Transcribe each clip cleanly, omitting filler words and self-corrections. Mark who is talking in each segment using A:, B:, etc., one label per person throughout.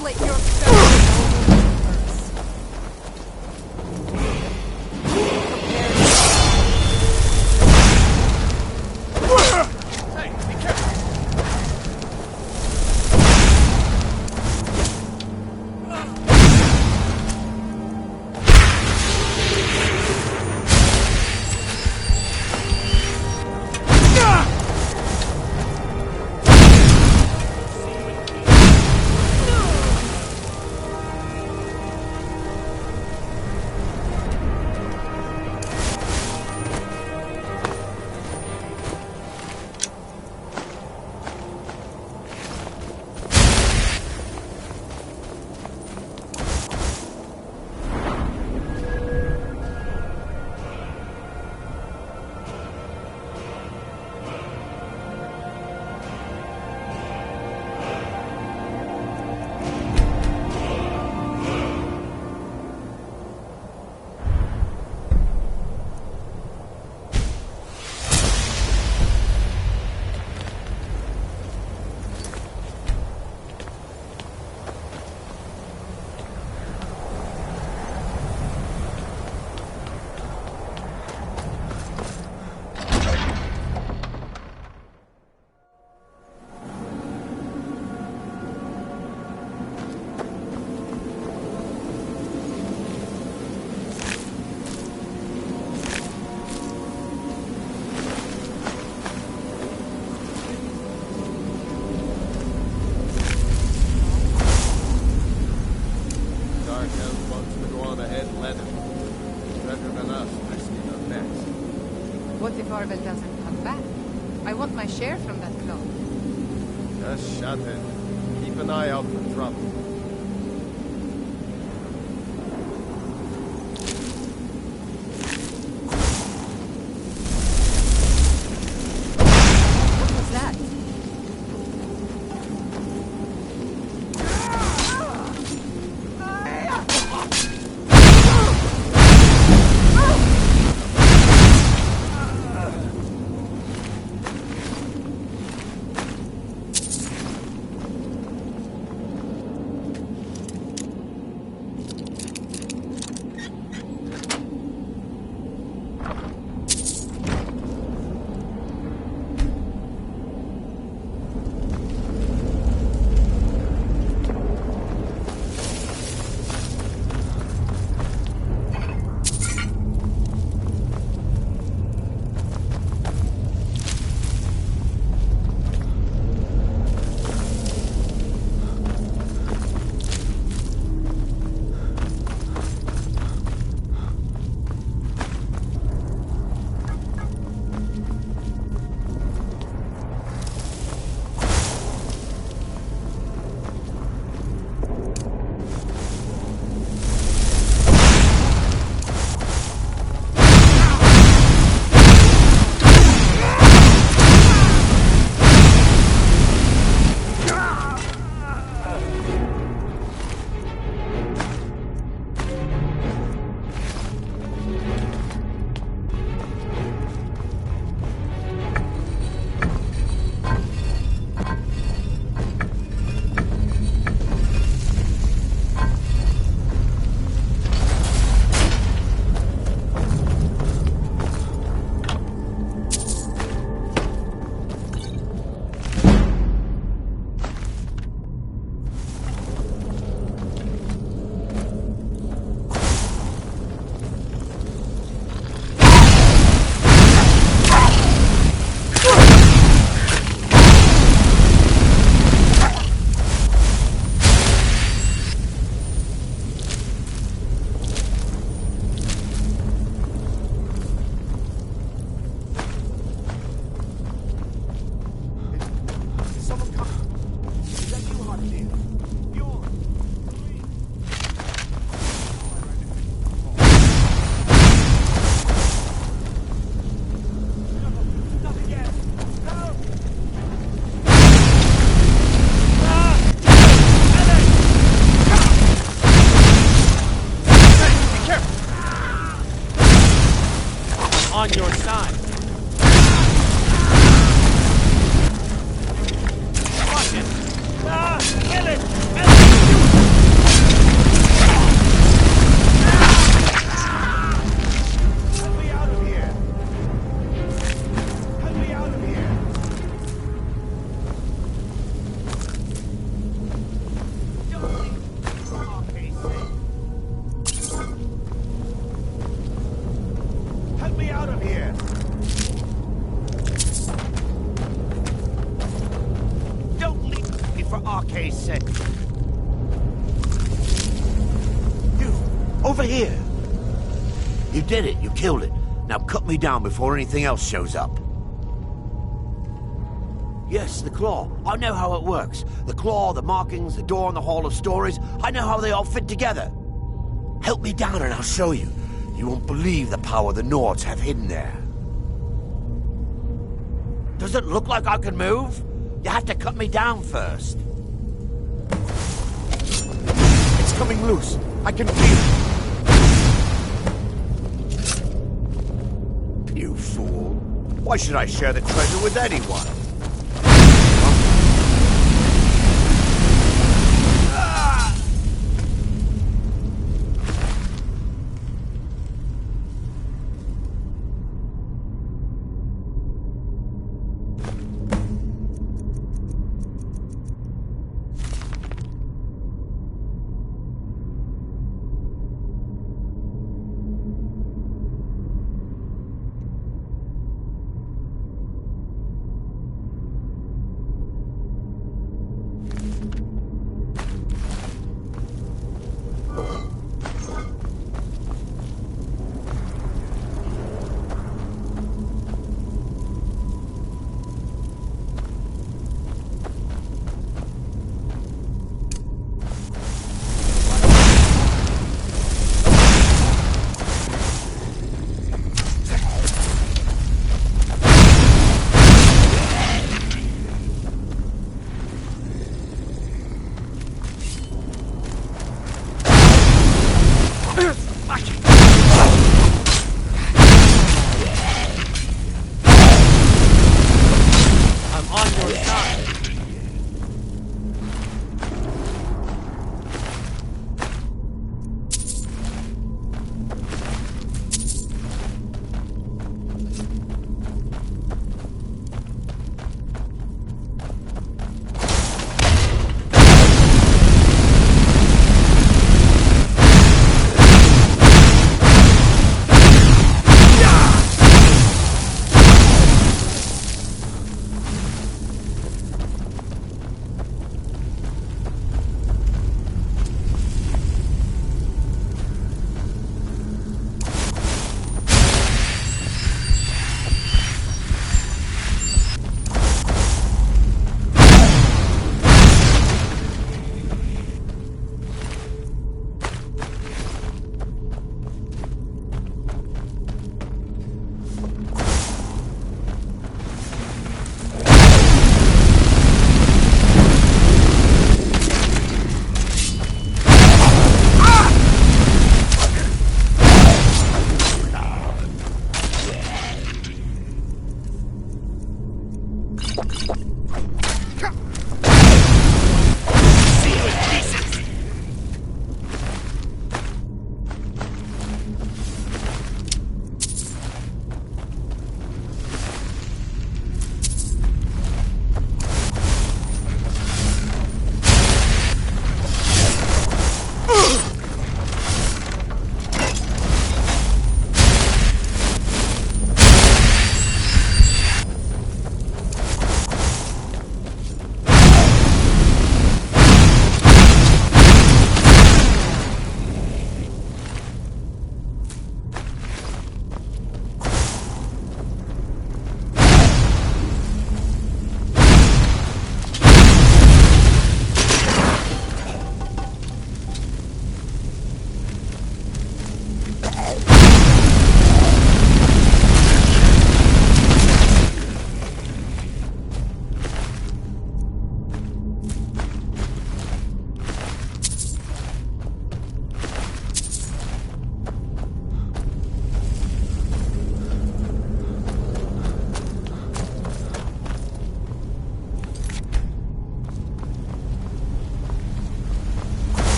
A: split your face.
B: What if Arvel doesn't come back? I want my share from that clone.
C: Just shut it. Keep an eye out for trouble.
B: What was that?
D: Marquis said. You, over here. You did it. You killed it. Now cut me down before anything else shows up. Yes, the claw. I know how it works. The claw, the markings, the door in the Hall of Stories. I know how they all fit together. Help me down and I'll show you. You won't believe the power the Nords have hidden there. Does it look like I can move? You have to cut me down first. It's coming loose. I can feel it. You fool. Why should I share the treasure with anyone?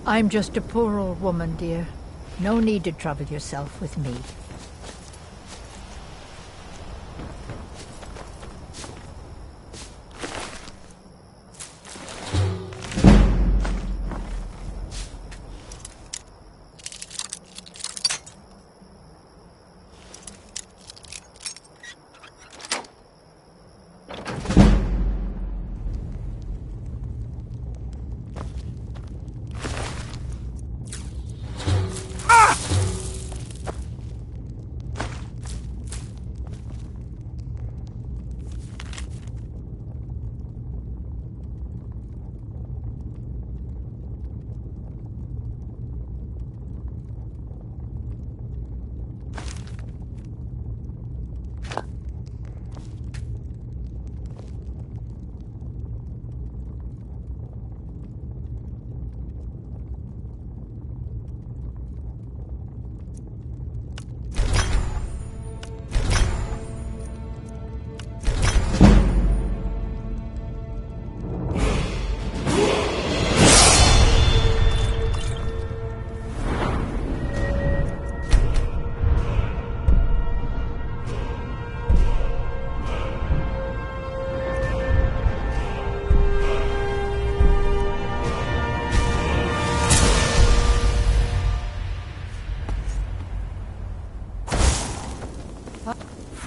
E: I'm just a poor old woman, dear. No need to trouble yourself with me.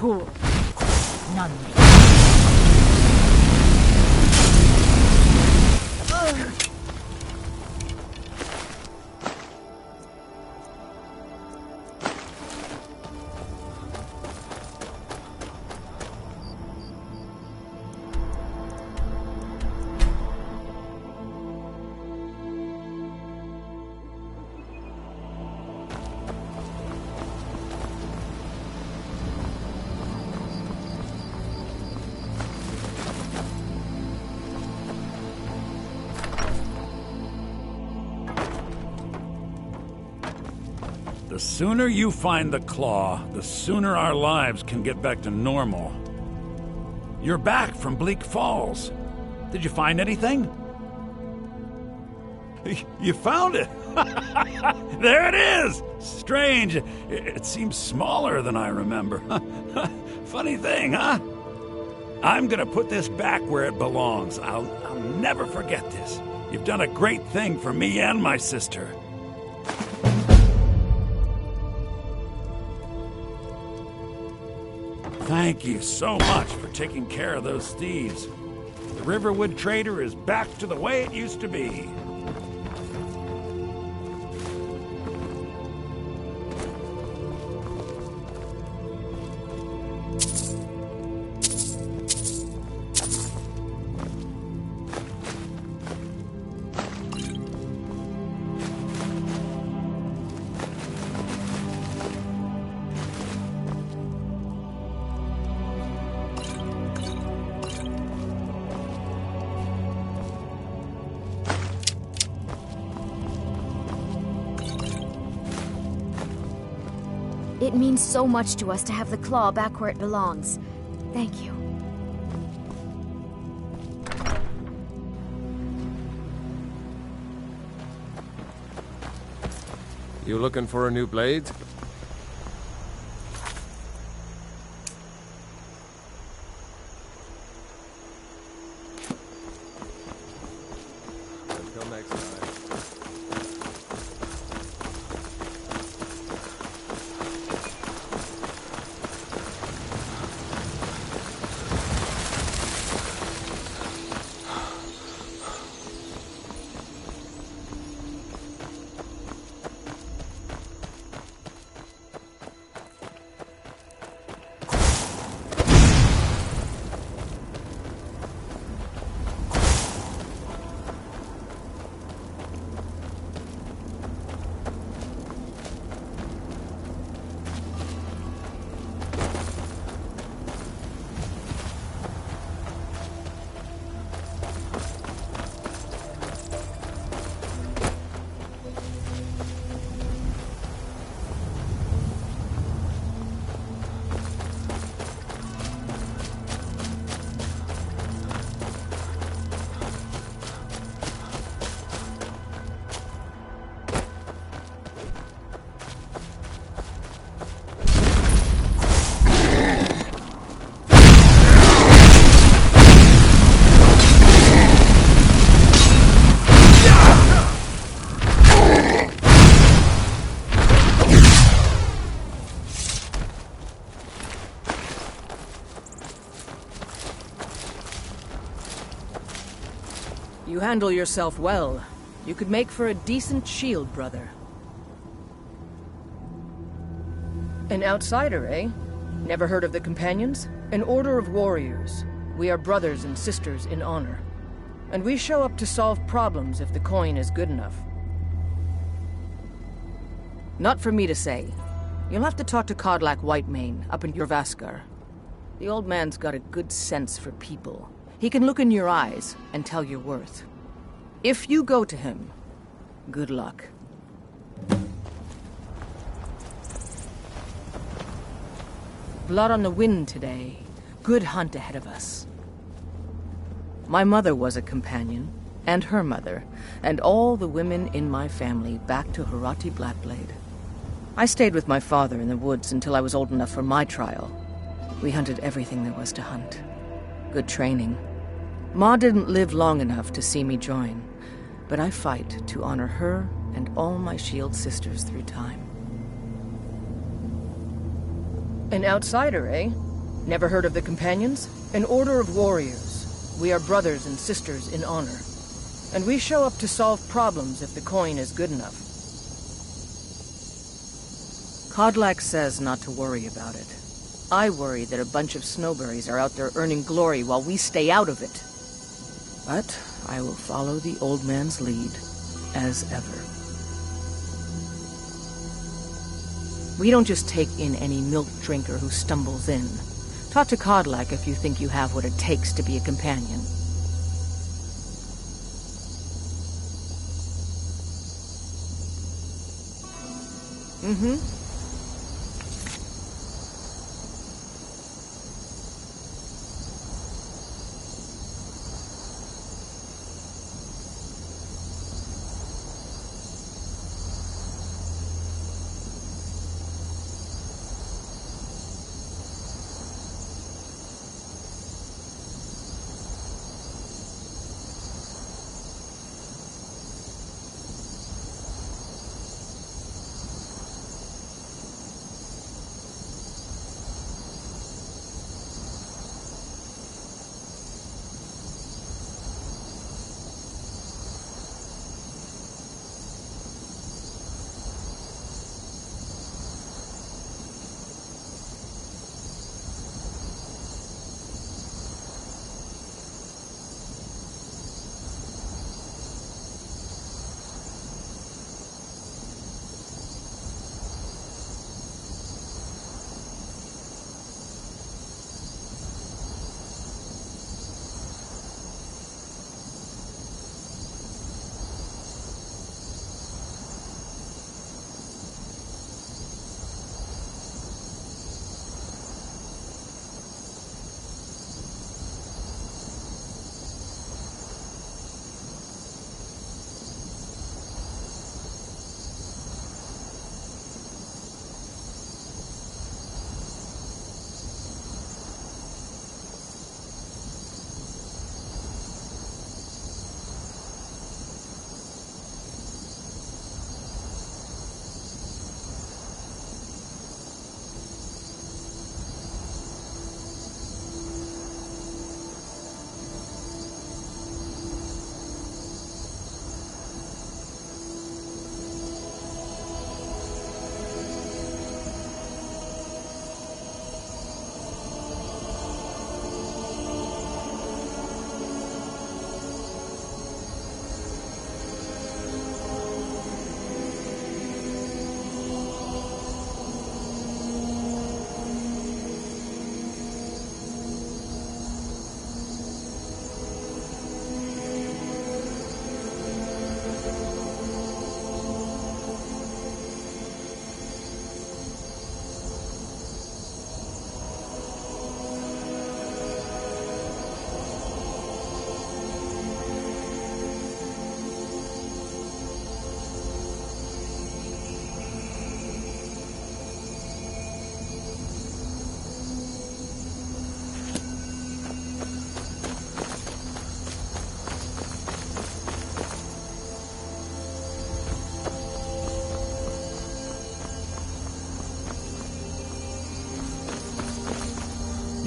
E: Fool. None.
F: The sooner you find the claw, the sooner our lives can get back to normal. You're back from Bleak Falls. Did you find anything? You found it! There it is! Strange. It seems smaller than I remember. Funny thing, huh? I'm gonna put this back where it belongs. I'll never forget this. You've done a great thing for me and my sister. Thank you so much for taking care of those thieves. The Riverwood Trader is back to the way it used to be.
G: It means so much to us to have the claw back where it belongs. Thank you.
C: You looking for a new blade? Until next time.
A: You handle yourself well. You could make for a decent shield, brother. An outsider, eh? Never heard of the Companions? An order of warriors. We are brothers and sisters in honor. And we show up to solve problems if the coin is good enough. Not for me to say. You'll have to talk to Codlac Whitemane up in Jorvaskar. The old man's got a good sense for people. He can look in your eyes and tell your worth. If you go to him, good luck. Blood on the wind today. Good hunt ahead of us. My mother was a companion, and her mother, and all the women in my family back to Harati Blackblade. I stayed with my father in the woods until I was old enough for my trial. We hunted everything there was to hunt. Good training. Ma didn't live long enough to see me join, but I fight to honor her and all my shield sisters through time. An outsider, eh? Never heard of the Companions? An order of warriors. We are brothers and sisters in honor. And we show up to solve problems if the coin is good enough. Codlac says not to worry about it. I worry that a bunch of snowberries are out there earning glory while we stay out of it. But I will follow the old man's lead, as ever. We don't just take in any milk drinker who stumbles in. Talk to Codlac if you think you have what it takes to be a companion. Mm-hmm.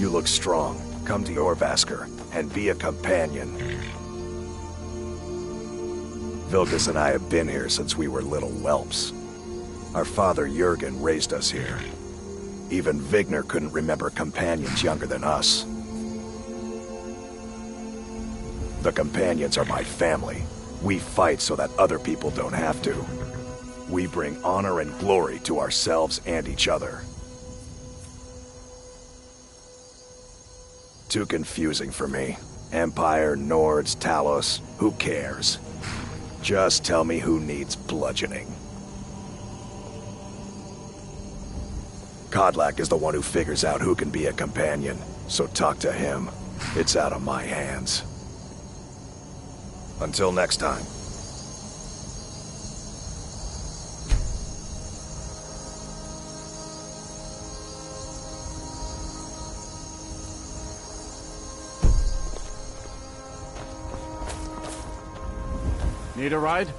H: You look strong. Come to Jorvaskar and be a companion. Vilgus and I have been here since we were little whelps. Our father Jurgen raised us here. Even Vigner couldn't remember companions younger than us. The companions are my family. We fight so that other people don't have to. We bring honor and glory to ourselves and each other. Too confusing for me. Empire, Nords, Talos, who cares? Just tell me who needs bludgeoning. Kodlak is the one who figures out who can be a companion, so talk to him. It's out of my hands. Until next time.
I: Need a ride?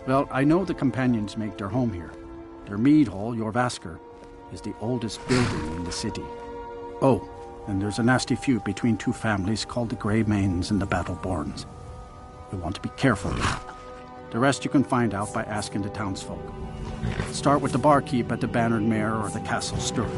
J: Well, I know the companions make their home here. Their mead hall, Jorvaskr, is the oldest building in the city. Oh, and there's a nasty feud between two families called the Grey Mains and the Battleborns. You'll want to be careful. The rest you can find out by asking the townsfolk. Start with the barkeep at the Bannered Mare or the Castle Steward.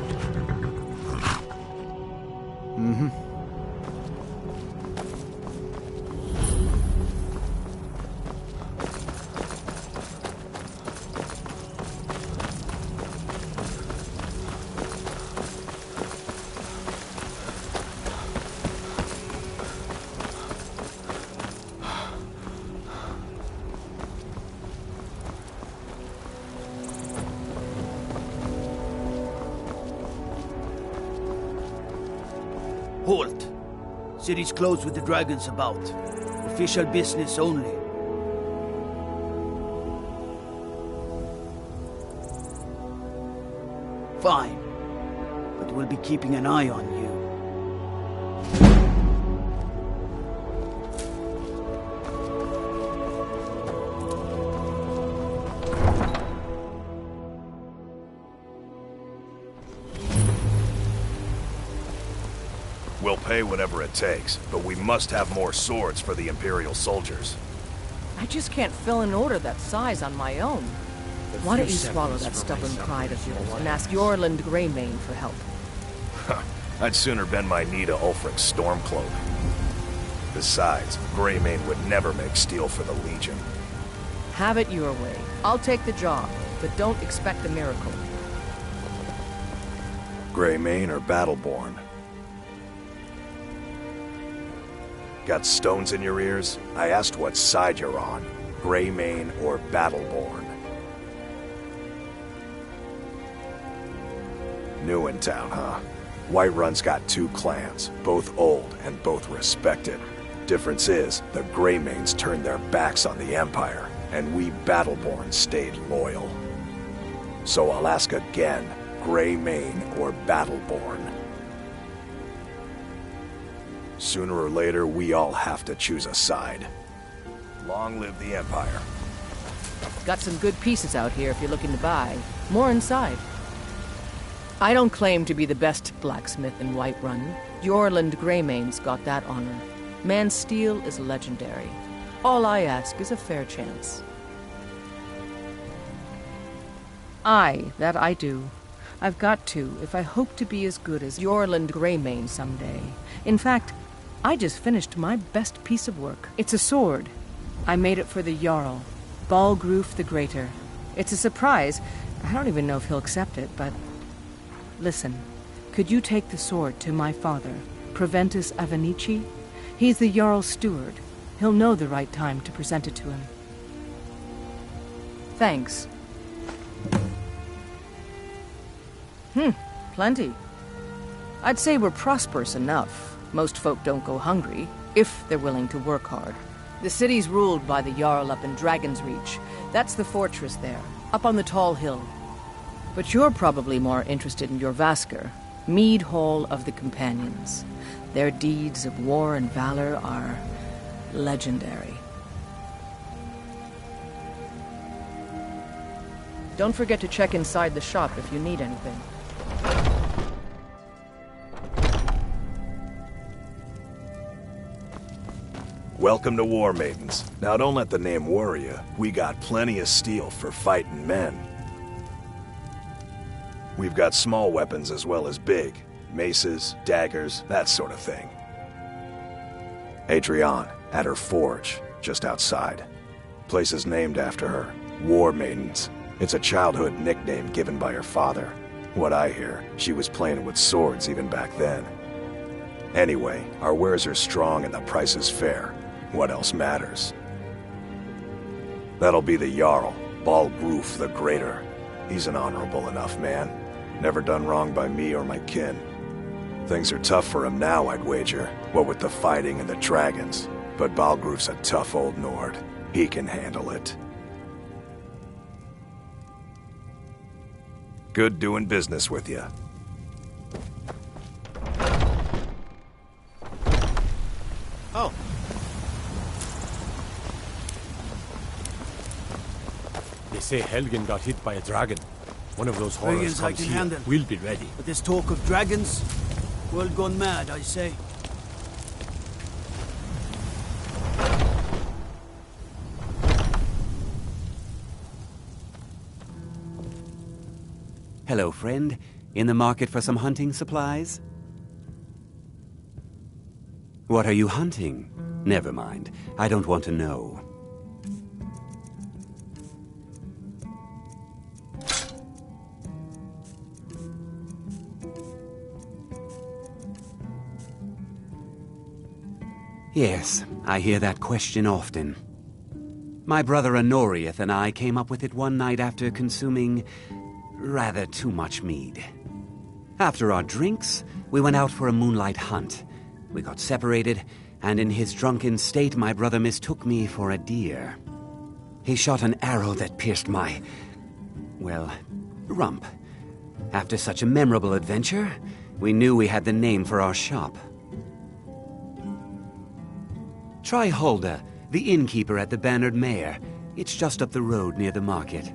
K: Halt! City's closed with the dragons about. Official business only. Fine. But we'll be keeping an eye on you.
H: We'll pay whatever it takes, but we must have more swords for the Imperial soldiers.
A: I just can't fill an order that size on my own. Why don't you swallow that stubborn pride of yours and ask Jorland Greymane for help?
H: I'd sooner bend my knee to Ulfric's Stormcloak. Besides, Greymane would never make steel for the Legion.
A: Have it your way. I'll take the job, but don't expect a miracle.
H: Greymane or Battleborn? Got stones in your ears? I asked what side you're on. Greymane or Battleborn? New in town, huh? Whiterun's got two clans, both old and both respected. Difference is, the Greymanes turned their backs on the Empire, and we Battleborn stayed loyal. So I'll ask again, Greymane or Battleborn? Sooner or later, we all have to choose a side. Long live the Empire.
A: Got some good pieces out here if you're looking to buy. More inside. I don't claim to be the best blacksmith in Whiterun. Jorland Greymane's got that honor. Man's steel is legendary. All I ask is a fair chance. Aye, that I do. I've got to, if I hope to be as good as Jorland Greymane someday. In fact, I just finished my best piece of work. It's a sword. I made it for the Jarl, Balgruf the Greater. It's a surprise. I don't even know if he'll accept it, but... Listen, could you take the sword to my father, Proventus Avenici? He's the Jarl's steward. He'll know the right time to present it to him. Thanks. Plenty. I'd say we're prosperous enough. Most folk don't go hungry, if they're willing to work hard. The city's ruled by the Jarl up in Dragon's Reach. That's the fortress there, up on the tall hill. But you're probably more interested in Jorvaskr, Mead Hall of the Companions. Their deeds of war and valor are legendary. Don't forget to check inside the shop if you need anything.
H: Welcome to War Maidens. Now don't let the name worry you. We got plenty of steel for fighting men. We've got small weapons as well as big. Maces, daggers, that sort of thing. Adrienne, at her forge, just outside. Place is named after her. War Maidens. It's a childhood nickname given by her father. What I hear, she was playing with swords even back then. Anyway, our wares are strong and the price is fair. What else matters? That'll be the Jarl, Balgruf the Greater. He's an honorable enough man. Never done wrong by me or my kin. Things are tough for him now, I'd wager, what with the fighting and the dragons. But Balgruf's a tough old Nord. He can handle it. Good doing business with you.
K: Oh.
C: They say Helgen got hit by a dragon. One of those horrors
K: Dragons I
C: comes
K: can
C: here.
K: handle.
C: We'll be ready.
K: But this talk of dragons, world gone mad, I say.
L: Hello, friend. In the market for some hunting supplies? What are you hunting? Never mind. I don't want to know. Yes, I hear that question often. My brother Honorius and I came up with it one night after consuming rather too much mead. After our drinks, we went out for a moonlight hunt. We got separated, and in his drunken state, my brother mistook me for a deer. He shot an arrow that pierced my, well, rump. After such a memorable adventure, we knew we had the name for our shop. Try Hulda, the innkeeper at the Bannered Mare. It's just up the road near the market.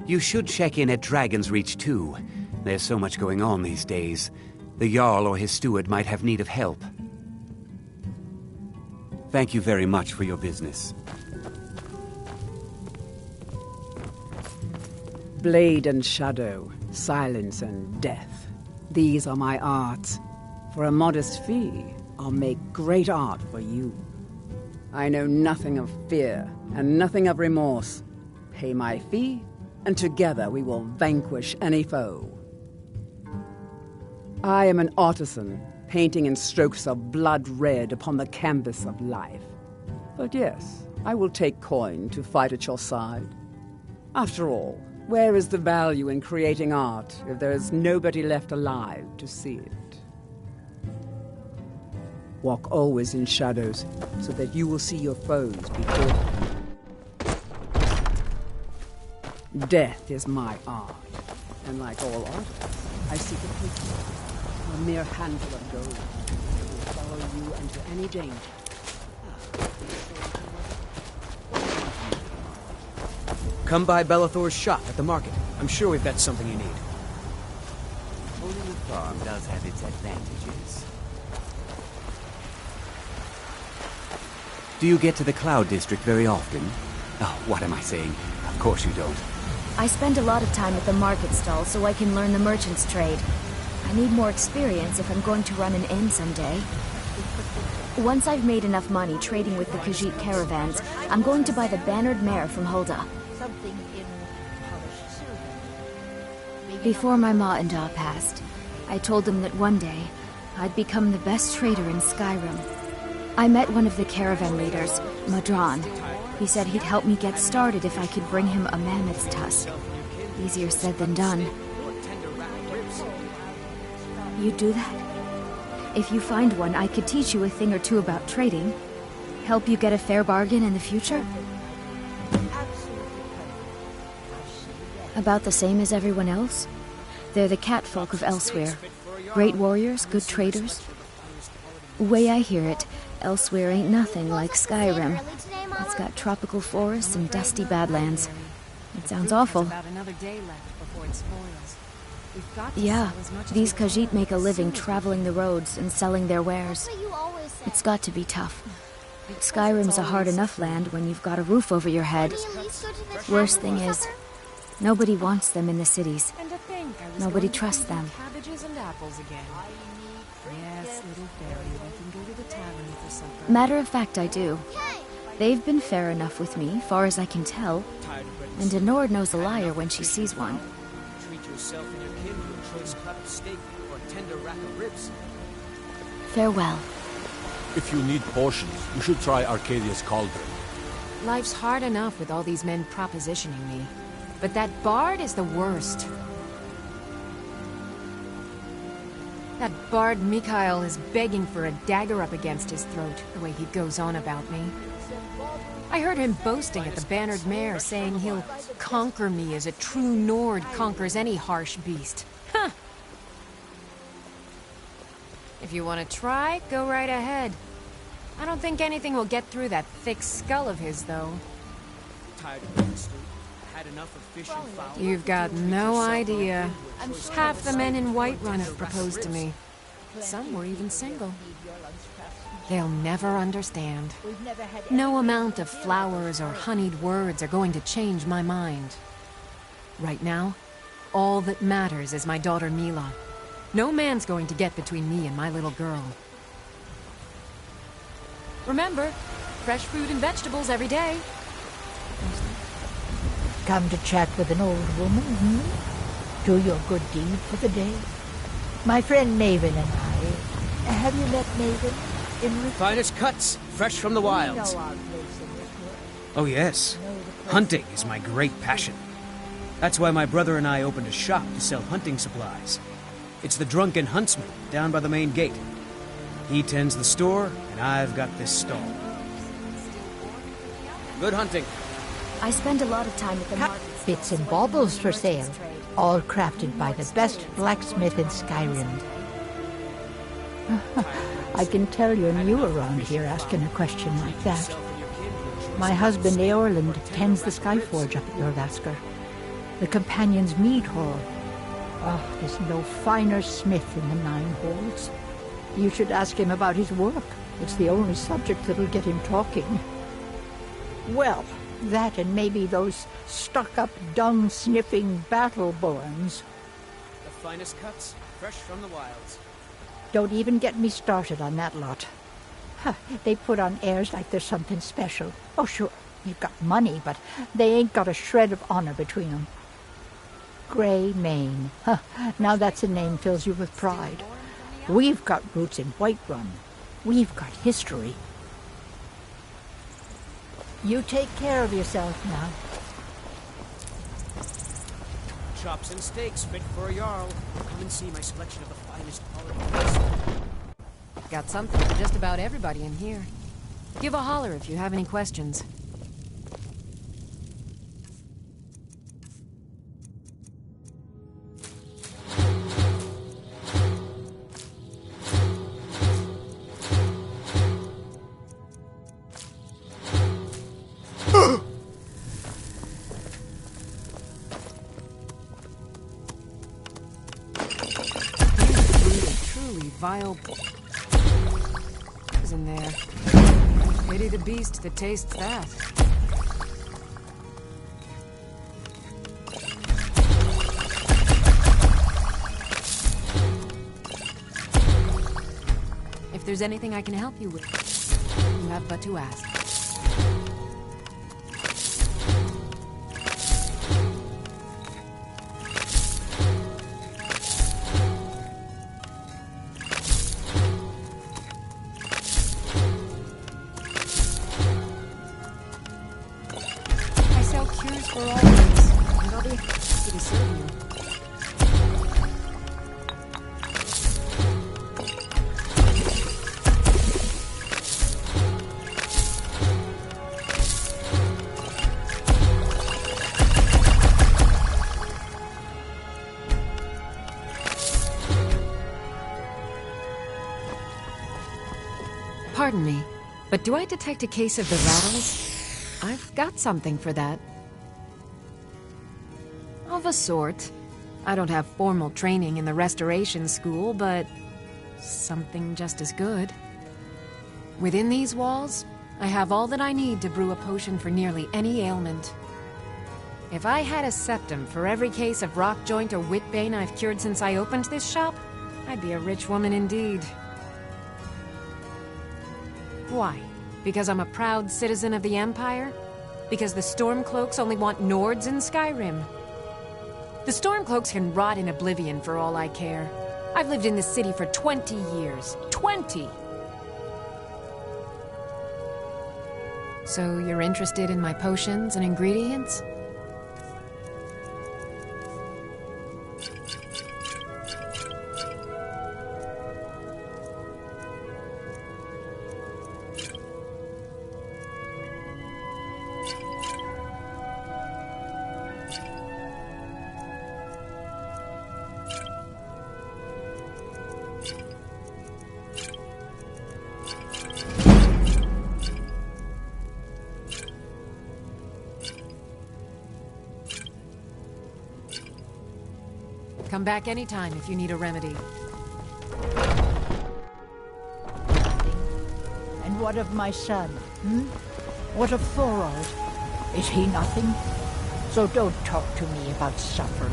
L: You should check in at Dragon's Reach, too. There's so much going on these days. The Jarl or his steward might have need of help. Thank you very much for your business.
M: Blade and shadow, silence and death. These are my arts. For a modest fee, I'll make great art for you. I know nothing of fear and nothing of remorse. Pay my fee, and together we will vanquish any foe. I am an artisan, painting in strokes of blood red upon the canvas of life. But yes, I will take coin to fight at your side. After all, where is the value in creating art if there is nobody left alive to see it? Walk always in shadows, so that you will see your foes before them. Death is my art, and like all artists, I seek a picture, a mere handful of gold, that will follow you into any danger.
N: Come by Bellathor's shop at the market. I'm sure we've got something you need.
L: Owning a farm does have its advantages. Do you get to the Cloud District very often? Oh, what am I saying? Of course you don't.
G: I spend a lot of time at the market stall so I can learn the merchant's trade. I need more experience if I'm going to run an inn someday. Once I've made enough money trading with the Khajiit caravans, I'm going to buy the Bannered Mare from Hulda. Before my ma and Da passed, I told them that one day, I'd become the best trader in Skyrim. I met one of the caravan leaders, Madran. He said he'd help me get started if I could bring him a mammoth's tusk. Easier said than done. You'd do that? If you find one, I could teach you a thing or two about trading. Help you get a fair bargain in the future? About the same as everyone else? They're the catfolk of Elsewhere. Great warriors, good traders. Way I hear it, Elsewhere ain't nothing like Skyrim. It's got tropical forests and dusty badlands. It sounds awful. Yeah, these Khajiit make a living traveling the roads and selling their wares. It's got to be tough. Skyrim's a hard enough land when you've got a roof over your head. Worst thing is, nobody wants them in the cities. Nobody trusts them.
B: Cabbages and apples again. Yes, little fairy, we can go to the tavern for supper.
G: Matter of fact, I do. They've been fair enough with me, far as I can tell. And Denord knows a liar when she sees one.
N: Treat yourself and your kin to a choice cut of steak or a tender rack of ribs.
G: Farewell.
C: If you need potions, you should try Arcadia's cauldron.
B: Life's hard enough with all these men propositioning me. But that bard is the worst. That bard Mikhail is begging for a dagger up against his throat, the way he goes on about me. I heard him boasting at the Bannered Mare, saying he'll conquer me as a true Nord conquers any harsh beast. Huh! If you want to try, go right ahead. I don't think anything will get through that thick skull of his, though.
N: Tired of being asleep. Had enough of fish and fowl.
B: You've got no idea. Half the men in Whiterun have proposed to me. Some were even single. They'll never understand. No amount of flowers or honeyed words are going to change my mind. Right now, all that matters is my daughter Mila. No man's going to get between me and my little girl. Remember, fresh fruit and vegetables every day.
E: Come to chat with an old woman, Do your good deed for the day. My friend Maven and I. Have you met Maven?
N: Finest cuts, fresh from the wilds. Oh yes, hunting is my great passion. That's why my brother and I opened a shop to sell hunting supplies. It's the Drunken Huntsman down by the main gate. He tends the store, and I've got this stall. Good hunting.
G: I spend a lot of time at the market.
E: Bits and baubles for sale, all crafted by the best blacksmith in Skyrim. I can tell you're new around here asking a question like that. My husband Eorland tends the Skyforge up at Jorvaskr, the Companion's Mead Hall. Oh, there's no finer smith in the Nine Halls. You should ask him about his work. It's the only subject that'll get him talking. Well, that and maybe those stuck-up, dung-sniffing battle-borns.
N: The finest cuts, fresh from the wilds.
E: Don't even get me started on that lot. Huh, they put on airs like there's something special. Oh, sure, you've got money, but they ain't got a shred of honor between them. Grey Mane. Huh, now that's a name fills you with pride. We've got roots in Whiterun. We've got history. You take care of yourself now.
N: Chops and steaks fit for a Jarl. Come and see my selection of the finest quality.
B: Got something for just about everybody in here. Give a holler if you have any questions. Vile is in there. Pity the beast that tastes that. If there's anything I can help you with, you have but to ask. For all these, and I'll be happy to serve you. Pardon me, but do I detect a case of the rattles? I've got something for that. Of a sort. I don't have formal training in the restoration school, but something just as good. Within these walls, I have all that I need to brew a potion for nearly any ailment. If I had a septum for every case of rock joint or whitbane I've cured since I opened this shop, I'd be a rich woman indeed. Why? Because I'm a proud citizen of the Empire? Because the Stormcloaks only want Nords in Skyrim? The Stormcloaks can rot in oblivion for all I care. I've lived in this city for 20 years. 20! So you're interested in my potions and ingredients? Come back anytime if you need a remedy.
E: And what of my son? What of Thorald? Is he nothing? So don't talk to me about suffering.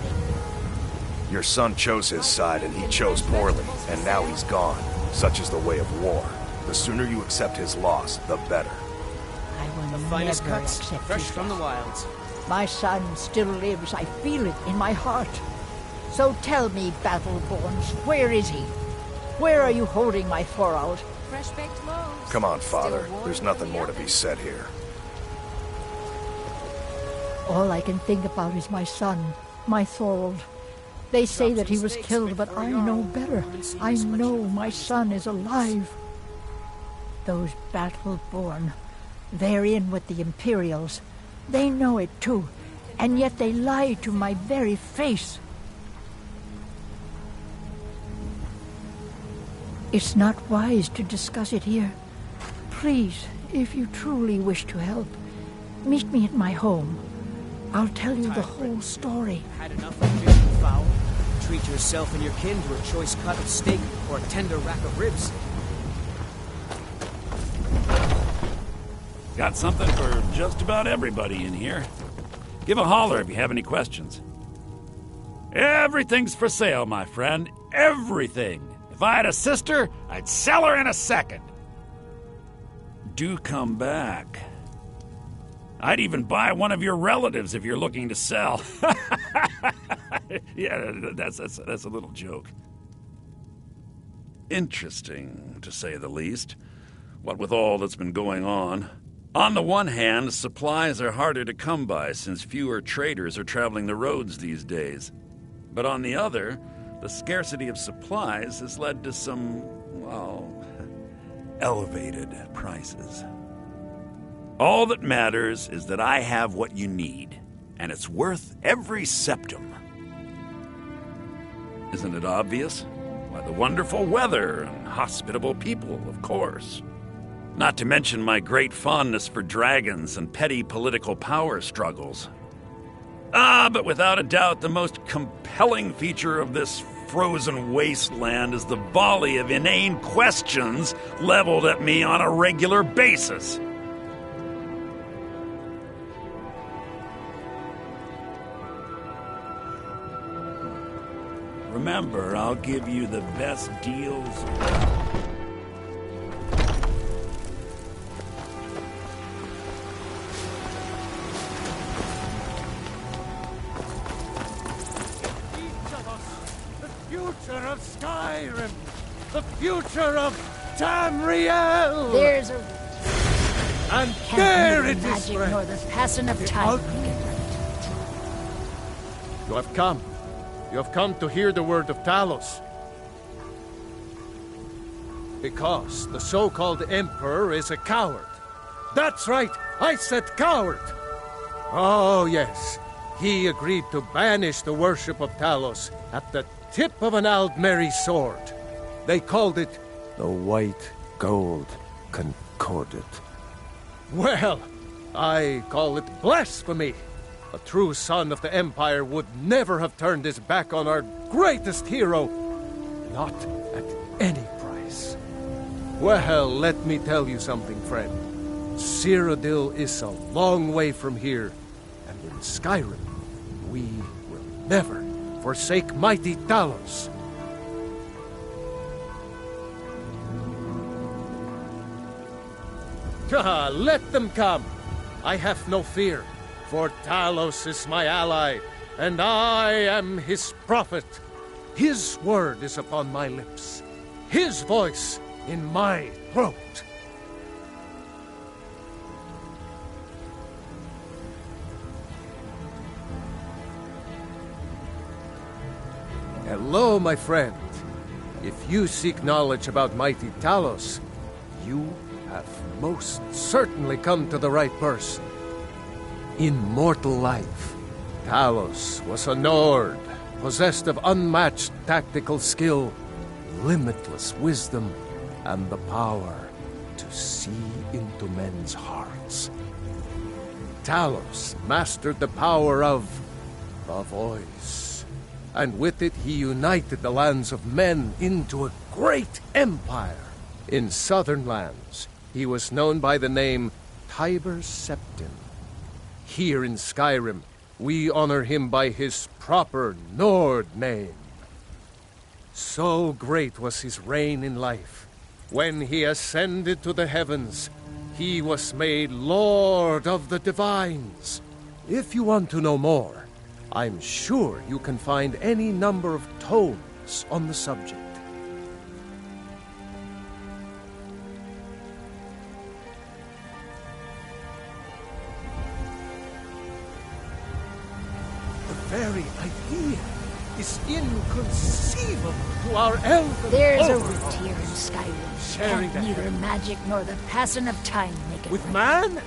H: Your son chose his side and he chose poorly, and now he's gone. Such is the way of war. The sooner you accept his loss, the better.
E: I will
N: The finest
E: never
N: cuts,
E: accept
N: fresh
E: his
N: from the
E: loss.
N: wilds.
E: My son still lives. I feel it in my heart. So tell me, Battleborns, where is he? Where are you holding my Thorald?
B: Fresh-baked loaves.
H: Come on, Father.
B: Still warm
H: There's
B: in
H: nothing
B: the
H: more to
B: oven.
H: be said here.
E: All I can think about is my son, my Thorald. They say that he was killed, but I know better. I know my son is alive. Those Battleborn, they're in with the Imperials. They know it too, and yet they lie to my very face. It's not wise to discuss it here. Please, if you truly wish to help, meet me at my home. I'll tell you the whole story.
N: Had enough of fish and fowl? Treat yourself and your kin to a choice cut of steak or a tender rack of ribs.
F: Got something for just about everybody in here. Give a holler if you have any questions. Everything's for sale, my friend. Everything. If I had a sister, I'd sell her in a second. Do come back. I'd even buy one of your relatives if you're looking to sell. Yeah, that's a little joke. Interesting, to say the least. What with all that's been going on. On the one hand, supplies are harder to come by since fewer traders are traveling the roads these days. But on the other, the scarcity of supplies has led to some, well, elevated prices. All that matters is that I have what you need, and it's worth every septum. Isn't it obvious? Why, the wonderful weather and hospitable people, of course. Not to mention my great fondness for dragons and petty political power struggles. But without a doubt, the most compelling feature of this frozen wasteland is the volley of inane questions leveled at me on a regular basis. Remember, I'll give you the best deals around.
O: Future of Skyrim! The future of Tamriel!
E: There's a...
O: And
E: Can't
O: there
E: neither
O: it is,
E: magic
O: friend.
E: nor the passing of time.
O: You have come. You have come to hear the word of Talos. Because the so-called Emperor is a coward. That's right, I said coward! Oh, yes. He agreed to banish the worship of Talos at the tip of an Aldmeri sword. They called it
P: the White Gold Concordat.
O: Well, I call it blasphemy. A true son of the Empire would never have turned his back on our greatest hero. Not at any price. Well, let me tell you something, friend. Cyrodiil is a long way from here, and in Skyrim, we will never forsake mighty Talos. Let them come. I have no fear, for Talos is my ally, and I am his prophet. His word is upon my lips, his voice in my throat. Hello, my friend. If you seek knowledge about mighty Talos, you have most certainly come to the right person. In mortal life, Talos was a Nord, possessed of unmatched tactical skill, limitless wisdom, and the power to see into men's hearts. Talos mastered the power of the voice, and with it he united the lands of men into a great empire. In southern lands, he was known by the name Tiber Septim. Here in Skyrim, we honor him by his proper Nord name. So great was his reign in life. When he ascended to the heavens, he was made Lord of the Divines. If you want to know more, I'm sure you can find any number of tomes on the subject. The very idea is inconceivable to our elven
E: There's a
O: overlords.
E: rift here in Skyrim.
O: Sharing
E: And
O: the
E: neither magic nor the passing of time make it
O: with
E: right.
O: man?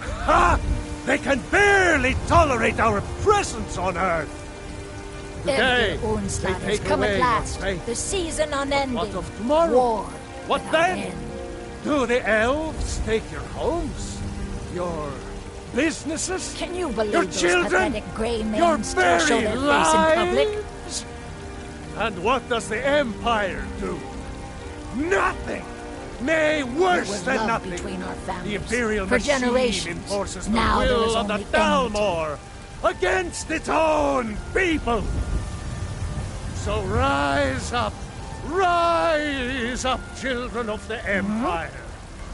O: Ha! They can barely tolerate our presence on Earth. Today,
E: Every Onslaught
O: they
E: has
O: take
E: come
O: away
E: at last.
O: your faith.
E: The season unending.
O: What of tomorrow?
E: War.
O: What
E: without
O: then?
E: end.
O: Do the elves take your homes? Your businesses?
E: Can you believe
O: your
E: those
O: children?
E: pathetic grey men
O: Your
E: still show
O: very
E: their face in public?
O: lives? And what does the Empire do? Nothing! Nay, worse
E: It was
O: than
E: love
O: nothing.
E: between our families.
O: The Imperial
E: For
O: machine
E: generations.
O: enforces the
E: Now there is
O: will of the
E: only
O: Thalmor against its own people. So rise up, children of the Empire.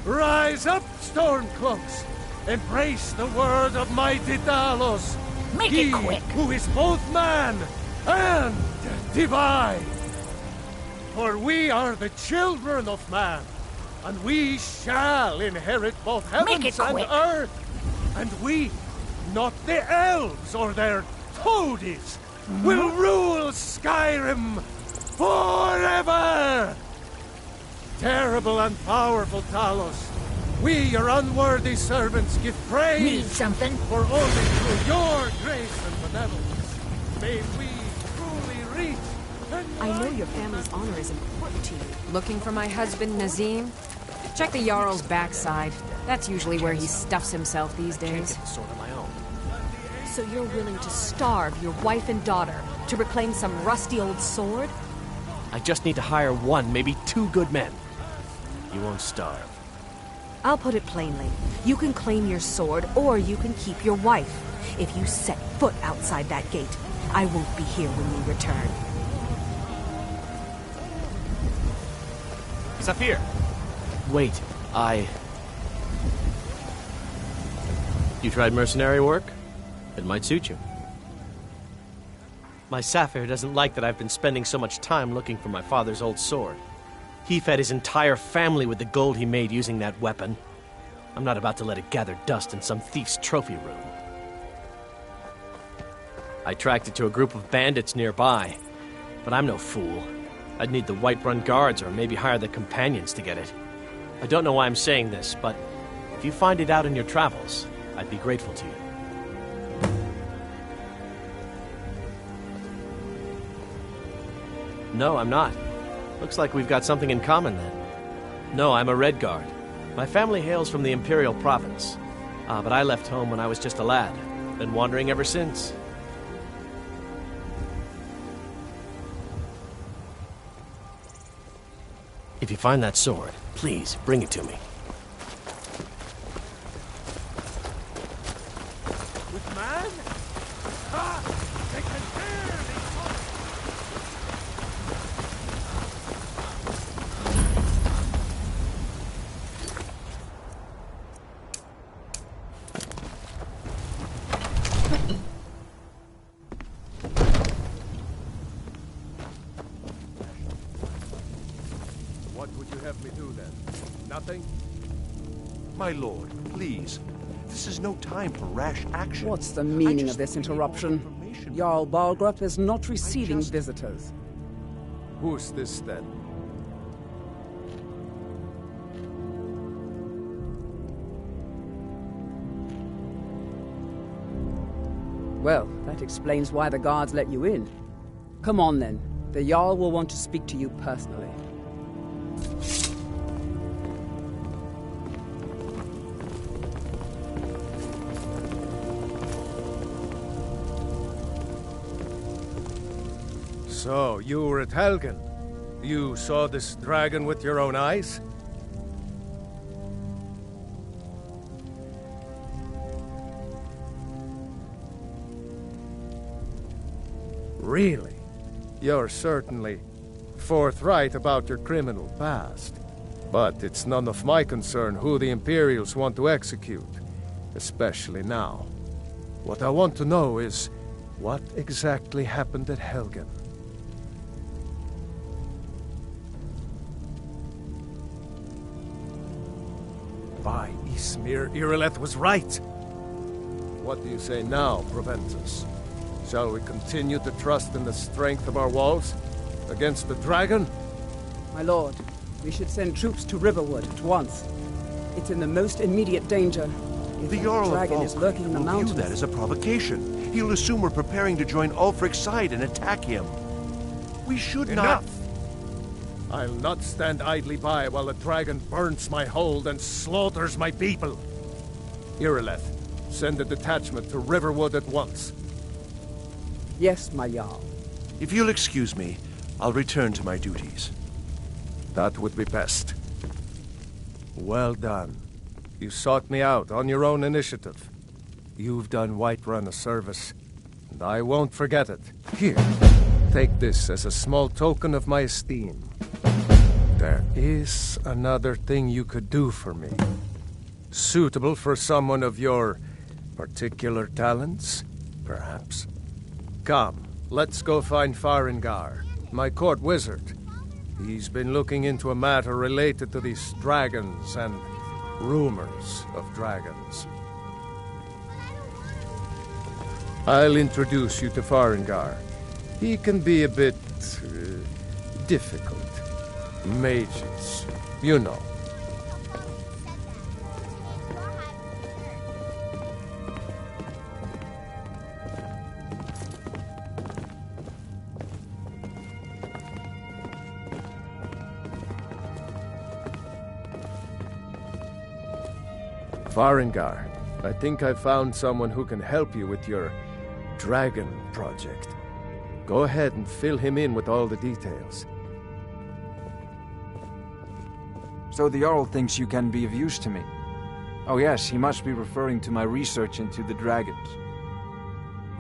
O: Rise up, Stormcloaks. Embrace the word of mighty Talos.
E: Make
O: he
E: it quick.
O: Who is both man and divine. For we are the children of man, and we shall inherit both
E: Make it
O: heavens and
E: quick.
O: earth. And we, not the elves or their toadies, will rule Skyrim forever! Terrible and powerful Talos, we, your unworthy servants, give praise.
E: Need something?
O: For only through your grace and benevolence may we truly reach.
B: I know your family's honor is important to you. Looking for my husband, Nazim? Check the Jarl's backside. That's usually where he stuffs himself these days.
N: Sort of my own.
B: So you're willing to starve your wife and daughter to reclaim some rusty old sword?
N: I just need to hire one, maybe two good men. You won't starve.
B: I'll put it plainly. You can claim your sword, or you can keep your wife. If you set foot outside that gate, I won't be here when you return.
N: Zafir! Wait, You tried mercenary work? It might suit you. My Sapphire doesn't like that I've been spending so much time looking for my father's old sword. He fed his entire family with the gold he made using that weapon. I'm not about to let it gather dust in some thief's trophy room. I tracked it to a group of bandits nearby, but I'm no fool. I'd need the Whiterun guards or maybe hire the companions to get it. I don't know why I'm saying this, but if you find it out in your travels, I'd be grateful to you. No, I'm not. Looks like we've got something in common then. No, I'm a Red Guard. My family hails from the Imperial Province. But I left home when I was just a lad. Been wandering ever since. If you find that sword, please bring it to me.
O: something?
P: My lord, please. This is no time for rash action.
M: What's the meaning of this interruption? Jarl Balgrup is not receiving visitors.
O: Who's this then?
M: Well, that explains why the guards let you in. Come on then. The Jarl will want to speak to you personally.
O: So, you were at Helgen. You saw this dragon with your own eyes? Really? You're certainly forthright about your criminal past. But it's none of my concern who the Imperials want to execute, especially now. What I want to know is, what exactly happened at Helgen? By Ysmir, Irileth was right. What do you say now, Proventus? Shall we continue to trust in the strength of our walls against the dragon?
M: My lord, we should send troops to Riverwood at once. It's in the most immediate danger. If
P: The Jarl of
M: dragon is lurking in the
P: will
M: mountains.
P: view that as a provocation. He'll assume we're preparing to join Ulfric's side and attack him. We should
O: Enough!
P: not...
O: I'll not stand idly by while the dragon burns my hold and slaughters my people. Irileth, send a detachment to Riverwood at once.
M: Yes, my Jarl.
P: If you'll excuse me, I'll return to my duties.
O: That would be best. Well done. You sought me out on your own initiative. You've done Whiterun a service, and I won't forget it. Here, take this as a small token of my esteem. There is another thing you could do for me. Suitable for someone of your particular talents, perhaps. Come, let's go find Farengar, my court wizard. He's been looking into a matter related to these dragons and rumors of dragons. I'll introduce you to Farengar. He can be a bit difficult. Mages, you know. Farengar, I think I found someone who can help you with your dragon project. Go ahead and fill him in with all the details.
Q: So the Jarl thinks you can be of use to me. Oh yes, he must be referring to my research into the dragons.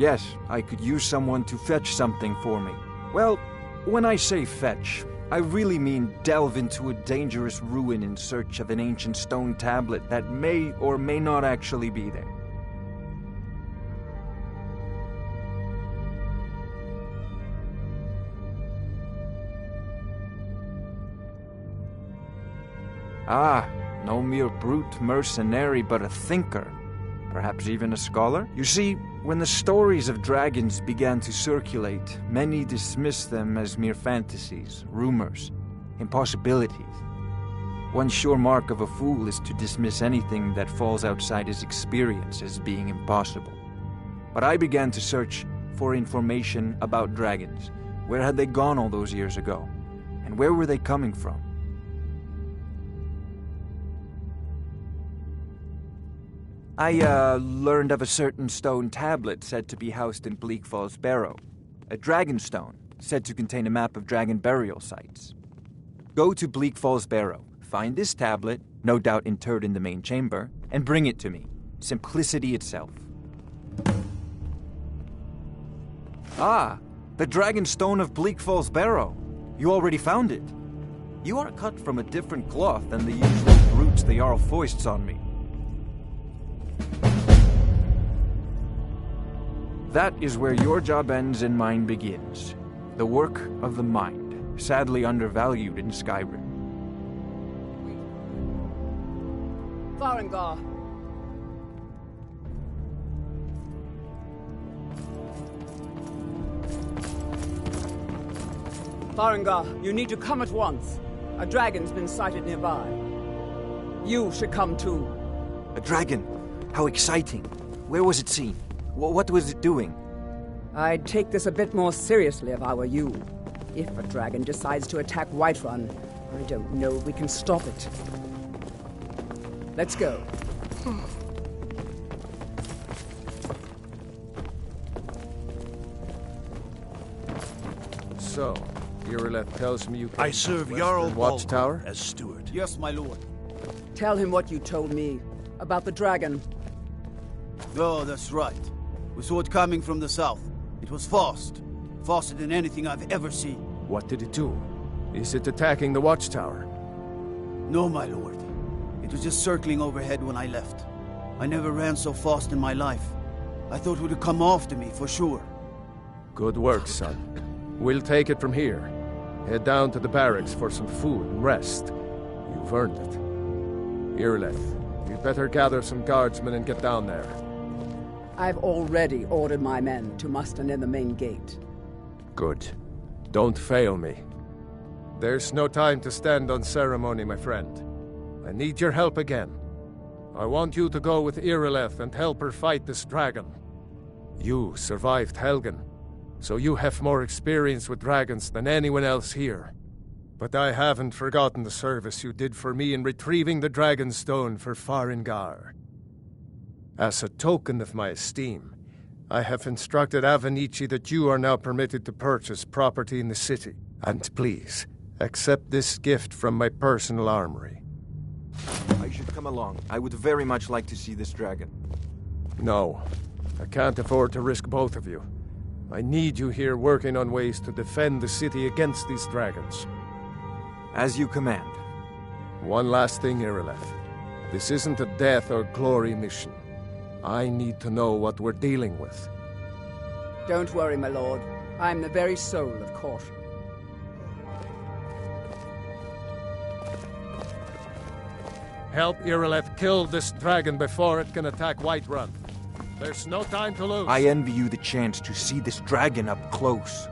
Q: Yes, I could use someone to fetch something for me. Well, when I say fetch, I really mean delve into a dangerous ruin in search of an ancient stone tablet that may or may not actually be there. Ah, no mere brute mercenary, but a thinker. Perhaps even a scholar? You see, when the stories of dragons began to circulate, many dismissed them as mere fantasies, rumors, impossibilities. One sure mark of a fool is to dismiss anything that falls outside his experience as being impossible. But I began to search for information about dragons. Where had they gone all those years ago? And where were they coming from? I learned of a certain stone tablet said to be housed in Bleak Falls Barrow. A dragon stone, said to contain a map of dragon burial sites. Go to Bleak Falls Barrow, find this tablet, no doubt interred in the main chamber, and bring it to me. Simplicity itself. Ah, the dragon stone of Bleak Falls Barrow. You already found it. You are cut from a different cloth than the usual brutes the Jarl foists on me. That is where your job ends and mine begins. The work of the mind, sadly undervalued in Skyrim.
M: Farengar. Farengar, you need to come at once. A dragon's been sighted nearby. You should come too.
Q: A dragon? How exciting. Where was it seen? What was it doing?
M: I'd take this a bit more seriously if I were you. If a dragon decides to attack Whiterun, I don't know if we can stop it. Let's go.
O: So, Irileth tells me you can
D: I serve Jarl
O: Watchtower
D: as steward.
K: Yes, my lord.
M: Tell him what you told me about the dragon.
K: Oh, that's right. We saw it coming from the south. It was fast. Faster than anything I've ever seen.
O: What did it do? Is it attacking the Watchtower?
K: No, my lord. It was just circling overhead when I left. I never ran so fast in my life. I thought it would come after me, for sure.
O: Good work, son. We'll take it from here. Head down to the barracks for some food and rest. You've earned it. Irileth, you'd better gather some guardsmen and get down there.
M: I've already ordered my men to muster near the main gate.
O: Good. Don't fail me. There's no time to stand on ceremony, my friend. I need your help again. I want you to go with Irileth and help her fight this dragon. You survived Helgen, so you have more experience with dragons than anyone else here. But I haven't forgotten the service you did for me in retrieving the Dragon Stone for Farengar. As a token of my esteem, I have instructed Avenici that you are now permitted to purchase property in the city. And please, accept this gift from my personal armory.
Q: I should come along. I would very much like to see this dragon.
O: No, I can't afford to risk both of you. I need you here working on ways to defend the city against these dragons.
Q: As you command.
O: One last thing, Irileth. This isn't a death or glory mission. I need to know what we're dealing with.
M: Don't worry, my lord. I'm the very soul of caution.
O: Help Irileth kill this dragon before it can attack Whiterun. There's no time to lose.
Q: I envy you the chance to see this dragon up close.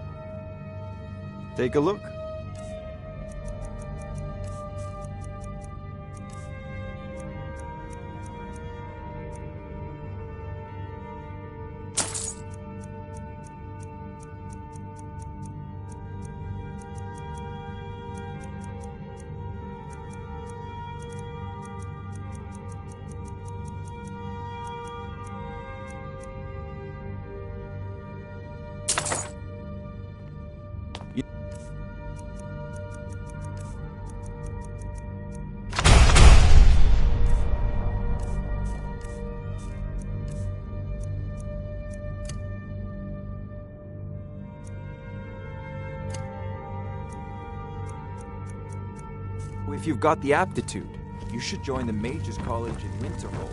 Q: Take a look. If you've got the aptitude, you should join the Mages College in Winterhold.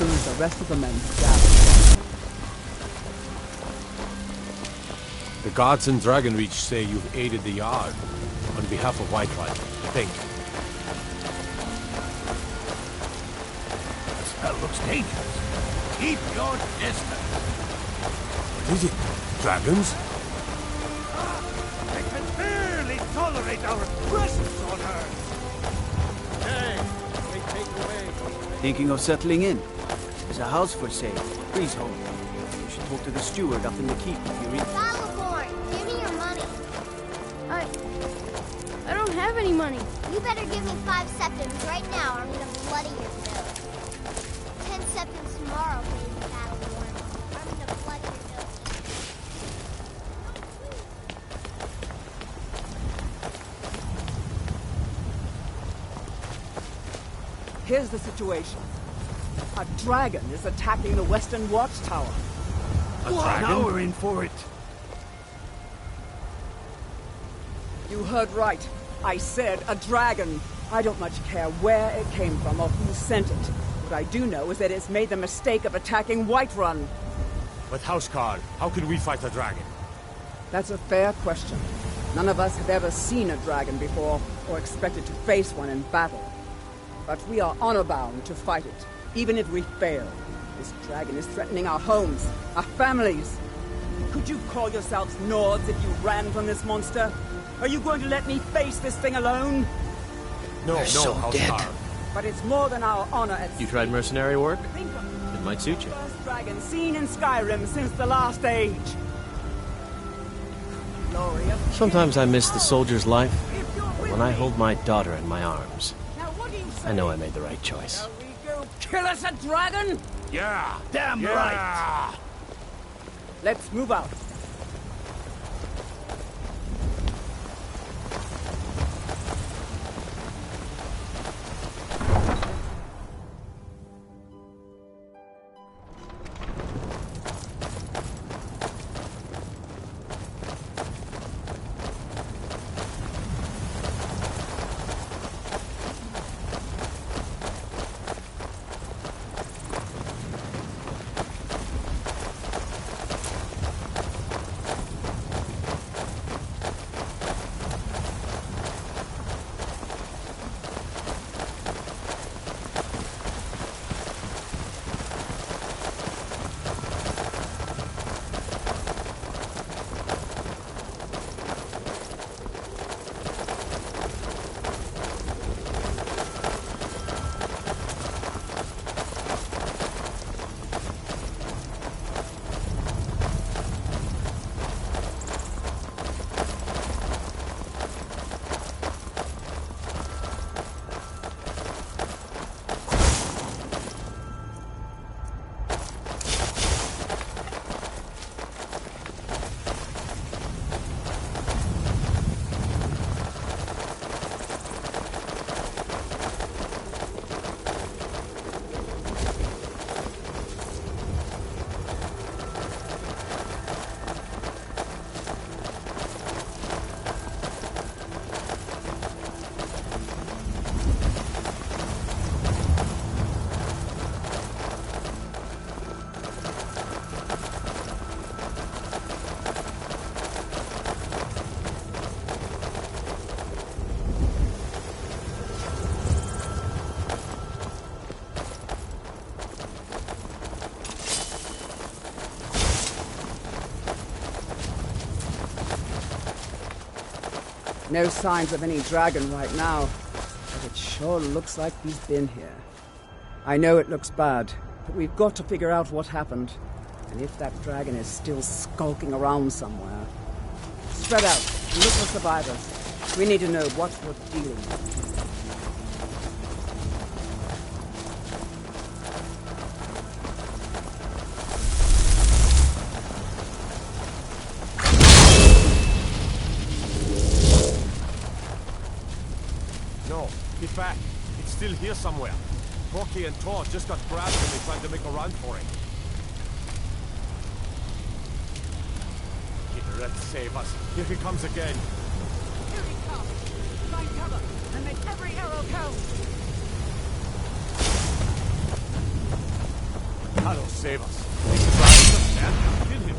M: The rest of the men gather.
C: The guards in Dragonreach say you've aided the Yard on behalf of Whiterun. Thank you.
D: The spell looks dangerous. Keep your distance.
C: What is it? Dragons?
D: I can barely tolerate our presence on her.
O: Hey, they take away.
K: Thinking of settling in? There's a house for sale. Freehold. You should talk to the steward up in the keep if you're interested.
R: Battleborn, give me your money. I don't have any money. You better give me 5 septims right now, or I'm gonna bloody your nose. 10 septims tomorrow, baby Battleborn. I'm gonna bloody your nose.
M: Here's the situation. A dragon is attacking the western watchtower.
O: A dragon? Now we're in for it.
M: You heard right. I said a dragon. I don't much care where it came from or who sent it. What I do know is that it's made the mistake of attacking Whiterun.
C: But Housecarl, how can we fight a dragon?
M: That's a fair question. None of us have ever seen a dragon before, or expected to face one in battle. But we are honor-bound to fight it, even if we fail. This dragon is threatening our homes, our families. Could you call yourselves Nords if you ran from this monster? Are you going to let me face this thing alone?
S: No, Housecarl.
M: But it's more than our honor at
S: You tried mercenary work? It might suit you.
M: First dragon seen in Skyrim since the last age. Glory of
S: Sometimes I miss the soldier's life, but when I hold my daughter in my arms, I know I made the right choice.
M: kill us a dragon?
C: Yeah!
O: Damn right!
M: Let's move out. No signs of any dragon right now, but it sure looks like he's been here. I know it looks bad, but we've got to figure out what happened, and if that dragon is still skulking around somewhere. Spread out, and look for survivors. We need to know what we're dealing with.
C: Get back. It's still here somewhere. Rocky and Tor just got grabbed when they tried to make a run for it. Let's save us. Here he comes again.
M: Here he comes. Find cover and make every arrow count.
C: That'll save us. Just stand there. Kill him.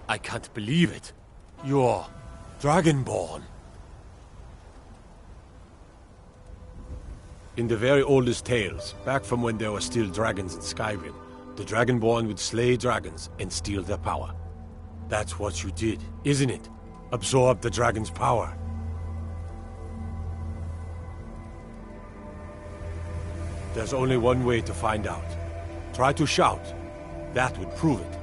C: I can't believe it. You're Dragonborn. In the very oldest tales, back from when there were still dragons in Skyrim, the Dragonborn would slay dragons and steal their power. That's what you did, isn't it? Absorb the dragon's power. There's only one way to find out. Try to shout. That would prove it.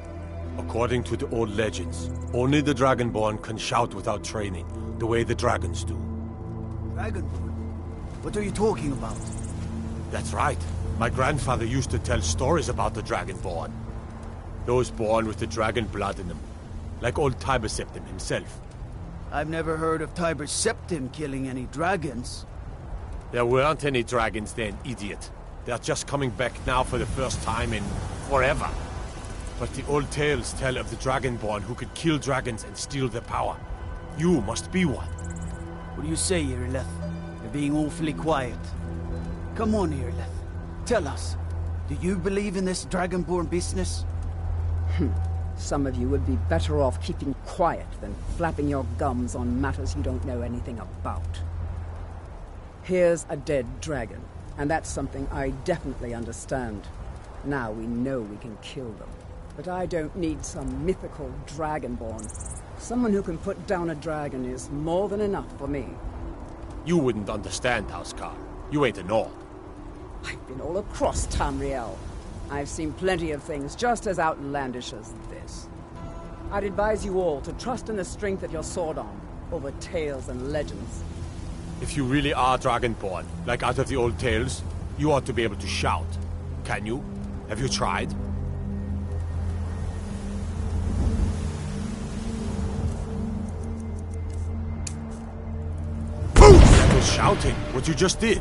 C: According to the old legends, only the Dragonborn can shout without training, the way the dragons do.
K: Dragonborn? What are you talking about?
C: That's right. My grandfather used to tell stories about the Dragonborn. Those born with the dragon blood in them. Like old Tiber Septim himself.
K: I've never heard of Tiber Septim killing any dragons.
C: There weren't any dragons then, idiot. They're just coming back now for the first time in forever. But the old tales tell of the Dragonborn who could kill dragons and steal their power. You must be one.
K: What do you say, Irileth? You're being awfully quiet. Come on, Irileth. Tell us, do you believe in this Dragonborn business?
M: Some of you would be better off keeping quiet than flapping your gums on matters you don't know anything about. Here's a dead dragon, and that's something I definitely understand. Now we know we can kill them. But I don't need some mythical Dragonborn. Someone who can put down a dragon is more than enough for me.
C: You wouldn't understand, Housecarl. You ain't a Nord.
M: I've been all across Tamriel. I've seen plenty of things just as outlandish as this. I'd advise you all to trust in the strength of your sword arm over tales and legends.
C: If you really are Dragonborn, like out of the old tales, you ought to be able to shout. Can you? Have you tried? That was shouting, what you just did.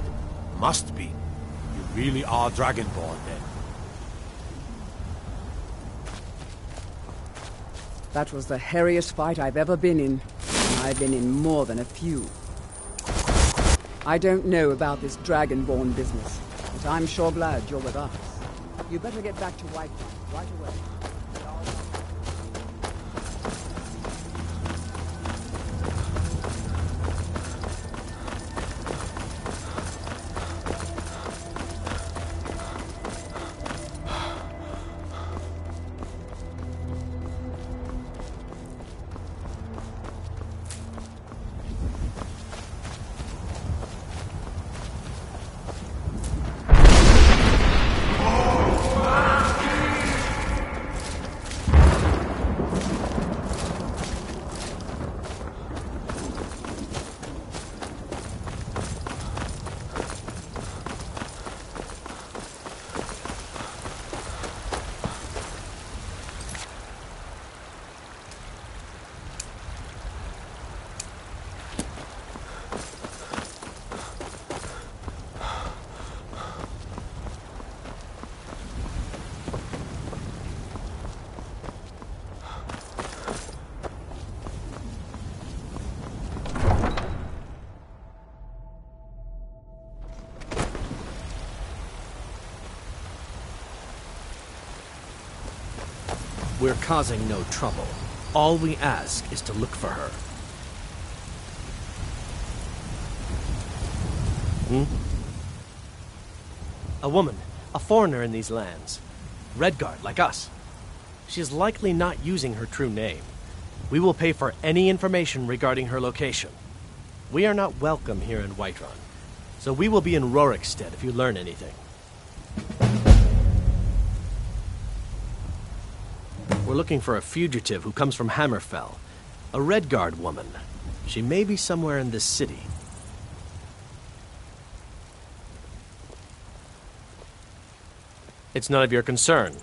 C: Must be. You really are Dragonborn, then.
M: That was the hairiest fight I've ever been in. And I've been in more than a few. I don't know about this Dragonborn business, but I'm sure glad you're with us. You better get back to Whiterun right away.
S: We're causing no trouble. All we ask is to look for her. A woman, a foreigner in these lands. Redguard, like us. She is likely not using her true name. We will pay for any information regarding her location. We are not welcome here in Whiterun, so we will be in Rorikstead if you learn anything. We're looking for a fugitive who comes from Hammerfell. A Redguard woman. She may be somewhere in this city. It's none of your concern.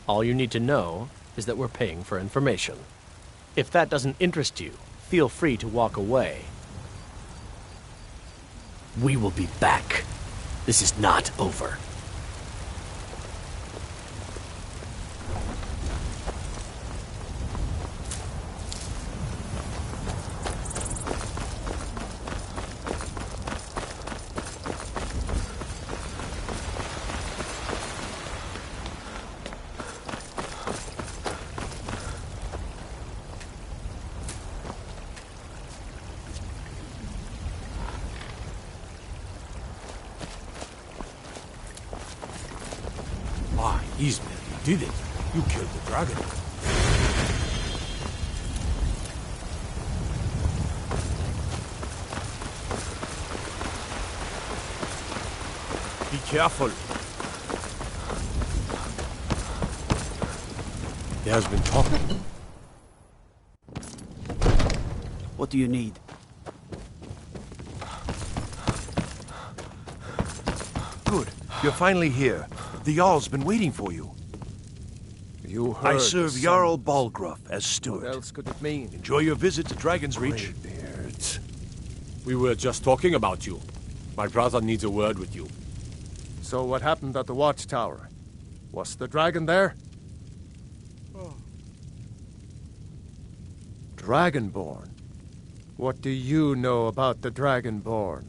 S: All you need to know is that we're paying for information. If that doesn't interest you, feel free to walk away. We will be back. This is not over.
C: Ismail, you did it. You killed the dragon. Be careful. There's been talking.
K: What do you need?
P: Good. You're finally here. The Jarl's been waiting for you.
O: You heard
P: I serve Jarl Balgruff as steward.
O: What else could it mean?
P: Enjoy your visit to Dragon's Reach.
C: Greybeards. We were just talking about you. My brother needs a word with you.
O: So what happened at the watchtower? Was the dragon there? Dragonborn? What do you know about the Dragonborn?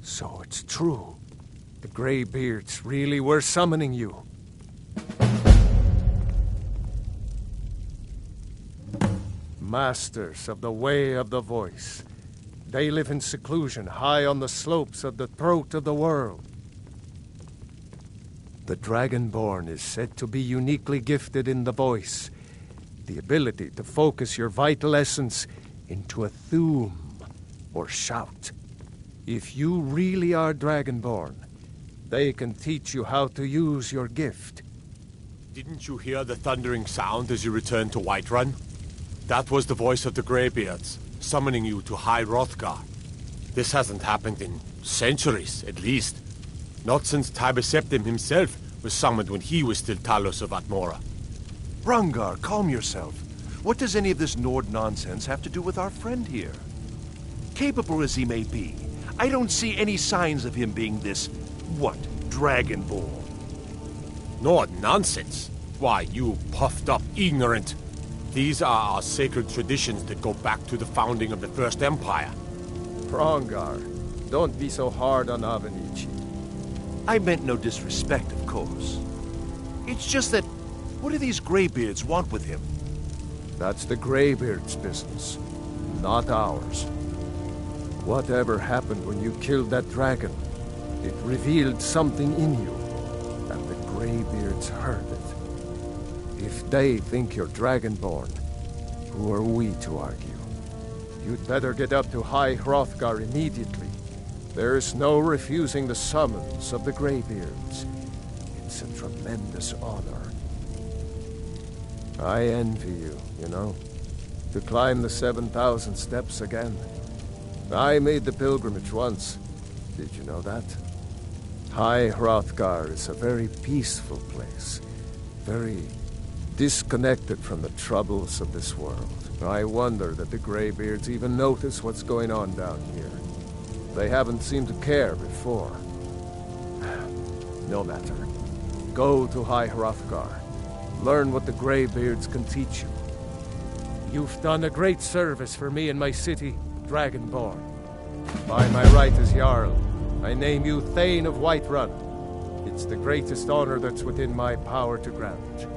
O: So it's true. The Greybeards really were summoning you. Masters of the Way of the Voice. They live in seclusion high on the slopes of the throat of the world. The Dragonborn is said to be uniquely gifted in the voice, the ability to focus your vital essence into a thum, or shout. If you really are Dragonborn, they can teach you how to use your gift.
C: Didn't you hear the thundering sound as you returned to Whiterun? That was the voice of the Greybeards, summoning you to High Hrothgar. This hasn't happened in centuries, at least. Not since Tiber Septim himself was summoned when he was still Talos of Atmora.
P: Brungar, calm yourself. What does any of this Nord nonsense have to do with our friend here? Capable as he may be, I don't see any signs of him being this, Dragonborn.
C: Nord nonsense? Why, you puffed up ignorant. These are our sacred traditions that go back to the founding of the First Empire.
O: Brongar, don't be so hard on Avenici.
P: I meant no disrespect, of course. It's just that, what do these Greybeards want with him?
O: That's the Greybeards' business, not ours. Whatever happened when you killed that dragon, it revealed something in you, and the Greybeards heard it. If they think you're Dragonborn, who are we to argue? You'd better get up to High Hrothgar immediately. There's no refusing the summons of the Greybeards. It's a tremendous honor. I envy you, you know, to climb the 7,000 steps again. I made the pilgrimage once. Did you know that? High Hrothgar is a very peaceful place. Very disconnected from the troubles of this world. I wonder that the Greybeards even notice what's going on down here. They haven't seemed to care before. No matter. Go to High Hrothgar. Learn what the Greybeards can teach you. You've done a great service for me and my city, Dragonborn. By my right as Jarl, I name you Thane of Whiterun. It's the greatest honor that's within my power to grant.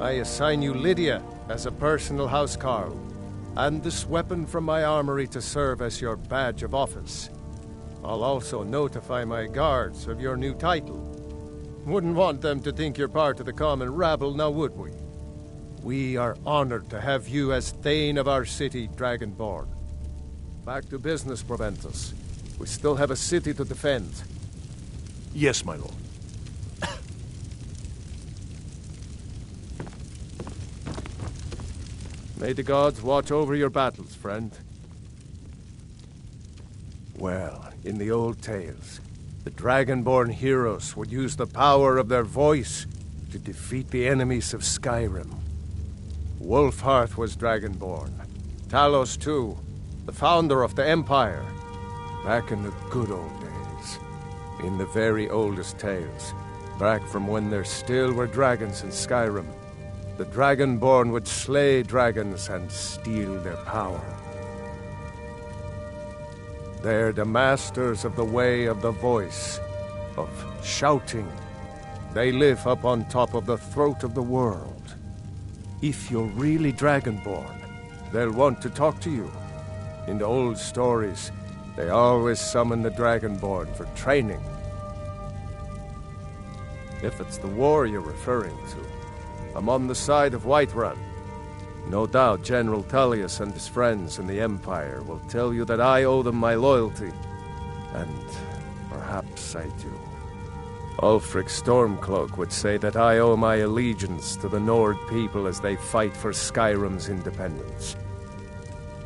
O: I assign you Lydia as a personal housecarl, and this weapon from my armory to serve as your badge of office. I'll also notify my guards of your new title. Wouldn't want them to think you're part of the common rabble, now would we? We are honored to have you as Thane of our city, Dragonborn. Back to business, Proventus. We still have a city to defend.
P: Yes, my lord.
O: May the gods watch over your battles, friend. Well, in the old tales, the Dragonborn heroes would use the power of their voice to defeat the enemies of Skyrim. Wolfhearth was Dragonborn. Talos, too, the founder of the Empire. Back in the good old days. In the very oldest tales. Back from when there still were dragons in Skyrim. The Dragonborn would slay dragons and steal their power. They're the masters of the way of the voice, of shouting. They live up on top of the throat of the world. If you're really Dragonborn, they'll want to talk to you. In the old stories, They always summon the Dragonborn for training. If it's the war you're referring to, I'm on the side of Whiterun. No doubt General Tullius and his friends in the Empire will tell you that I owe them my loyalty. And perhaps I do. Ulfric Stormcloak would say that I owe my allegiance to the Nord people as they fight for Skyrim's independence.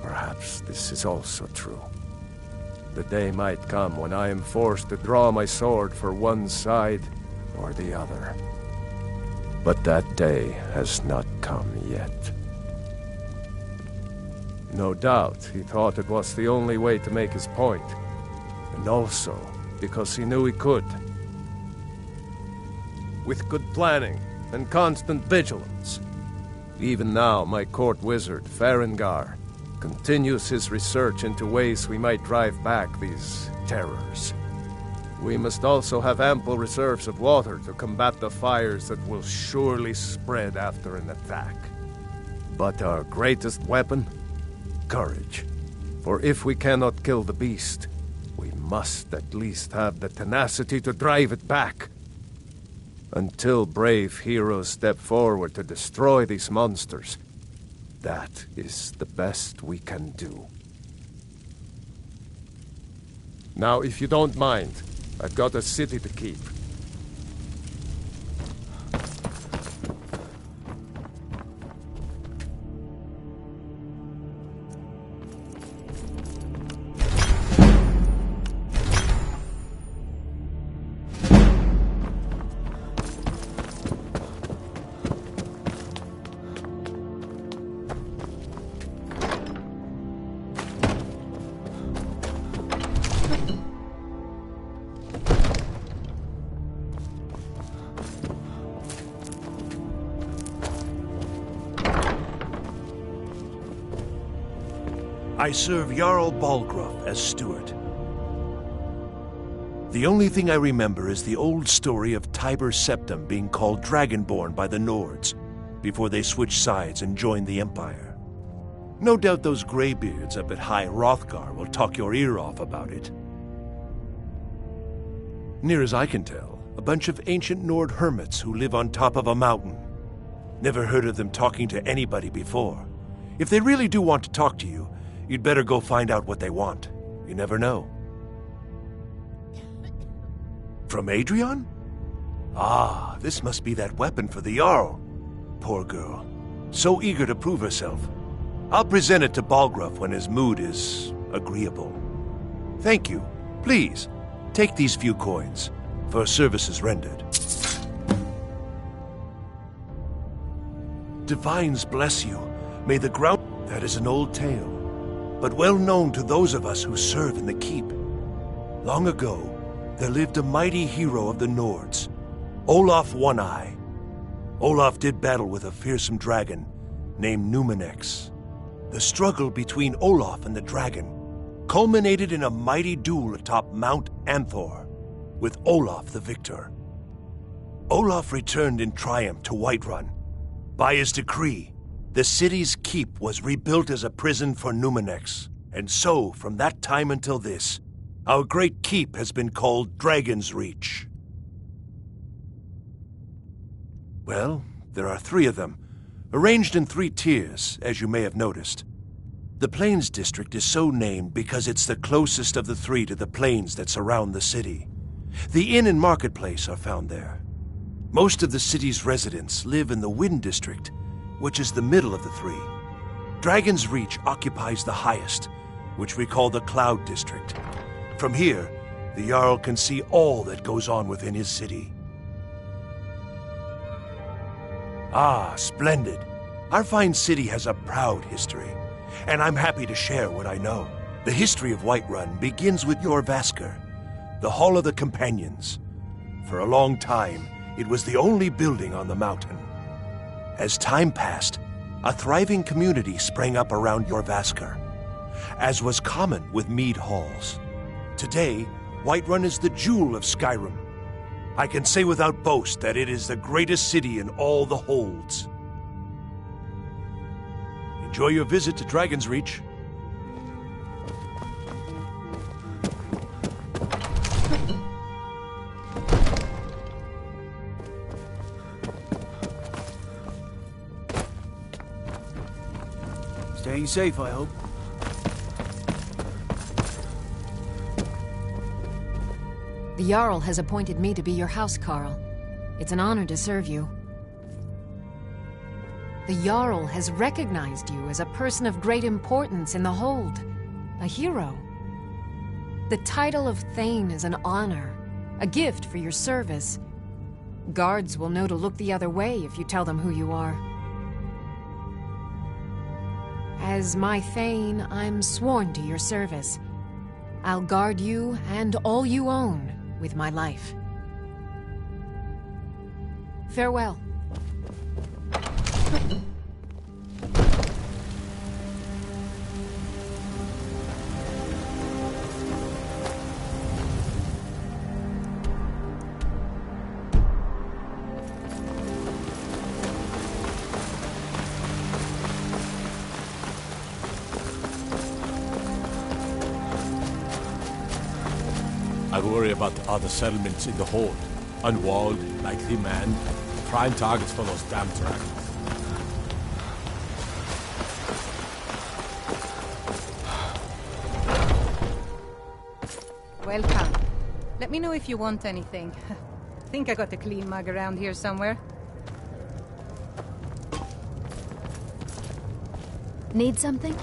O: Perhaps this is also true. The day might come when I am forced to draw my sword for one side or the other. But that day has not come yet. No doubt he thought it was the only way to make his point, and also because he knew he could. With good planning and constant vigilance. Even now, my court wizard, Farengar, continues his research into ways we might drive back these terrors. We must also have ample reserves of water to combat the fires that will surely spread after an attack. But our greatest weapon? Courage. For if we cannot kill the beast, we must at least have the tenacity to drive it back. Until brave heroes step forward to destroy these monsters, that is the best we can do. Now, if you don't mind, I've got a city to keep.
P: I serve Jarl Balgruuf as steward. The only thing I remember is the old story of Tiber Septim being called Dragonborn by the Nords before they switched sides and joined the Empire. No doubt those graybeards up at High Hrothgar will talk your ear off about it. Near as I can tell, a bunch of ancient Nord hermits who live on top of a mountain. Never heard of them talking to anybody before. If they really do want to talk to you, you'd better go find out what they want. You never know. From Adrian? Ah, this must be that weapon for the Jarl. Poor girl. So eager to prove herself. I'll present it to Balgruuf when his mood is agreeable. Thank you. Please, take these few coins for services rendered. Divines bless you. May the ground... That is an old tale, but well known to those of us who serve in the keep. Long ago, there lived a mighty hero of the Nords, Olaf One-Eye. Olaf did battle with a fearsome dragon named Numenex. The struggle between Olaf and the dragon culminated in a mighty duel atop Mount Anthor, with Olaf the victor. Olaf returned in triumph to Whiterun. By his decree, the city's keep was rebuilt as a prison for Numenex, and so, from that time until this, our great keep has been called Dragon's Reach. Well, there are 3 of them, arranged in 3 tiers, as you may have noticed. The Plains District is so named because it's the closest of the 3 to the plains that surround the city. The inn and marketplace are found there. Most of the city's residents live in the Wind District, which is the middle of the 3. Dragon's Reach occupies the highest, which we call the Cloud District. From here, the Jarl can see all that goes on within his city. Ah, splendid. Our fine city has a proud history, and I'm happy to share what I know. The history of Whiterun begins with Jorrvaskr, the Hall of the Companions. For a long time, it was the only building on the mountain. As time passed, a thriving community sprang up around Jorrvaskr, as was common with mead halls. Today, Whiterun is the jewel of Skyrim. I can say without boast that it is the greatest city in all the holds. Enjoy your visit to Dragon's Reach.
K: Staying safe, I hope.
B: The Jarl has appointed me to be your housecarl. It's an honor to serve you. The Jarl has recognized you as a person of great importance in the Hold. A hero. The title of Thane is an honor. A gift for your service. Guards will know to look the other way if you tell them who you are. As my Thane, I'm sworn to your service. I'll guard you and all you own with my life. Farewell.
C: I worry about the other settlements in the Hold. Unwalled, lightly manned, prime targets for those damn dragons.
T: Welcome. Let me know if you want anything. Think I got a clean mug around here somewhere.
G: Need something?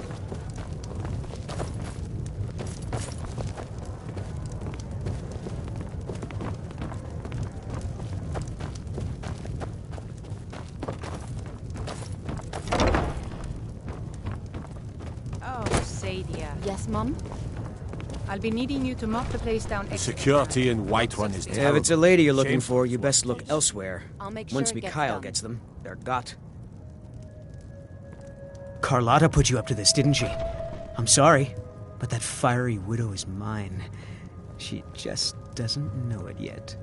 T: Yes, Mom? I'll be needing you to mop the place down.
C: The security in Whiterun is terrible.
N: Yeah, if it's a lady you're looking for, you best look elsewhere.
T: I'll make
N: Once
T: sure it gets
N: Mikhail
T: done.
N: gets them, they're got. Carlotta put you up to this, didn't she? I'm sorry, but that fiery widow is mine. She just doesn't know it yet.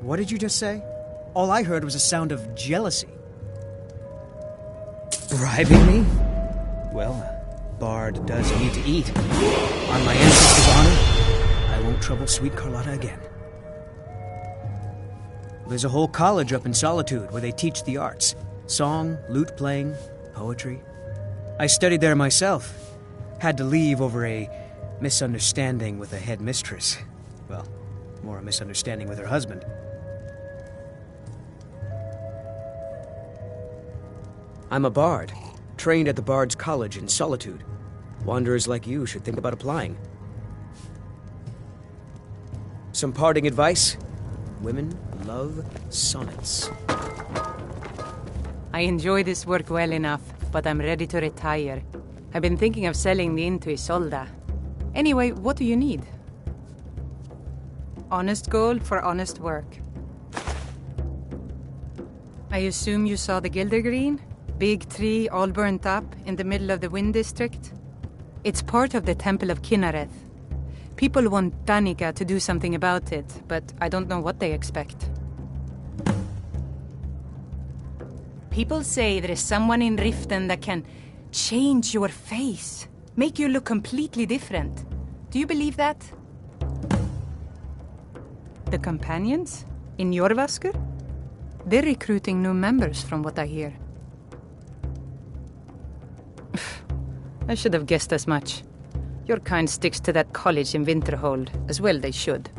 N: What did you just say? All I heard was a sound of jealousy. Bribing me? Well, Bard does need to eat. On my ancestors' honor, I won't trouble sweet Carlotta again. There's a whole college up in Solitude where they teach the arts. Song, lute playing, poetry. I studied there myself. Had to leave over a misunderstanding with a headmistress. Well, more a misunderstanding with her husband. I'm a bard, trained at the Bard's College in Solitude. Wanderers like you should think about applying. Some parting advice? Women love sonnets.
T: I enjoy this work well enough, but I'm ready to retire. I've been thinking of selling the inn to Isolda. Anyway, what do you need? Honest gold for honest work. I assume you saw the Gildergreen? Big tree all burnt up in the middle of the Wind District. It's part of the Temple of Kinnareth. People want Danica to do something about it, but I don't know what they expect. People say there is someone in Riften that can change your face, make you look completely different. Do you believe that? The companions? In Jorvaskr? They're recruiting new members from what I hear. I should have guessed as much. Your kind sticks to that college in Winterhold, as well they should.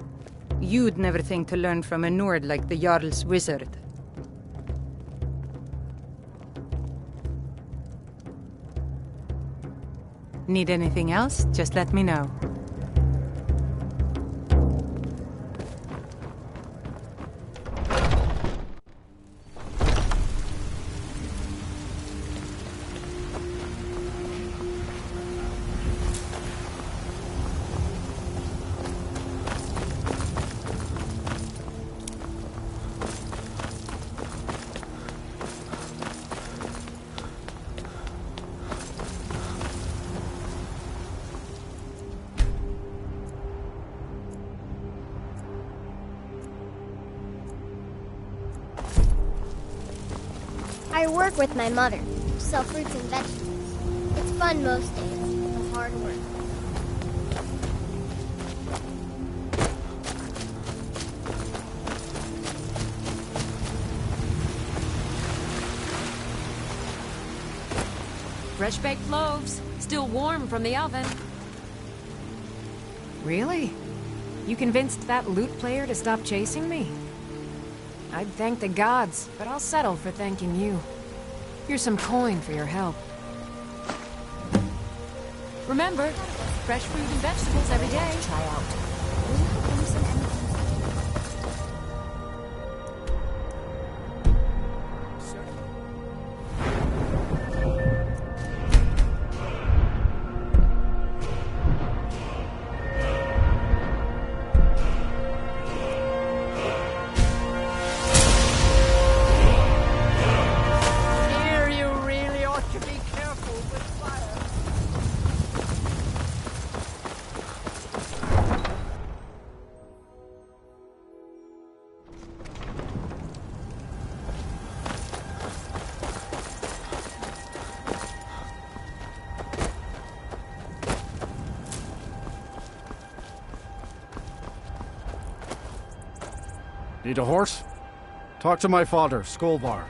T: You'd never think to learn from a Nord like the Jarl's wizard. Need anything else? Just let me know.
R: I work with my mother, sell fruits and vegetables. It's fun most days, but hard work.
B: Fresh-baked loaves, still warm from the oven. Really? You convinced that lute player to stop chasing me? I'd thank the gods, but I'll settle for thanking you. Here's some coin for your help. Remember, fresh fruit and vegetables every day. Try out.
J: Need a horse? Talk to my father, Skolvar.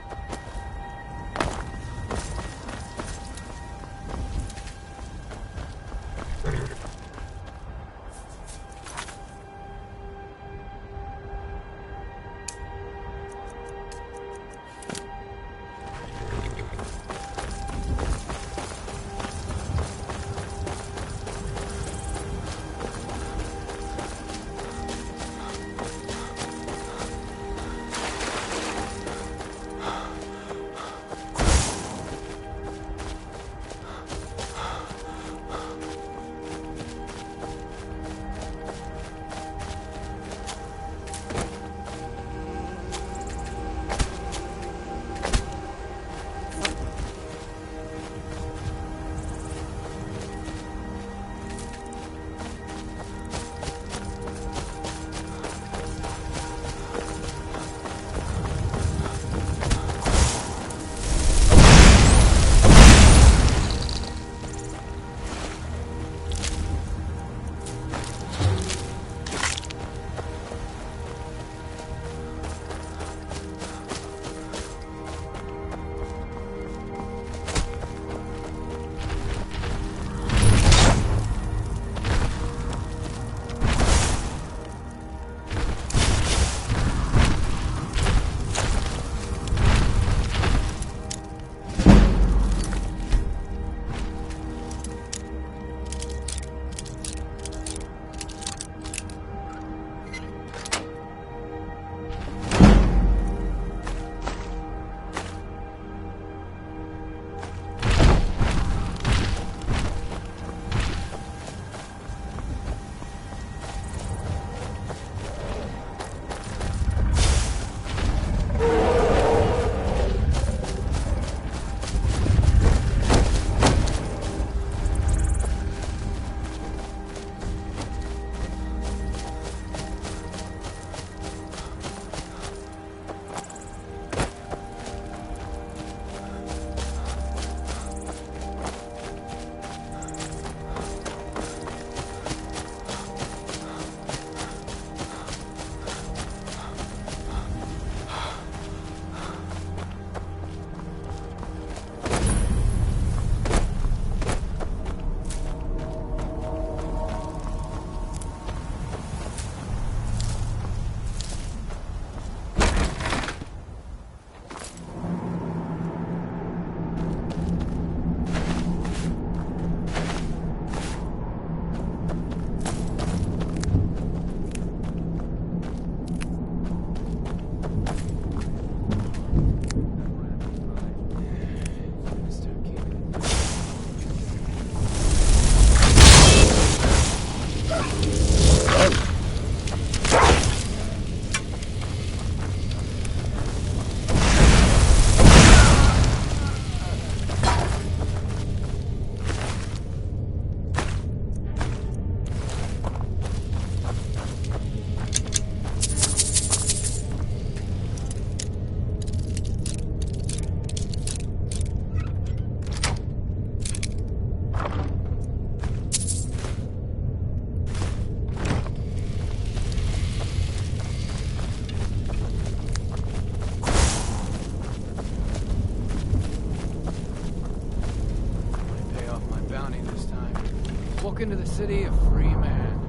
I: into the city a free man.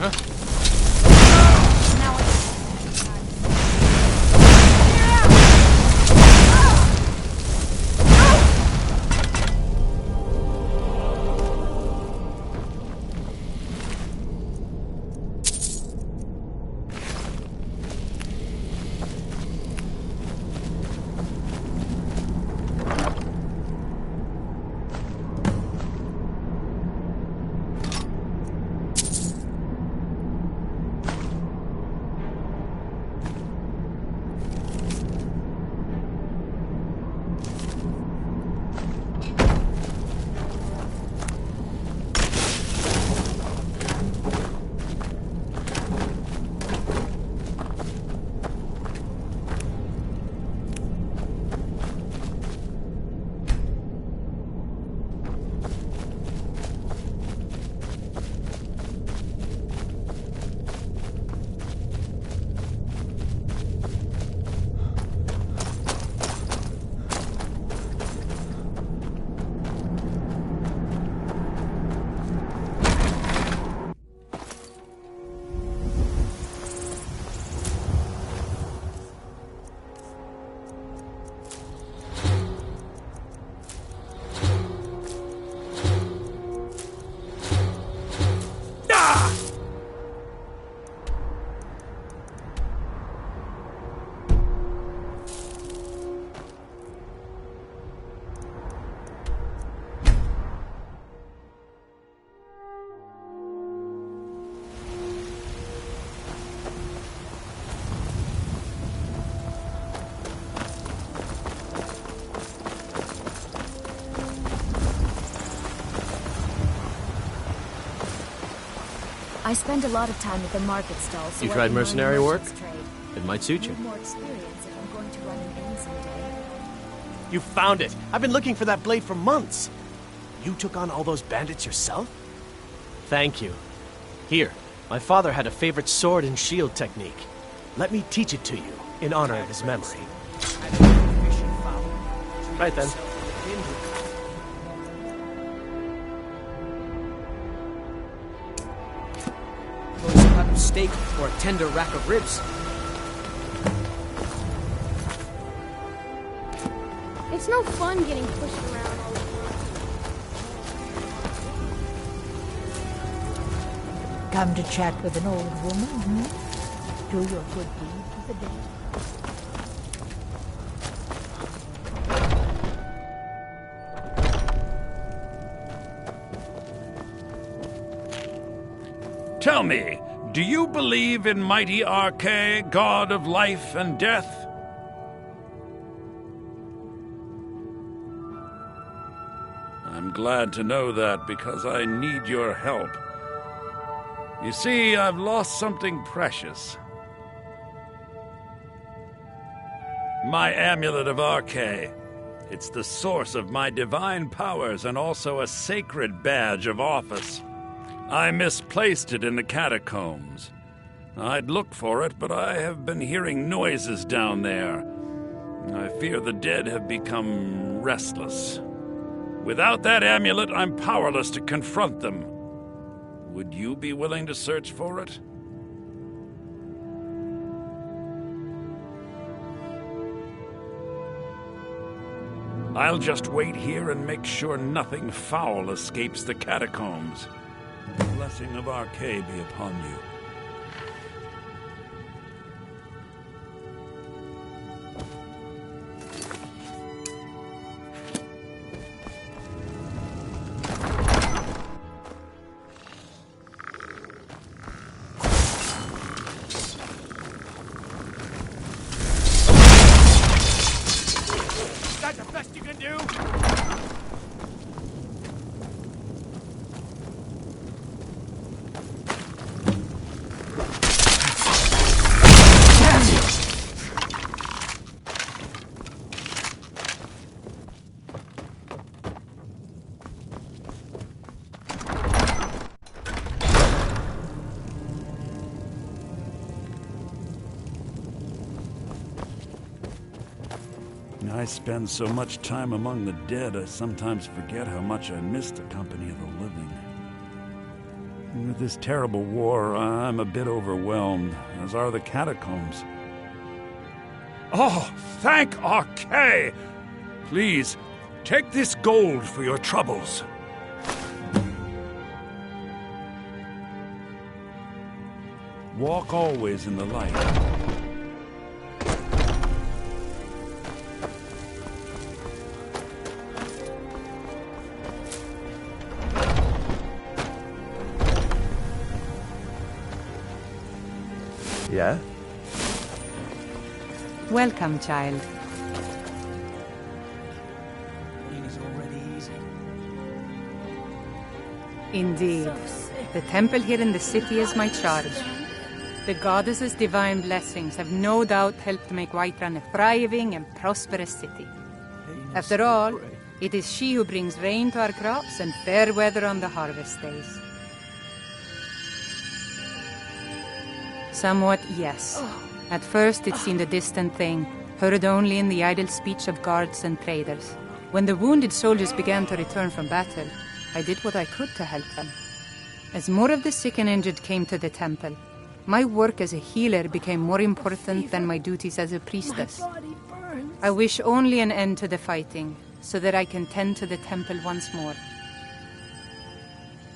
I: Huh?
G: I spend a lot of time at the market stall, so
S: You
G: I
S: tried
G: can learn
S: mercenary
G: the
S: work?
G: merchant's trade.
S: It might suit you.
G: Need more experience if I'm going to run an inn someday.
S: You found it! I've been looking for that blade for months! You took on all those bandits yourself? Thank you. Here, my father had a favorite sword and shield technique. Let me teach it to you, in honor of his memory. Right then.
N: Close cut of steak or a tender rack of ribs.
R: It's no fun getting pushed around all over.
E: Come to chat with an old woman, hmm? Do your good deed for the day.
F: Tell me, do you believe in mighty Arche, god of life and death? I'm glad to know that because I need your help. You see, I've lost something precious. My amulet of Arche. It's the source of my divine powers and also a sacred badge of office. I misplaced it in the catacombs. I'd look for it, but I have been hearing noises down there. I fear the dead have become restless. Without that amulet, I'm powerless to confront them. Would you be willing to search for it? I'll just wait here and make sure nothing foul escapes the catacombs. The blessing of Arche be upon you.
C: That's the best you can do?
F: I spend so much time among the dead, I sometimes forget how much I miss the company of the living. With this terrible war, I'm a bit overwhelmed, as are the catacombs. Oh, thank Arkay! Please, take this gold for your troubles. Walk always in the light.
H: Yeah?
T: Welcome, child. Indeed. The temple here in the city is my charge. The goddess's divine blessings have no doubt helped make Whiterun a thriving and prosperous city. After all, it is she who brings rain to our crops and fair weather on the harvest days. Somewhat, yes. At first it seemed a distant thing, heard only in the idle speech of guards and traders. When the wounded soldiers began to return from battle, I did what I could to help them. As more of the sick and injured came to the temple, my work as a healer became more important than my duties as a priestess. I wish only an end to the fighting, so that I can tend to the temple once more.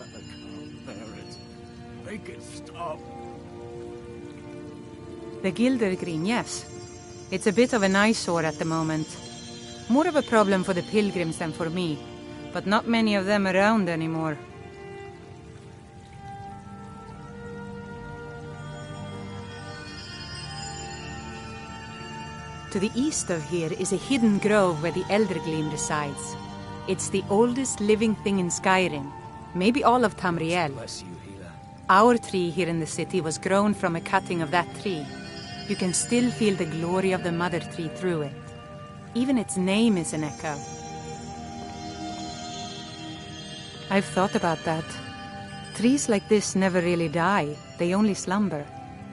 I: I can't bear it. Make it stop.
T: The Gilder Green, yes. It's a bit of an eyesore at the moment. More of a problem for the pilgrims than for me, but not many of them around anymore. To the east of here is a hidden grove where the Eldergleam resides. It's the oldest living thing in Skyrim, maybe all of Tamriel.
I: Bless you, healer.
T: Our tree here in the city was grown from a cutting of that tree. You can still feel the glory of the mother tree through it. Even its name is an echo. I've thought about that. Trees like this never really die, they only slumber.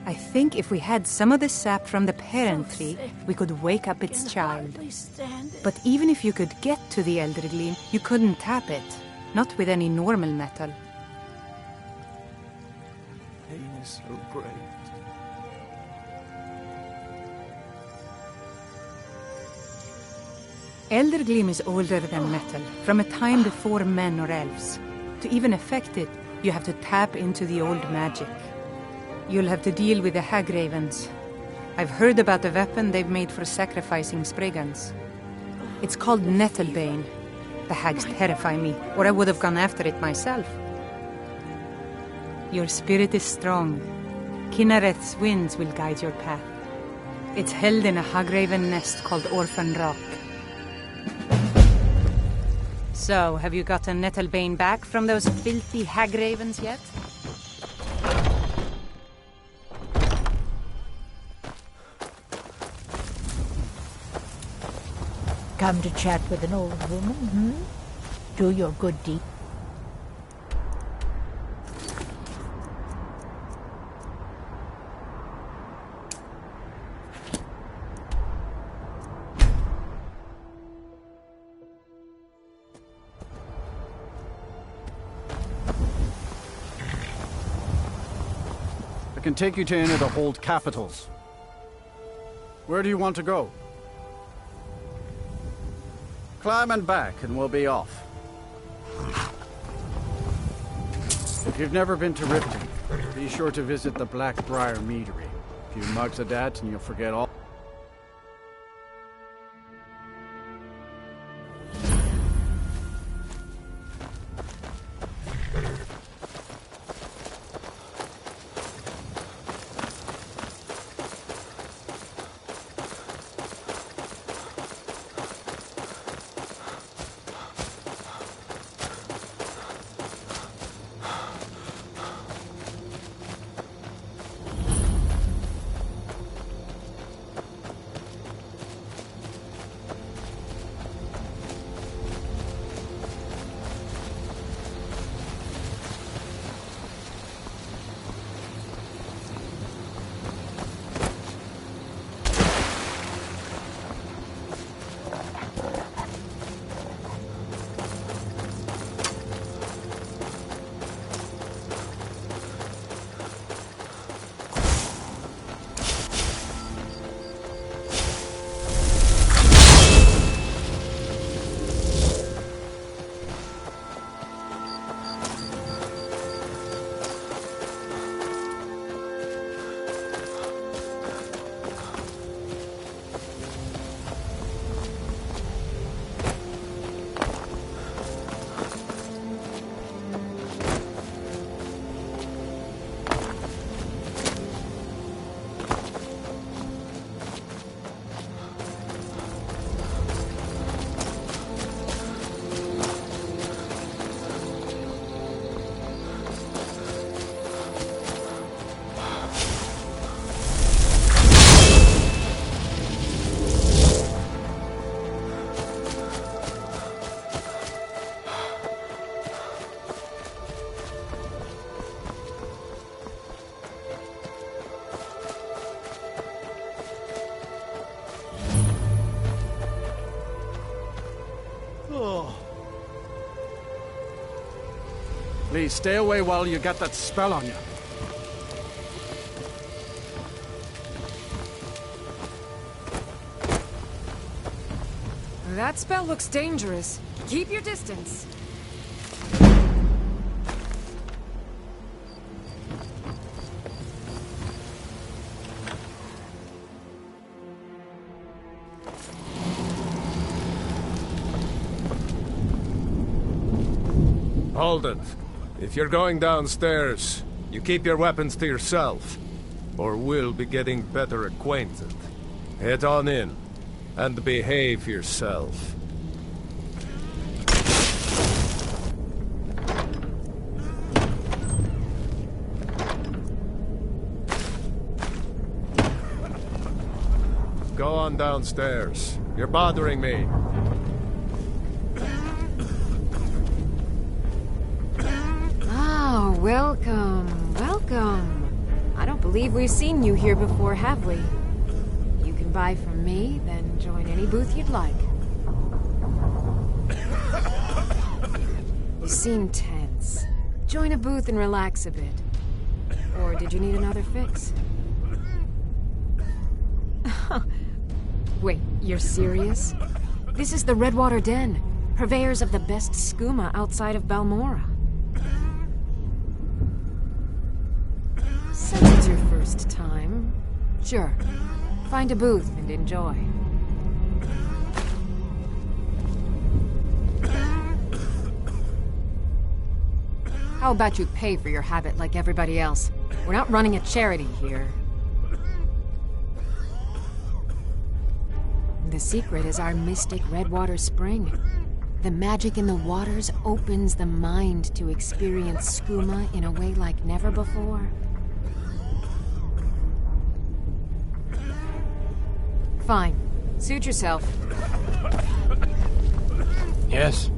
T: I think if we had some of the sap from the parent tree, we could wake up its child. But even if you could get to the Eldergleam, you couldn't tap it. Not with any normal metal.
I: Pain is so great.
T: Eldergleam is older than metal, from a time before men or elves. To even affect it, you have to tap into the old magic. You'll have to deal with the Hagravens. I've heard about the weapon they've made for sacrificing Spriggans. It's called Nettlebane. The hags terrify me, or I would have gone after it myself. Your spirit is strong. Kinareth's winds will guide your path. It's held in a Hagraven nest called Orphan Rock. So, have you gotten Nettlebane back from those filthy Hagravens yet?
E: Come to chat with an old woman, Do your good deed.
J: I can take you to any of the hold capitals. Where do you want to go? Climb and back, and we'll be off. If you've never been to Riften, be sure to visit the Blackbriar Meadery. A few mugs of that, and you'll forget all. Please, stay away while you got that spell on you.
B: That spell looks dangerous. Keep your distance.
O: Hold it. If you're going downstairs, you keep your weapons to yourself, or we'll be getting better acquainted. Head on in, and behave yourself. Go on downstairs. You're bothering me.
B: Oh, welcome, welcome. I don't believe we've seen you here before, have we? You can buy from me, then join any booth you'd like. You seem tense. Join a booth and relax a bit. Or did you need another fix? Wait, you're serious? This is the Redwater Den, purveyors of the best skooma outside of Balmora. Since it's your first time, sure. Find a booth and enjoy. How about you pay for your habit like everybody else? We're not running a charity here. The secret is our mystic Redwater Spring. The magic in the waters opens the mind to experience skooma in a way like never before. Fine. Suit yourself.
N: Yes?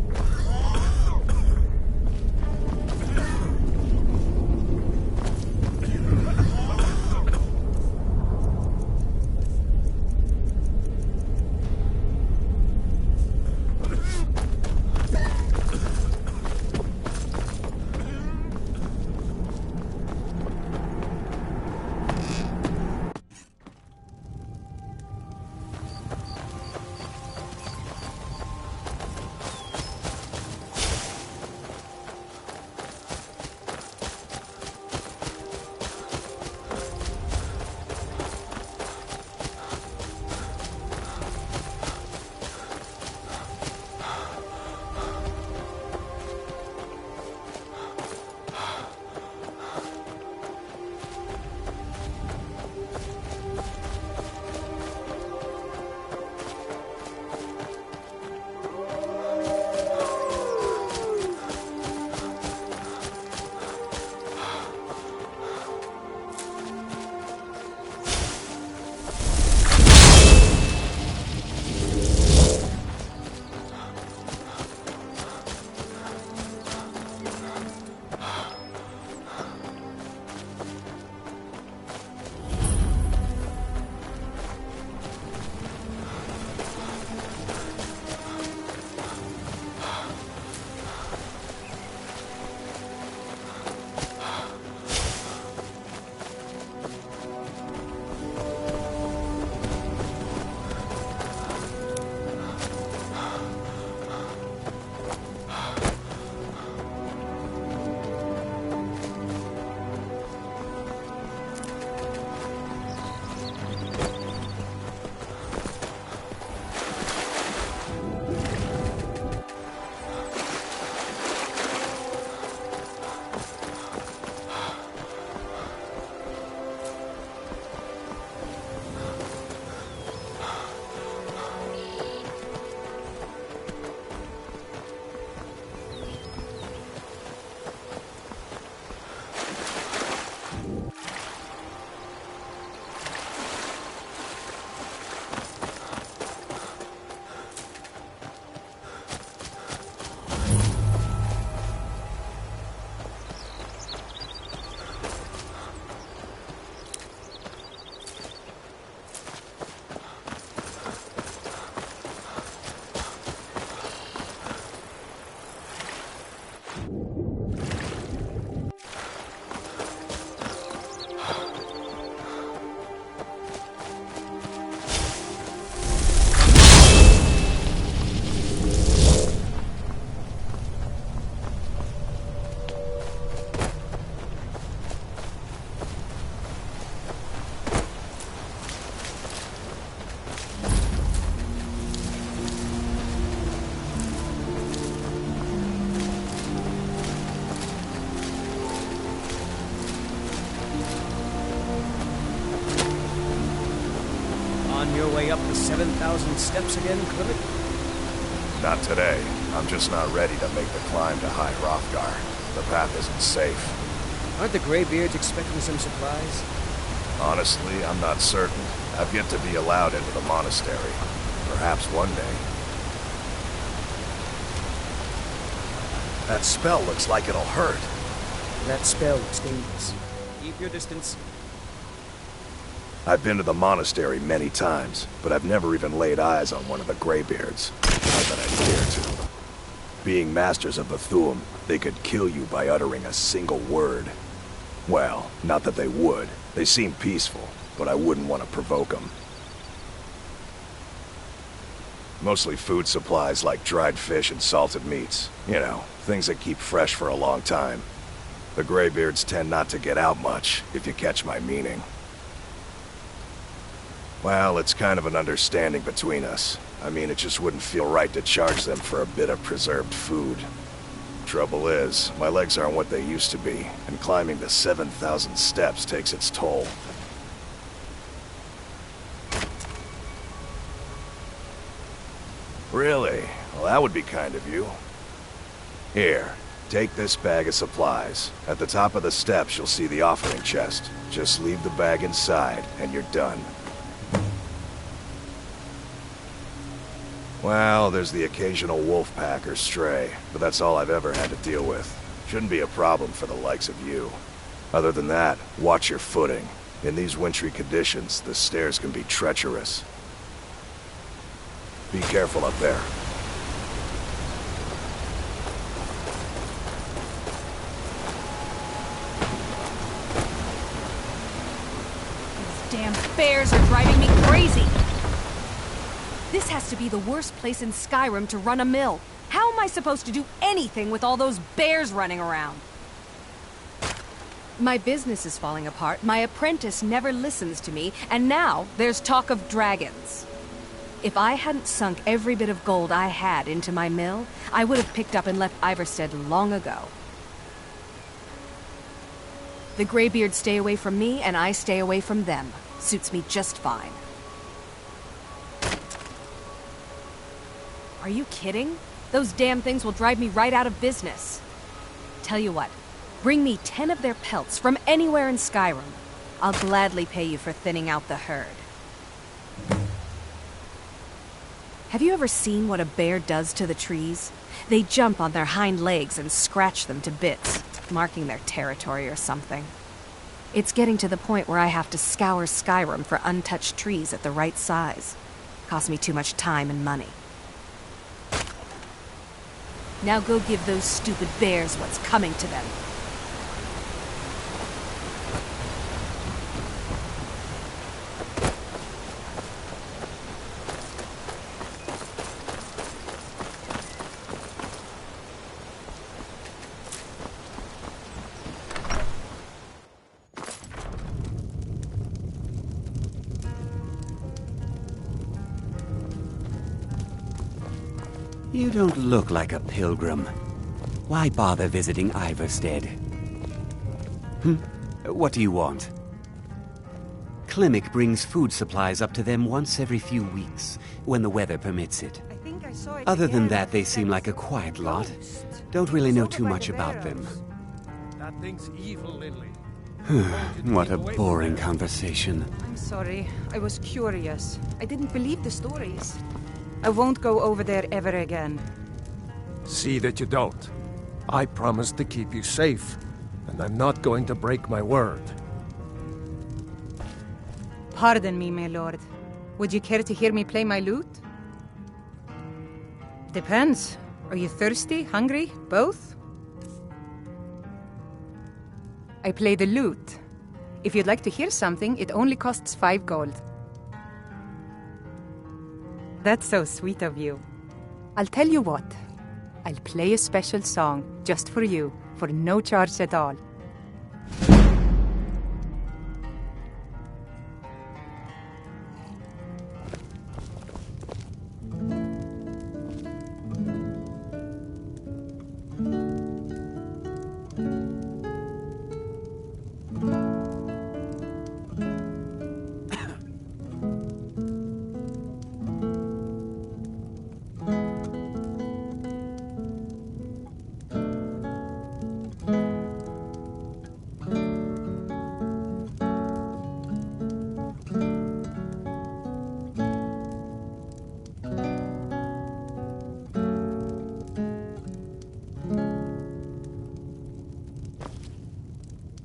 N: way up the 7,000 steps again, Clement?
H: Not today. I'm just not ready to make the climb to High Hrothgar. The path isn't safe.
N: Aren't the Greybeards expecting some supplies?
H: Honestly, I'm not certain. I've yet to be allowed into the monastery. Perhaps one day. That spell looks like it'll hurt.
N: That spell looks dangerous. Keep your distance.
H: I've been to the monastery many times, but I've never even laid eyes on one of the Greybeards. Not that I dare to. Being masters of the Thu'um, they could kill you by uttering a single word. Well, not that they would. They seem peaceful, but I wouldn't want to provoke them. Mostly food supplies like dried fish and salted meats. You know, things that keep fresh for a long time. The Greybeards tend not to get out much, if you catch my meaning. Well, it's kind of an understanding between us. I mean, it just wouldn't feel right to charge them for a bit of preserved food. Trouble is, my legs aren't what they used to be, and climbing the 7,000 steps takes its toll. Really? Well, that would be kind of you. Here, take this bag of supplies. At the top of the steps, you'll see the offering chest. Just leave the bag inside, and you're done. Well, there's the occasional wolf pack or stray, but that's all I've ever had to deal with. Shouldn't be a problem for the likes of you. Other than that, watch your footing. In these wintry conditions, the stairs can be treacherous. Be careful up there.
B: These damn bears are driving me crazy! This has to be the worst place in Skyrim to run a mill. How am I supposed to do anything with all those bears running around? My business is falling apart, my apprentice never listens to me, and now there's talk of dragons. If I hadn't sunk every bit of gold I had into my mill, I would have picked up and left Ivarstead long ago. The Greybeards stay away from me, and I stay away from them. Suits me just fine. Are you kidding? Those damn things will drive me right out of business. Tell you what, bring me 10 of their pelts from anywhere in Skyrim. I'll gladly pay you for thinning out the herd. Have you ever seen what a bear does to the trees? They jump on their hind legs and scratch them to bits, marking their territory or something. It's getting to the point where I have to scour Skyrim for untouched trees at the right size. Costs me too much time and money. Now go give those stupid bears what's coming to them.
L: You don't look like a pilgrim. Why bother visiting Ivarstead? What do you want? Klimek brings food supplies up to them once every few weeks, when the weather permits it. Other than that, they seem like a quiet lot. Don't really know too much about them.
O: That thing's evil, Lily.
L: What a boring conversation.
T: I'm sorry. I was curious. I didn't believe the stories. I won't go over there ever again.
O: See that you don't. I promised to keep you safe, and I'm not going to break my word.
T: Pardon me, my lord. Would you care to hear me play my lute? Depends. Are you thirsty, hungry, both? I play the lute. If you'd like to hear something, it only costs 5 gold. That's so sweet of you. I'll tell you what. I'll play a special song just for you, for no charge at all.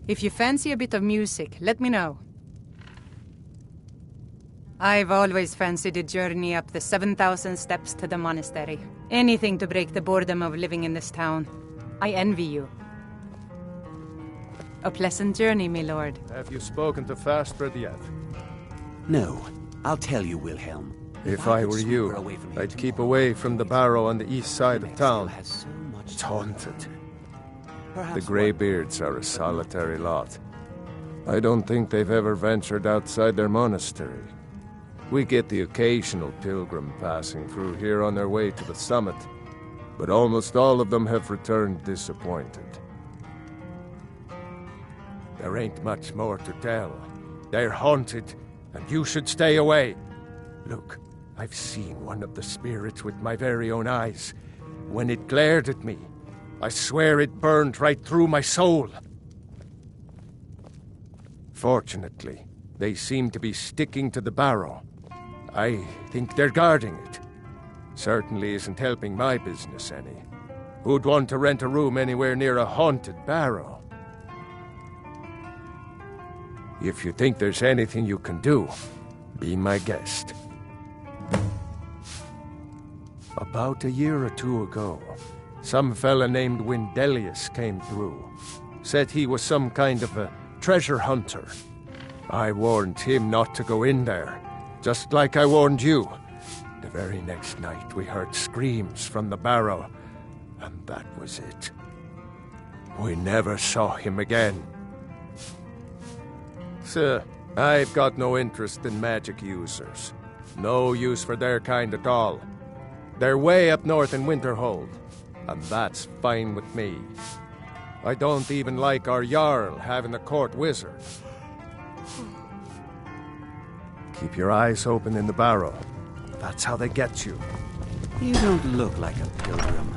T: If you fancy a bit of music, let me know. I've always fancied a journey up the 7,000 steps to the monastery. Anything to break the boredom of living in this town. I envy you. A pleasant journey, my lord.
O: Have you spoken to Fastbred yet?
L: No. I'll tell you, Wilhelm.
O: If I were you, I'd keep away from the barrow on the east side of town. It's haunted. The Greybeards are a solitary lot. I don't think they've ever ventured outside their monastery. We get the occasional pilgrim passing through here on their way to the summit, but almost all of them have returned disappointed. There ain't much more to tell. They're haunted, and you should stay away. Look, I've seen one of the spirits with my very own eyes. When it glared at me, I swear it burned right through my soul. Fortunately, they seem to be sticking to the barrow. I think they're guarding it. Certainly isn't helping my business any. Who'd want to rent a room anywhere near a haunted barrow? If you think there's anything you can do, be my guest. About a year or two ago, some fella named Windelius came through. Said he was some kind of a treasure hunter. I warned him not to go in there, just like I warned you. The very next night we heard screams from the barrow, and that was it. We never saw him again. Sir, I've got no interest in magic users. No use for their kind at all. They're way up north in Winterhold, and that's fine with me. I don't even like our Jarl having a court wizard. Keep your eyes open in the barrow. That's how they get you.
L: You don't look like a pilgrim.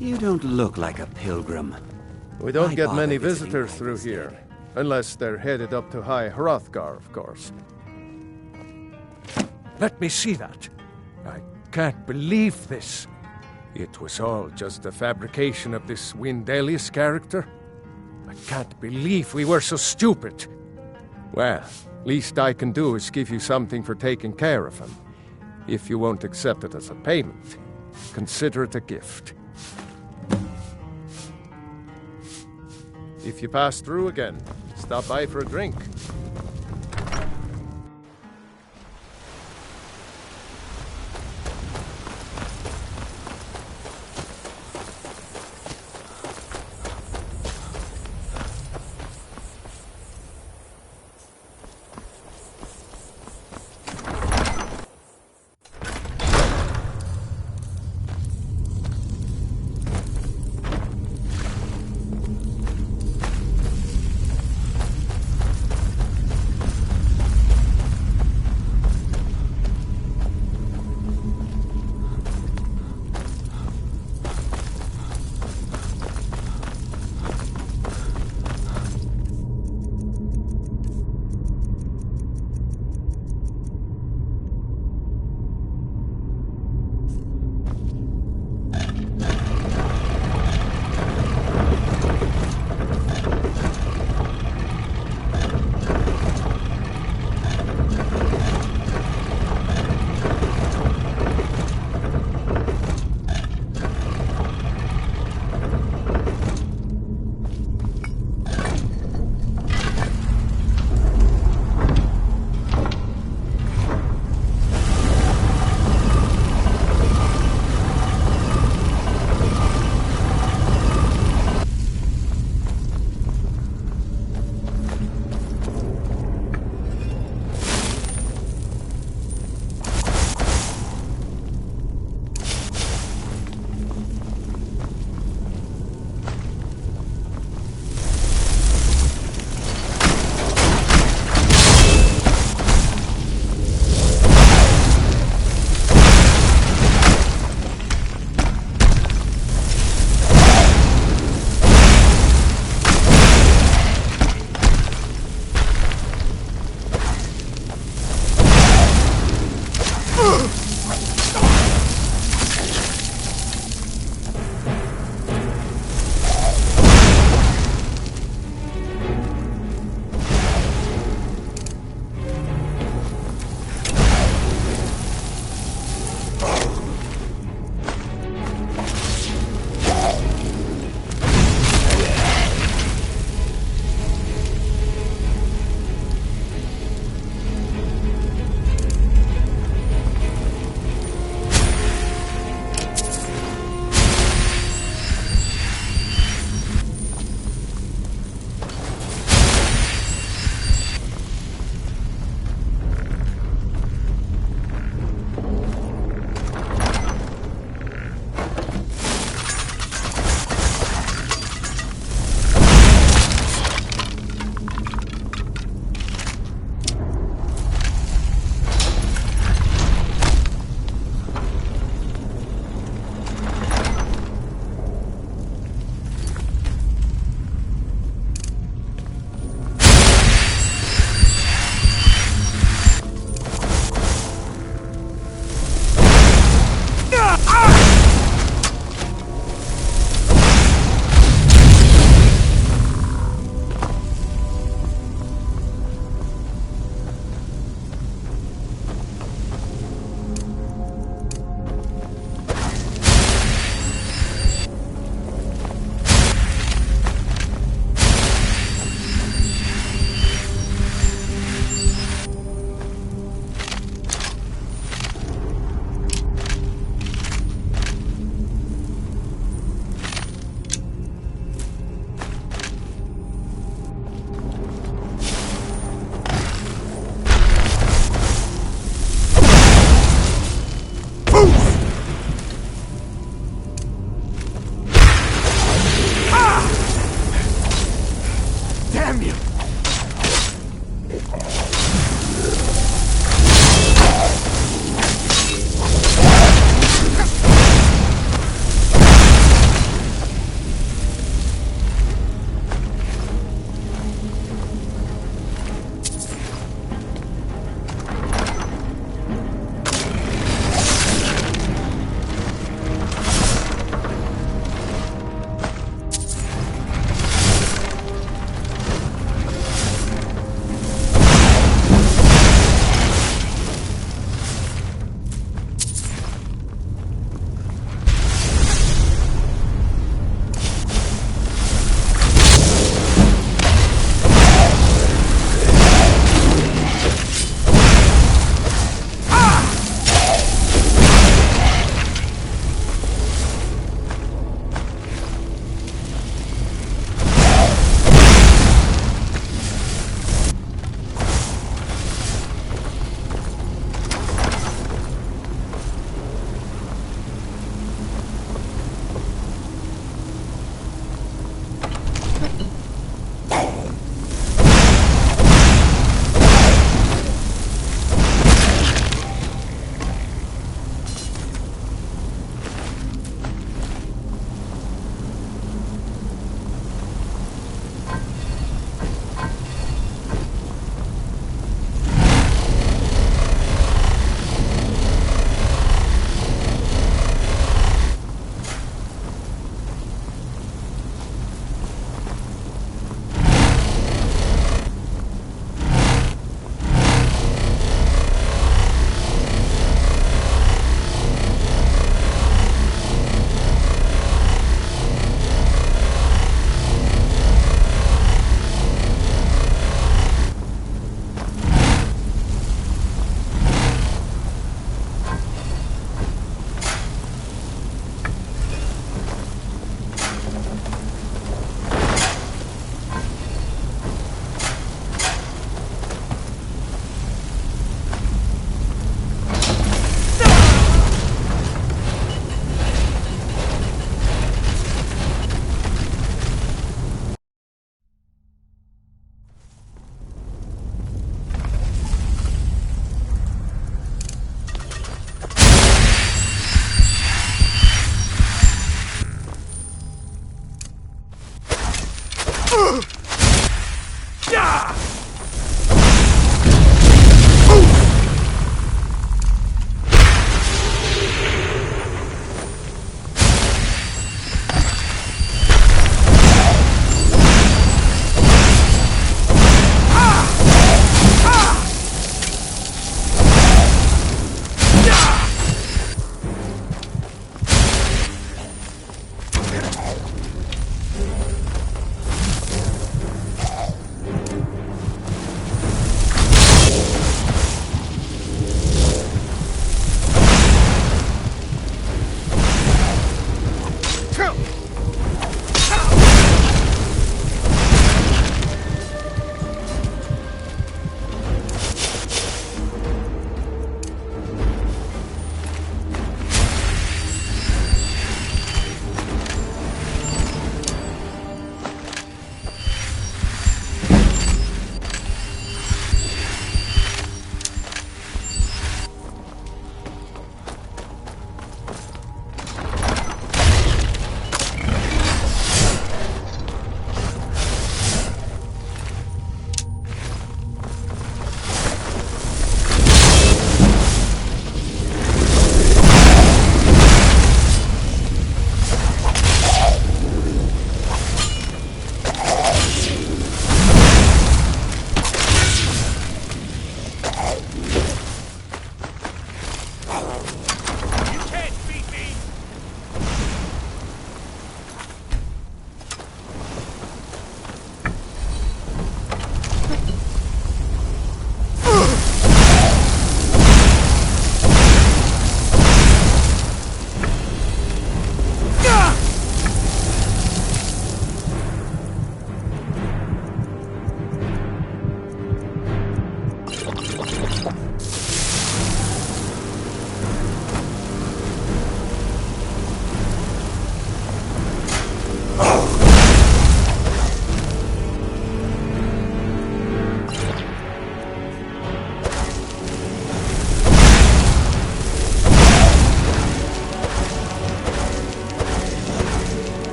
L: You don't look like a pilgrim.
O: We don't
L: Why
O: get
L: bother
O: many
L: visiting
O: visitors through here. Unless they're headed up to High Hrothgar, of course. Let me see that. I can't believe this. It was all just a fabrication of this Windelius character. I can't believe we were so stupid. Well, least I can do is give you something for taking care of him. If you won't accept it as a payment, consider it a gift. If you pass through again, stop by for a drink.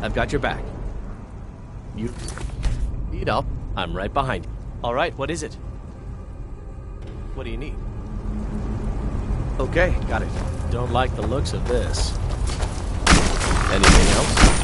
S: I've got your back. You need help, I'm right behind you. All right, what is it? What do you need? Okay, got it. Don't like the looks of this. Anything else?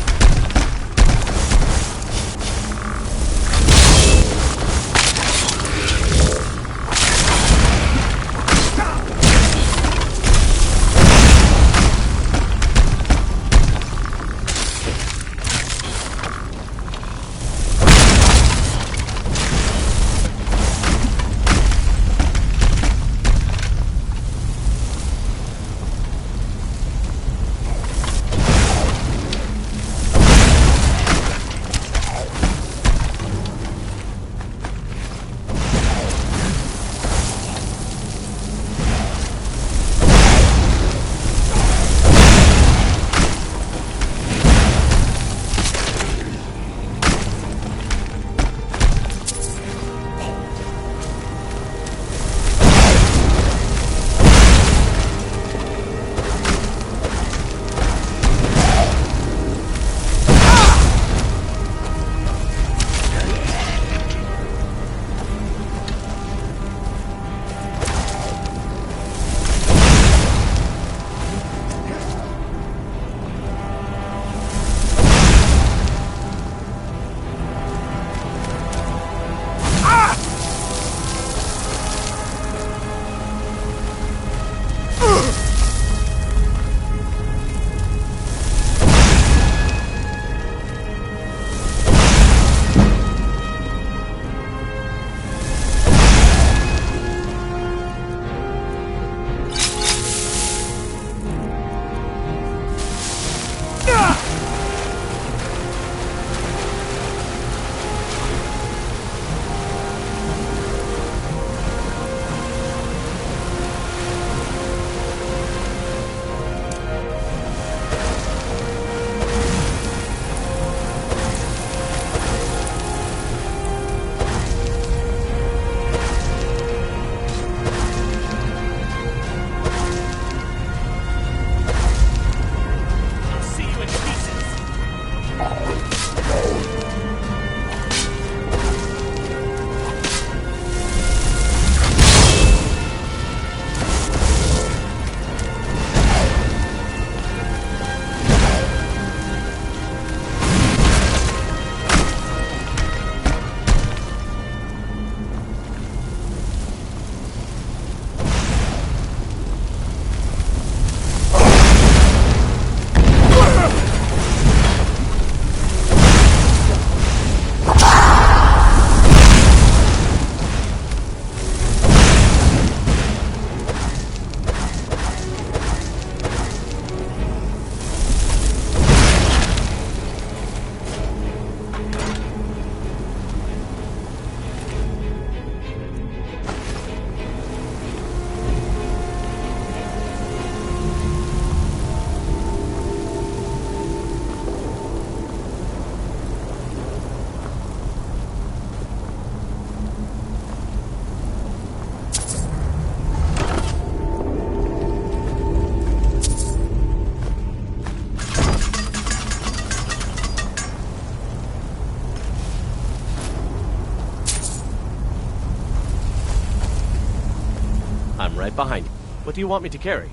S: right behind you. What do you want me to carry?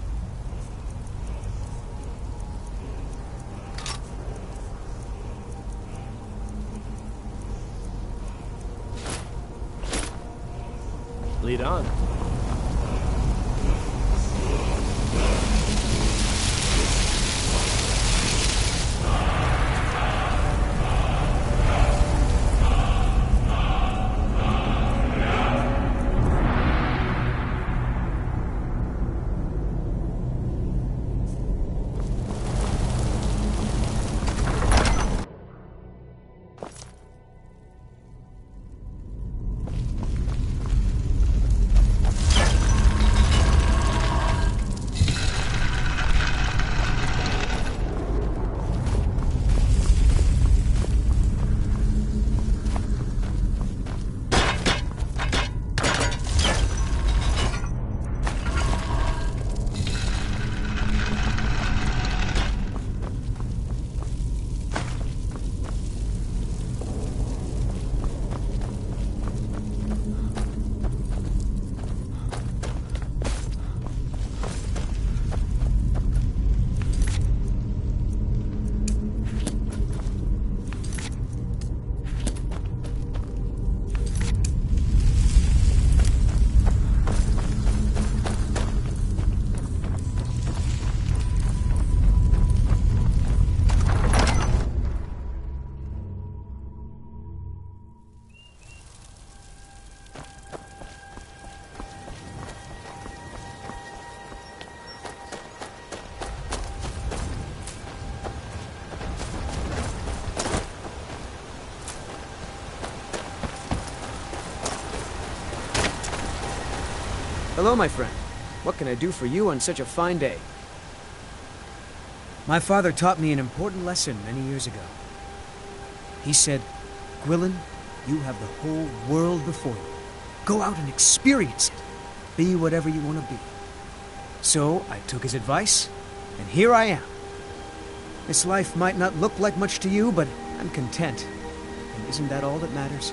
S: Lead on.
N: Hello, my friend. What can I do for you on such a fine day? My father taught me an important lesson many years ago. He said, Gwilyn, you have the whole world before you. Go out and experience it. Be whatever you want to be. So I took his advice, and here I am. This life might not look like much to you, but I'm content. And isn't that all that matters?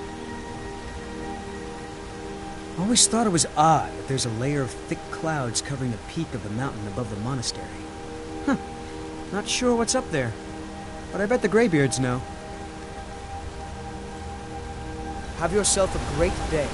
N: I always thought it was odd that there's a layer of thick clouds covering the peak of the mountain above the monastery. Huh. Not sure what's up there, but I bet the Greybeards know. Have yourself a great day.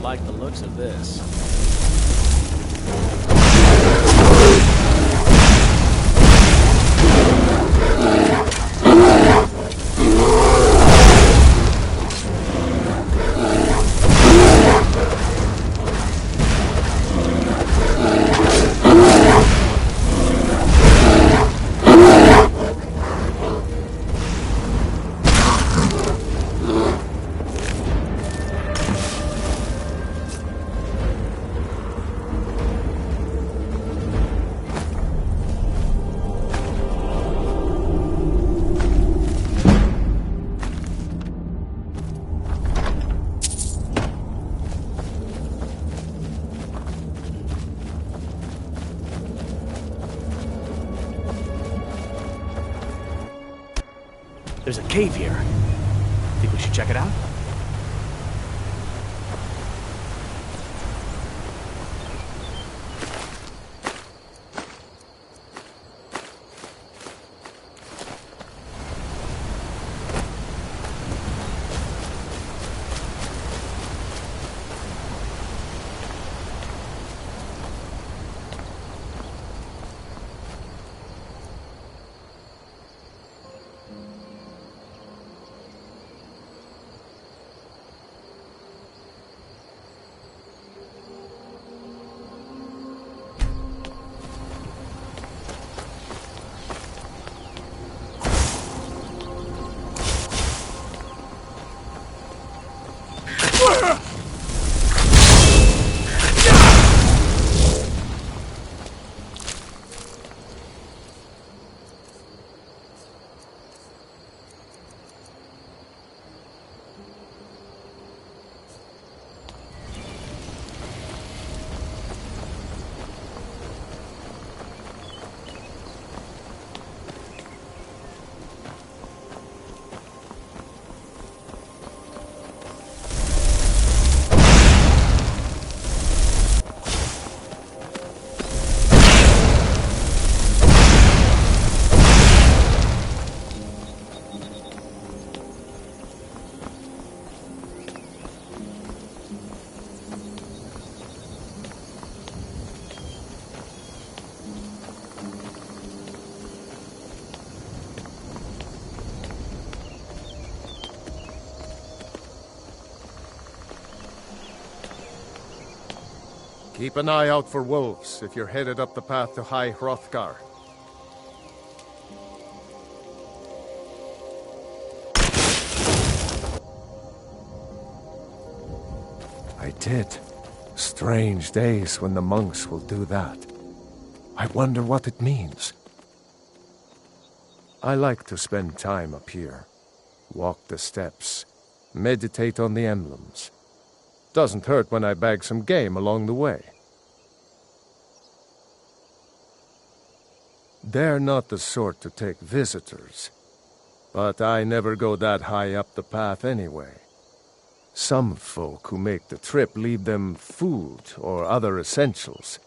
S: Like the looks of this. There's a cave here. Think we should check it out?
O: Keep an eye out for wolves if you're headed up the path to High Hrothgar. I did. Strange days when the monks will do that. I wonder what it means. I like to spend time up here. Walk the steps. Meditate on the emblems. Doesn't hurt when I bag some game along the way. They're not the sort to take visitors. But I never go that high up the path anyway. Some folk who make the trip leave them food or other essentials,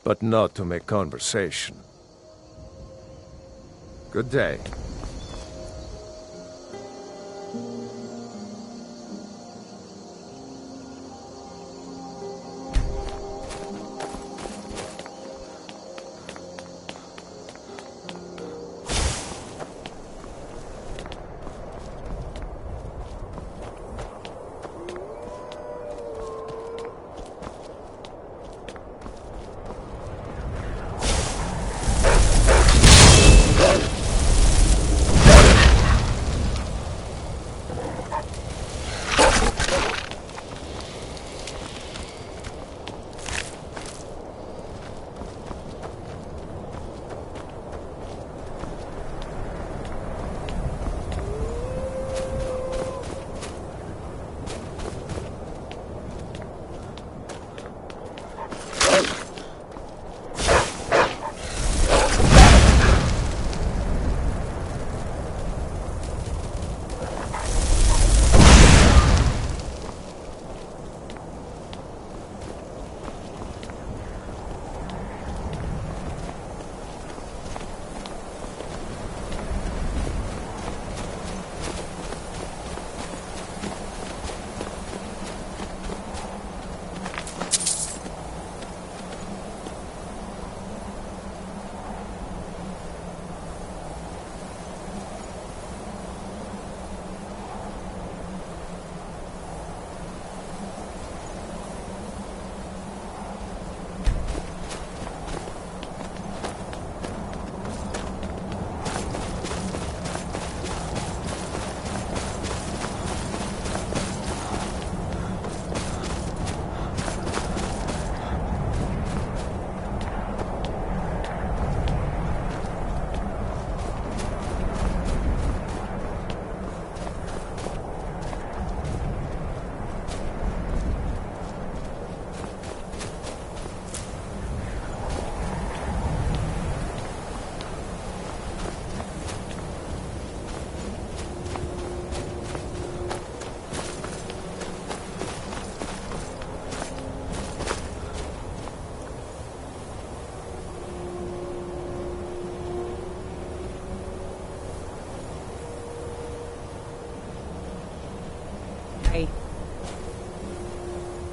O: but not to make conversation. Good day.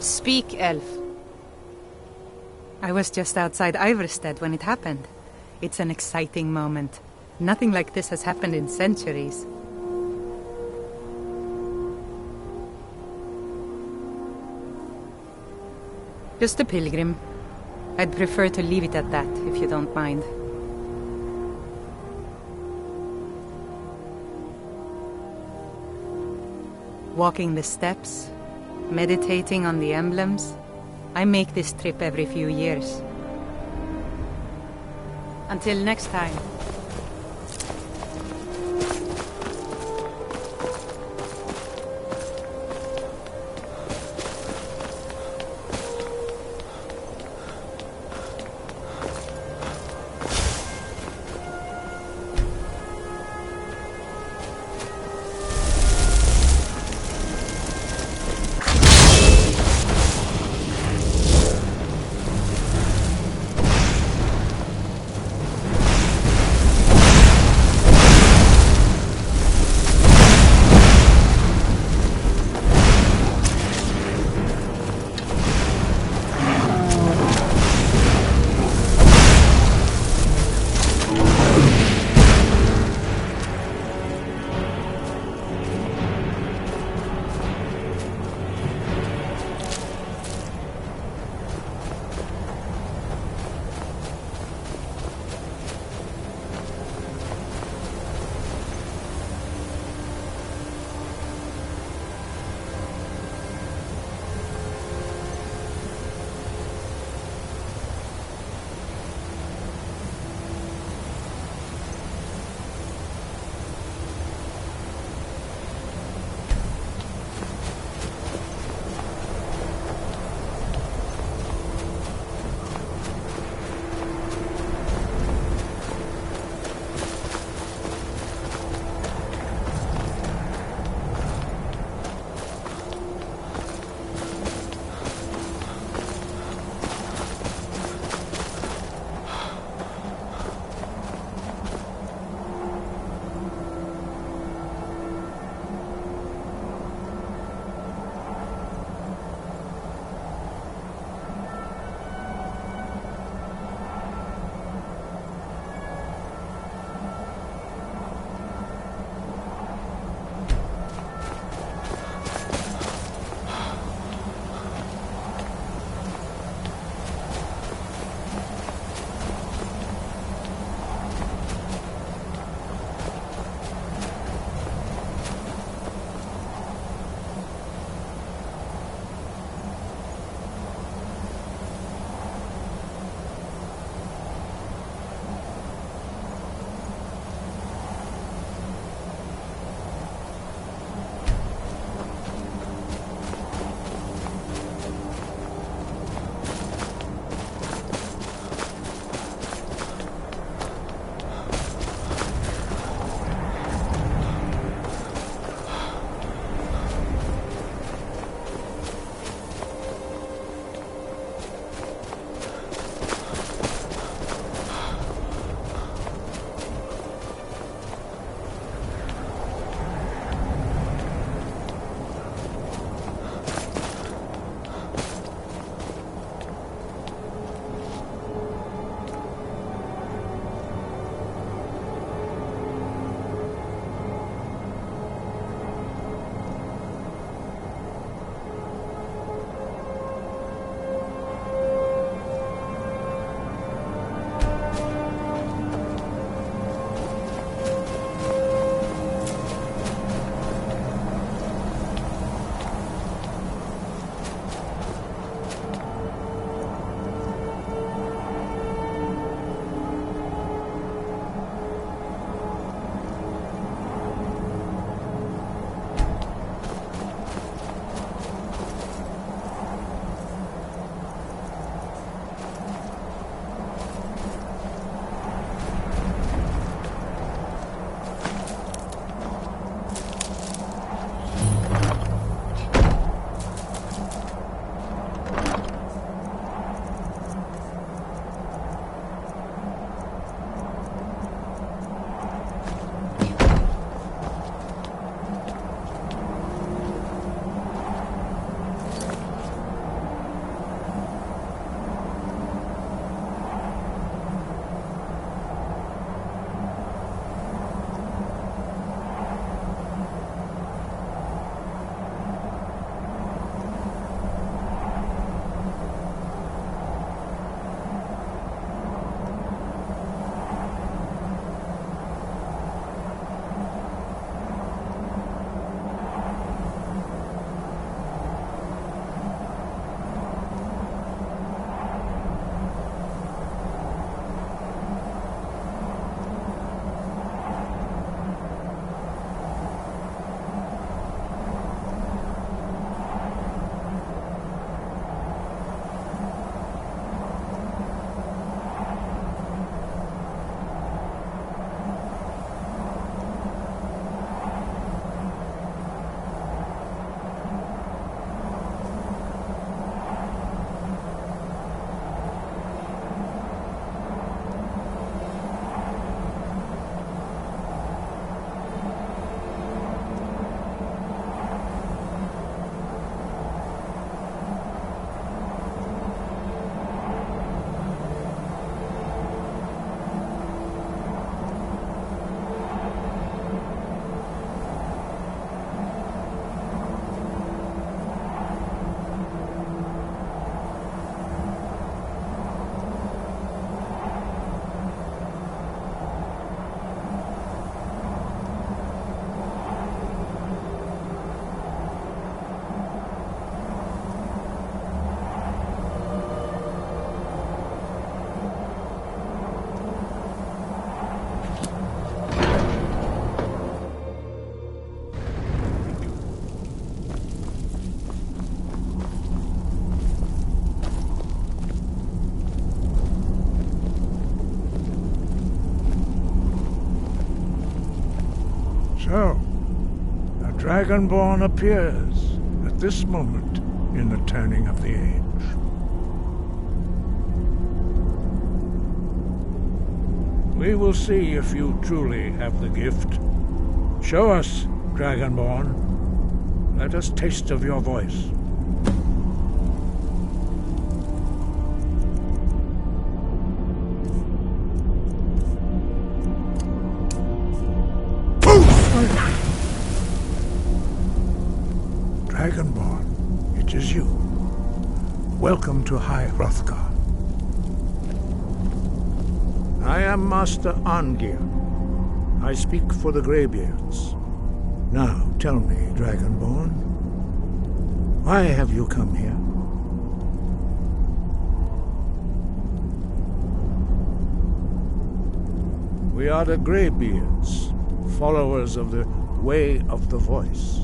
T: Speak, elf. I was just outside Iverstead when it happened. It's an exciting moment. Nothing like this has happened in centuries. Just a pilgrim. I'd prefer to leave it at that, if you don't mind. Walking the steps, meditating on the emblems. I make this trip every few years. Until next time.
I: So, a Dragonborn appears at this moment in the turning of the age. We will see if you truly have the gift. Show us, Dragonborn. Let us taste of your voice. Dragonborn, it is you. Welcome to High Hrothgar. I am Master Arngir. I speak for the Greybeards. Now, tell me, Dragonborn, why have you come here? We are the Greybeards, followers of the Way of the Voice.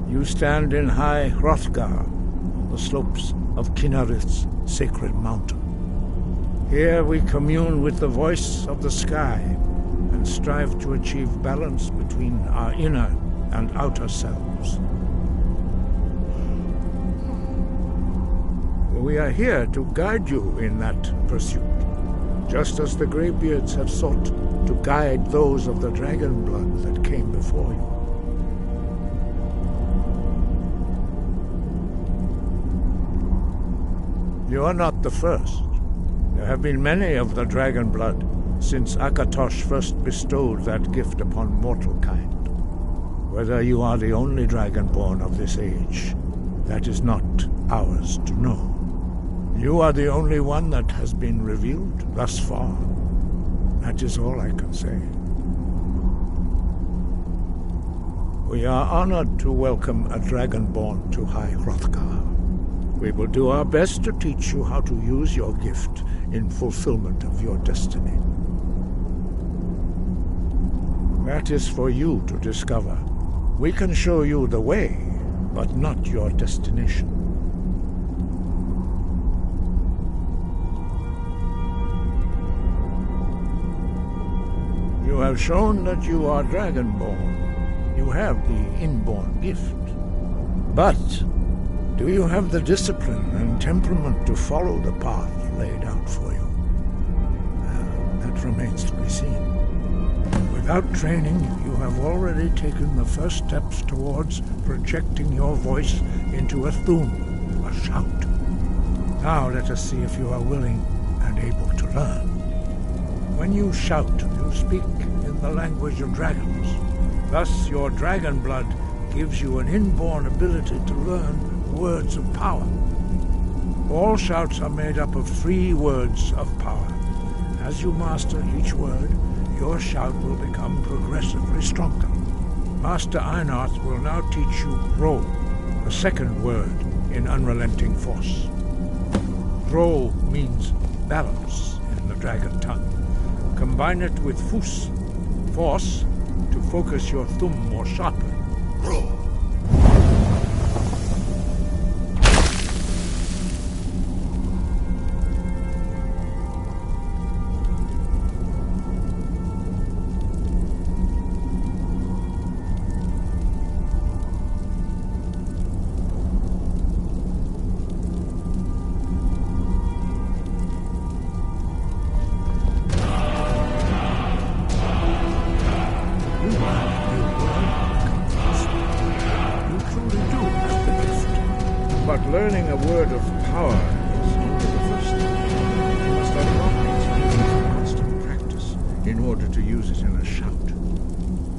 I: You stand in High Hrothgar, on the slopes of Kinarith's sacred mountain. Here we commune with the voice of the sky and strive to achieve balance between our inner and outer selves. We are here to guide you in that pursuit, just as the Greybeards have sought to guide those of the dragon blood that came before you. You are not the first. There have been many of the dragon blood since Akatosh first bestowed that gift upon mortal kind. Whether you are the only dragonborn of this age, that is not ours to know. You are the only one that has been revealed thus far. That is all I can say. We are honored to welcome a dragonborn to High Hrothgar. We will do our best to teach you how to use your gift in fulfillment of your destiny. That is for you to discover. We can show you the way, but not your destination. You have shown that you are dragonborn. You have the inborn gift. But do you have the discipline and temperament to follow the path laid out for you? That remains to be seen. Without training, you have already taken the first steps towards projecting your voice into a thum, a shout. Now let us see if you are willing and able to learn. When you shout, you speak in the language of dragons. Thus, your dragon blood gives you an inborn ability to learn words of power. All shouts are made up of 3 words of power. As you master each word, your shout will become progressively stronger. Master Einarth will now teach you Ro, the second word in Unrelenting Force. Ro means balance in the dragon tongue. Combine it with Fus, force, to focus your thumb more sharply. Ro. Learning a word of power is only the first step. You must unlock its meaning through constant practice in order to use it in a shout.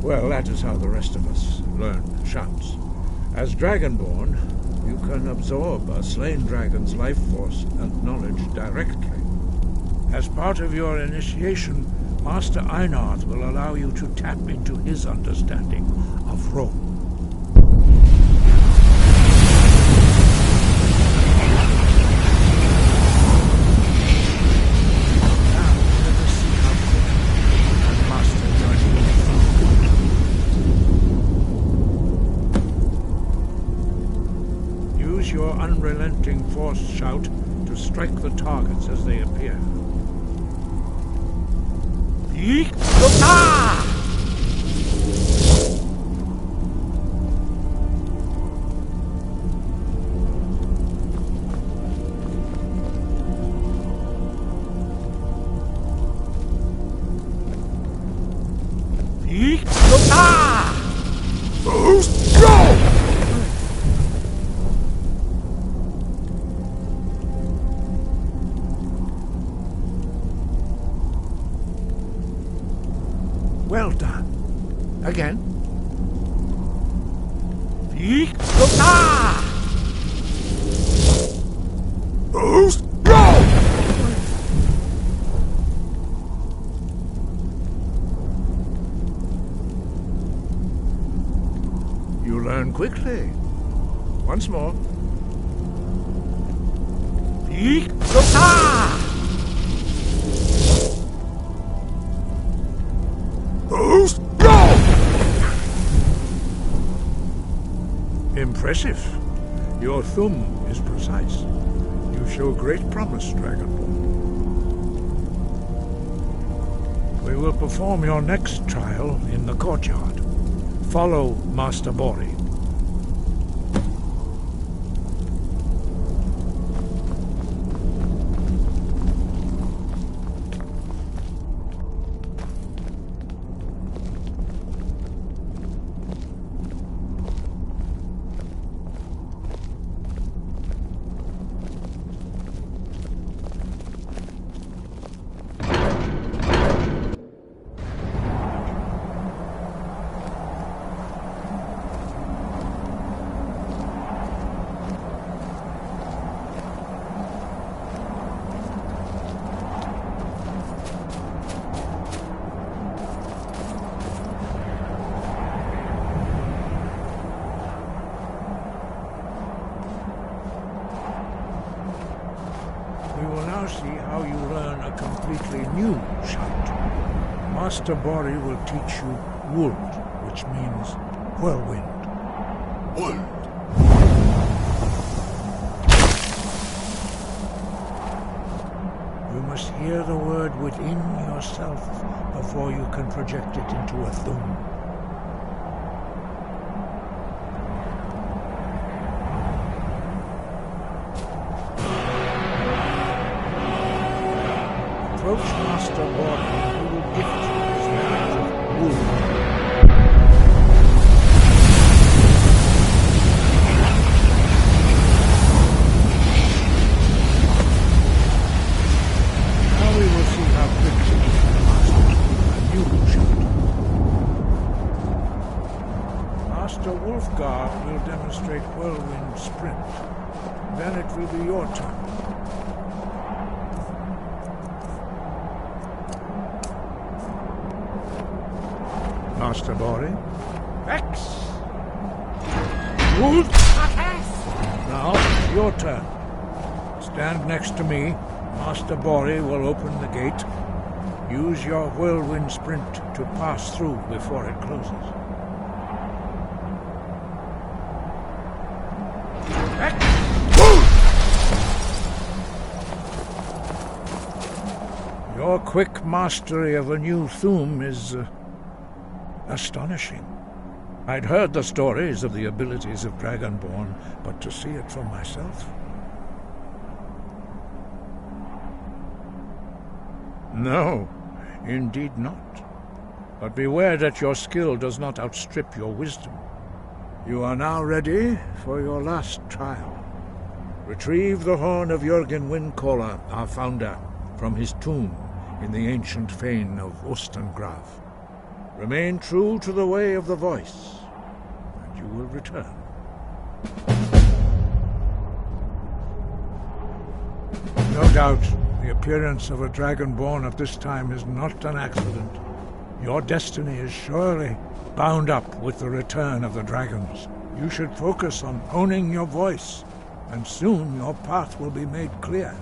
I: Well, that is how the rest of us learn shouts. As Dragonborn, you can absorb a slain dragon's life force and knowledge directly. As part of your initiation, Master Einarth will allow you to tap into his understanding of Ro. Your unrelenting force shout to strike the targets as they appear. Well done. Again. You learn quickly. Once more. Impressive. Your thumb is precise. You show great promise, Dragonborn. We will perform your next trial in the courtyard. Follow Master Bori. See how you learn a completely new shout. Master Bori will teach you Wuld, which means whirlwind. Wuld. You must hear the word within yourself before you can project it into a thum. Approach Master Bori and he will gift you his knowledge of Wuld. Now we will see how quickly you can master a new shout. Master Wolfgar will demonstrate Whirlwind Sprint. Then it will be your turn. Master Bori. Rex! Wuld! Now, your turn. Stand next to me. Master Bori will open the gate. Use your whirlwind sprint to pass through before it closes. Rex! Your quick mastery of a new thum is astonishing. I'd heard the stories of the abilities of Dragonborn, but to see it for myself... No, indeed not. But beware that your skill does not outstrip your wisdom. You are now ready for your last trial. Retrieve the horn of Jürgen Windcaller, our founder, from his tomb in the ancient fane of Ostengrav. Remain true to the way of the voice, and you will return. No doubt, the appearance of a Dragonborn at this time is not an accident. Your destiny is surely bound up with the return of the dragons. You should focus on honing your voice, and soon your path will be made clear.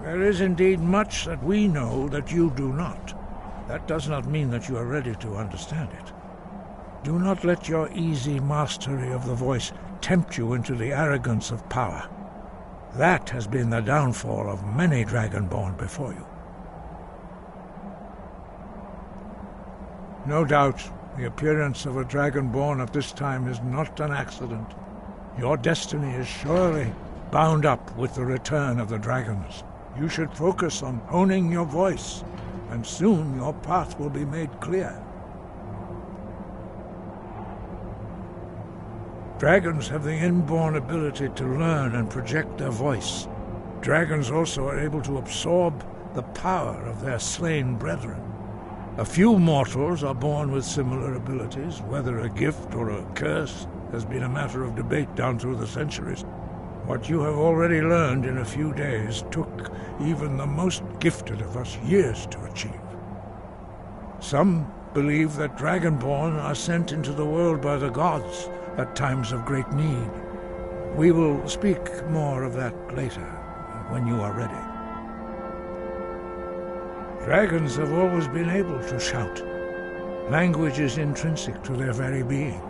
I: There is indeed much that we know that you do not. That does not mean that you are ready to understand it. Do not let your easy mastery of the voice tempt you into the arrogance of power. That has been the downfall of many Dragonborn before you. No doubt, the appearance of a Dragonborn at this time is not an accident. Your destiny is surely bound up with the return of the dragons. You should focus on honing your voice, and soon your path will be made clear. Dragons have the inborn ability to learn and project their voice. Dragons also are able to absorb the power of their slain brethren. A few mortals are born with similar abilities. Whether a gift or a curse has been a matter of debate down through the centuries. What you have already learned in a few days took even the most gifted of us years to achieve. Some believe that Dragonborn are sent into the world by the gods at times of great need. We will speak more of that later, when you are ready. Dragons have always been able to shout. Language is intrinsic to their very being.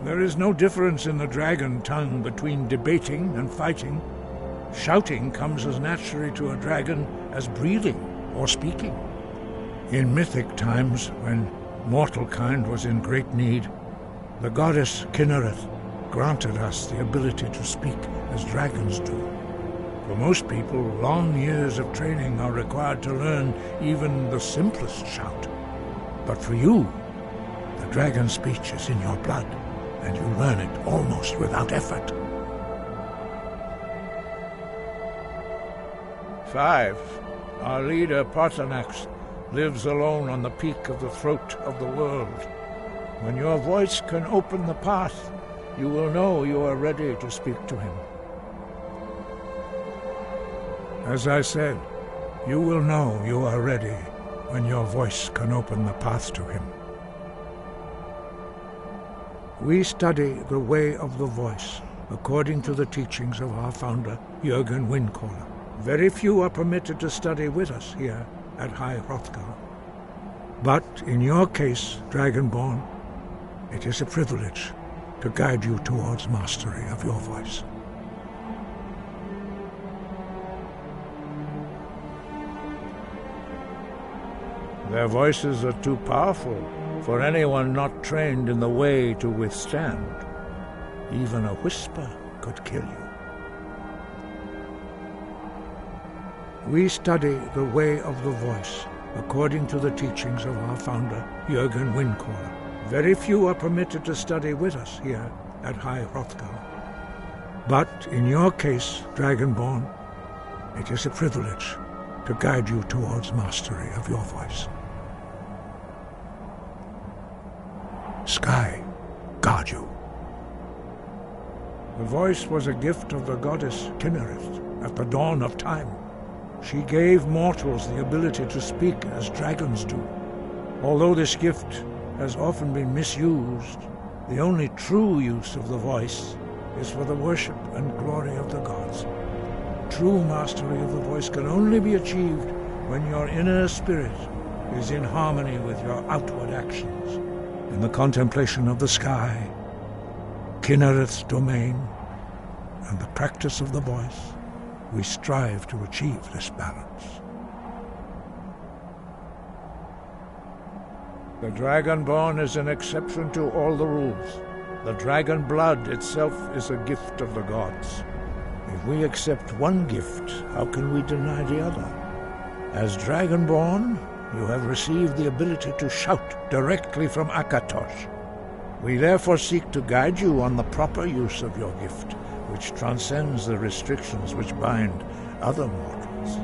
I: There is no difference in the dragon tongue between debating and fighting. Shouting comes as naturally to a dragon as breathing or speaking. In mythic times, when mortal kind was in great need, the goddess Kinnereth granted us the ability to speak as dragons do. For most people, long years of training are required to learn even the simplest shout. But for you, the dragon speech is in your blood, and you learn it almost without effort. 5. Our leader, Parthenax, lives alone on the peak of the throat of the world. When your voice can open the path, you will know you are ready to speak to him. As I said, you will know you are ready when your voice can open the path to him. We study the way of the voice according to the teachings of our founder, Jürgen Windcaller. Very few are permitted to study with us here at High Hrothgar. But in your case, Dragonborn, it is a privilege to guide you towards mastery of your voice. Their voices are too powerful for anyone not trained in the way to withstand. Even a whisper could kill you. We study the way of the voice according to the teachings of our founder, Jürgen Windcaller. Very few are permitted to study with us here at High Hrothgar. But in your case, Dragonborn, it is a privilege to guide you towards mastery of your voice. Sky, guard you. The voice was a gift of the goddess Kinnereth at the dawn of time. She gave mortals the ability to speak as dragons do. Although this gift has often been misused, the only true use of the voice is for the worship and glory of the gods. True mastery of the voice can only be achieved when your inner spirit is in harmony with your outward actions. In the contemplation of the sky, Kinnereth's domain, and the practice of the voice, we strive to achieve this balance. The Dragonborn is an exception to all the rules. The dragon blood itself is a gift of the gods. If we accept one gift, how can we deny the other? As Dragonborn, you have received the ability to shout directly from Akatosh. We therefore seek to guide you on the proper use of your gift, which transcends the restrictions which bind other mortals.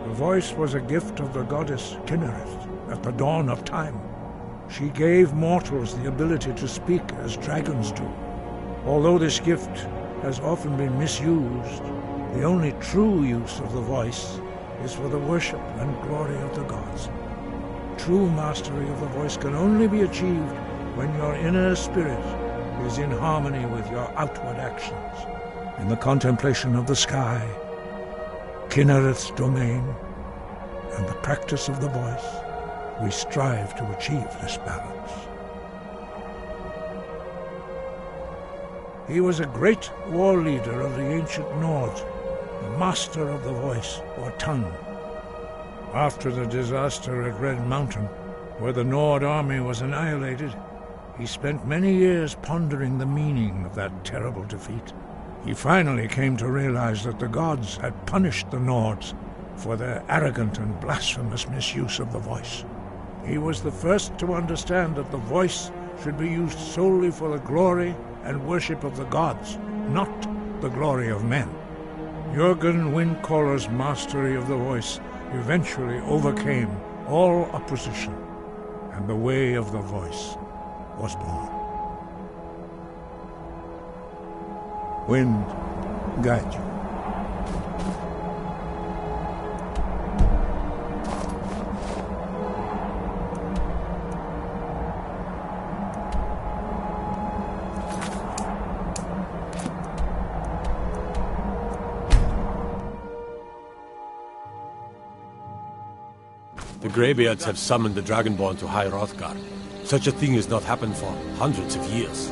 I: The voice was a gift of the goddess Kinnereth at the dawn of time. She gave mortals the ability to speak as dragons do. Although this gift has often been misused, the only true use of the voice is for the worship and glory of the gods. True mastery of the voice can only be achieved when your inner spirit is in harmony with your outward actions. In the contemplation of the sky, Kinnereth's domain, and the practice of the voice, we strive to achieve this balance. He was a great war leader of the ancient Nords, the master of the voice, or tongue. After the disaster at Red Mountain, where the Nord army was annihilated, he spent many years pondering the meaning of that terrible defeat. He finally came to realize that the gods had punished the Nords for their arrogant and blasphemous misuse of the voice. He was the first to understand that the voice should be used solely for the glory and worship of the gods, not the glory of men. Jürgen Windcaller's mastery of the voice eventually overcame all opposition, and the way of the voice was born. Wind, guide you.
C: The Greybeards have summoned the Dragonborn to High Hrothgar. Such a thing has not happened for hundreds of years.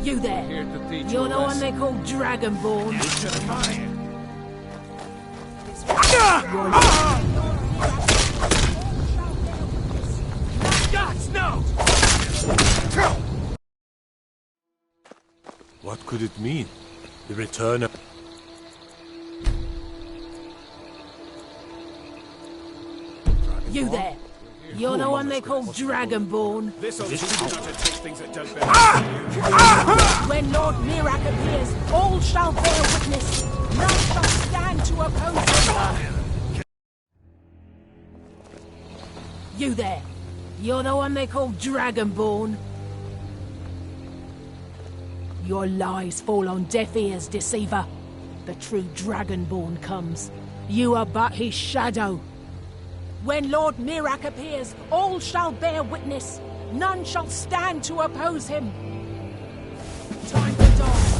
U: You there? You're the one they call Dragonborn.
C: Gods, no! What could it mean? The return of...
U: You there? You're the one they call Dragonborn. When Lord Mirak appears, all shall bear witness. None shall stand to oppose him. You there? You're the one they call Dragonborn. Your lies fall on deaf ears, deceiver. The true Dragonborn comes. You are but his shadow. When Lord Mirak appears, all shall bear witness. None shall stand to oppose him. Time to die.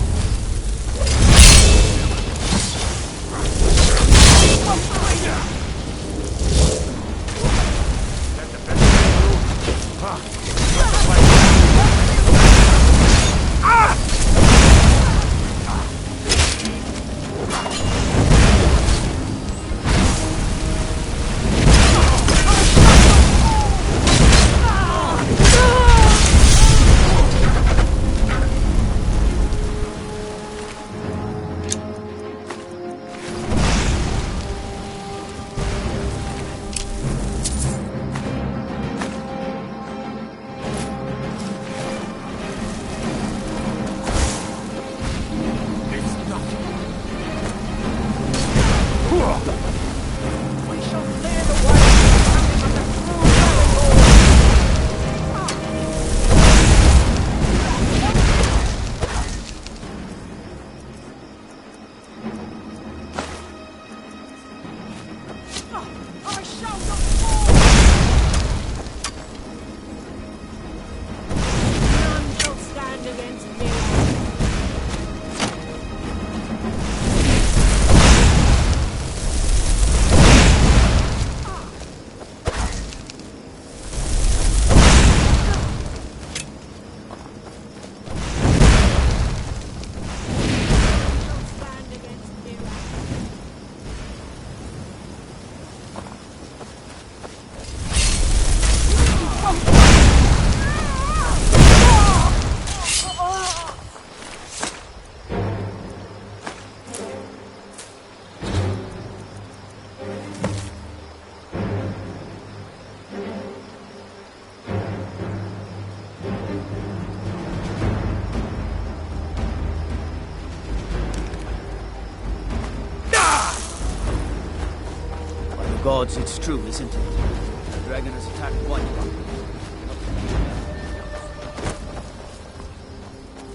K: Gods, it's true, isn't it? The dragon has attacked White Rock.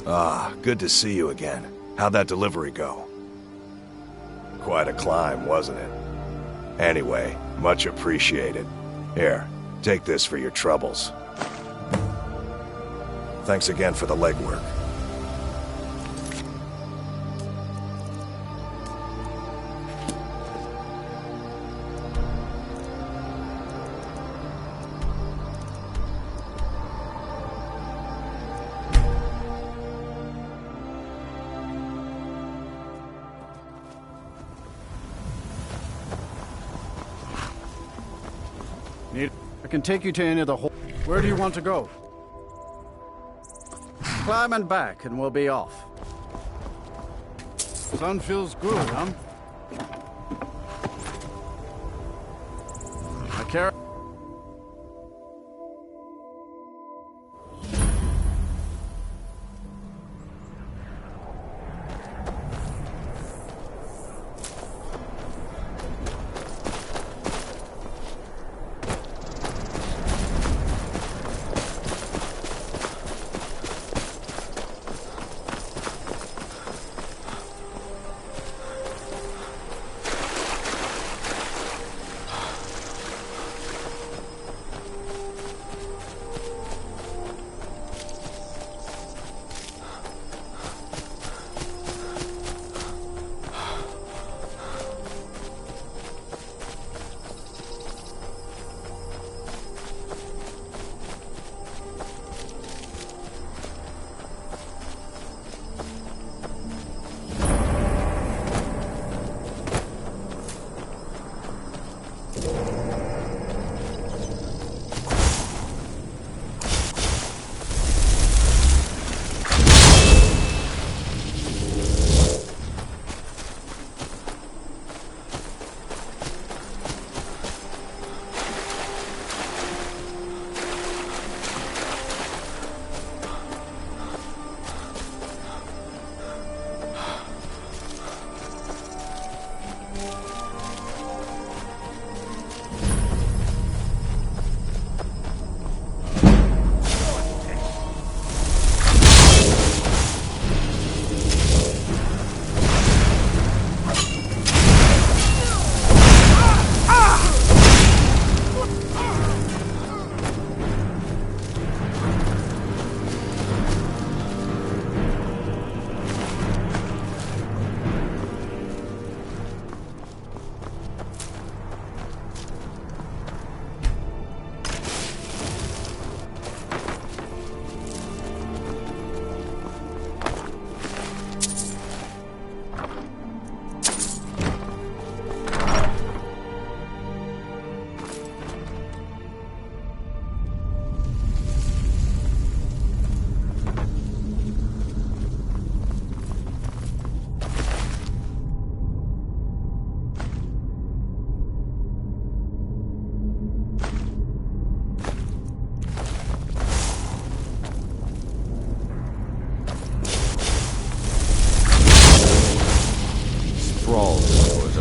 H: Ah, good to see you again. How'd that delivery go? Quite a climb, wasn't it? Anyway, much appreciated. Here, take this for your troubles. Thanks again for the legwork.
J: I can take you to any of the Where do you want to go? Climb and back, and we'll be off. Sun feels good, huh? I care.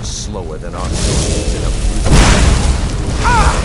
P: Slower than our soldiers in a blue. Ah!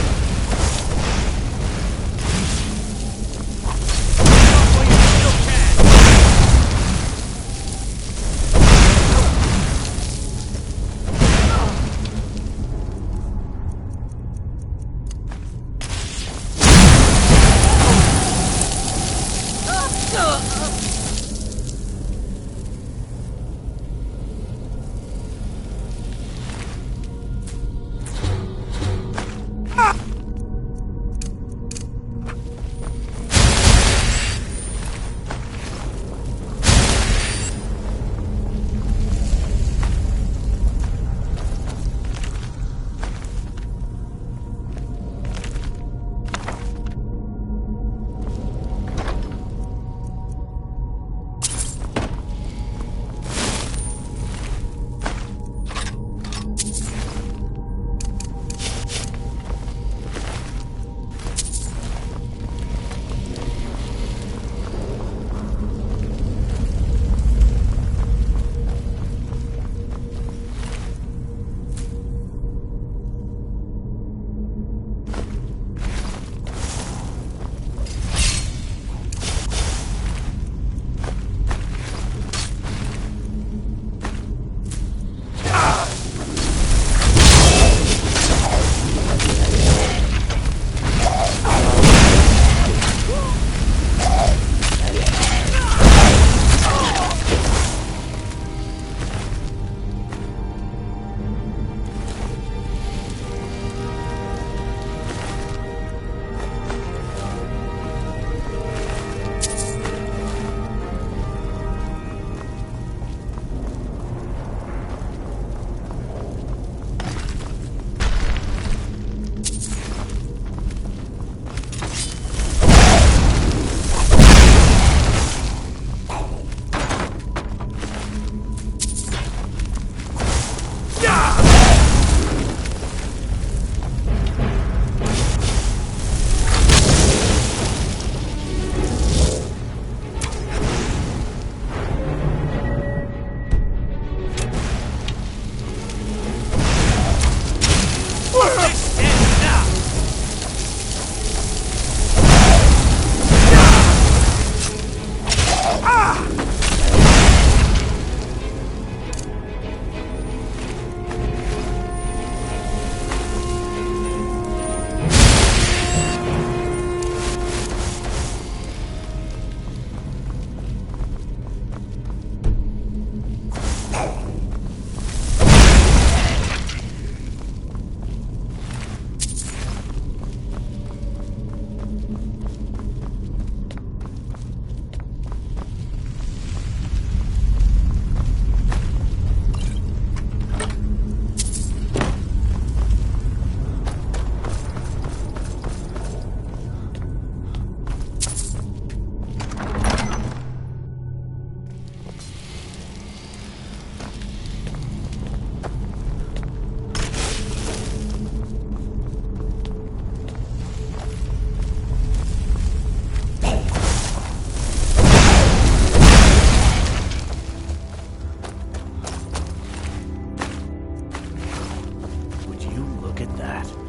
S: Look at that.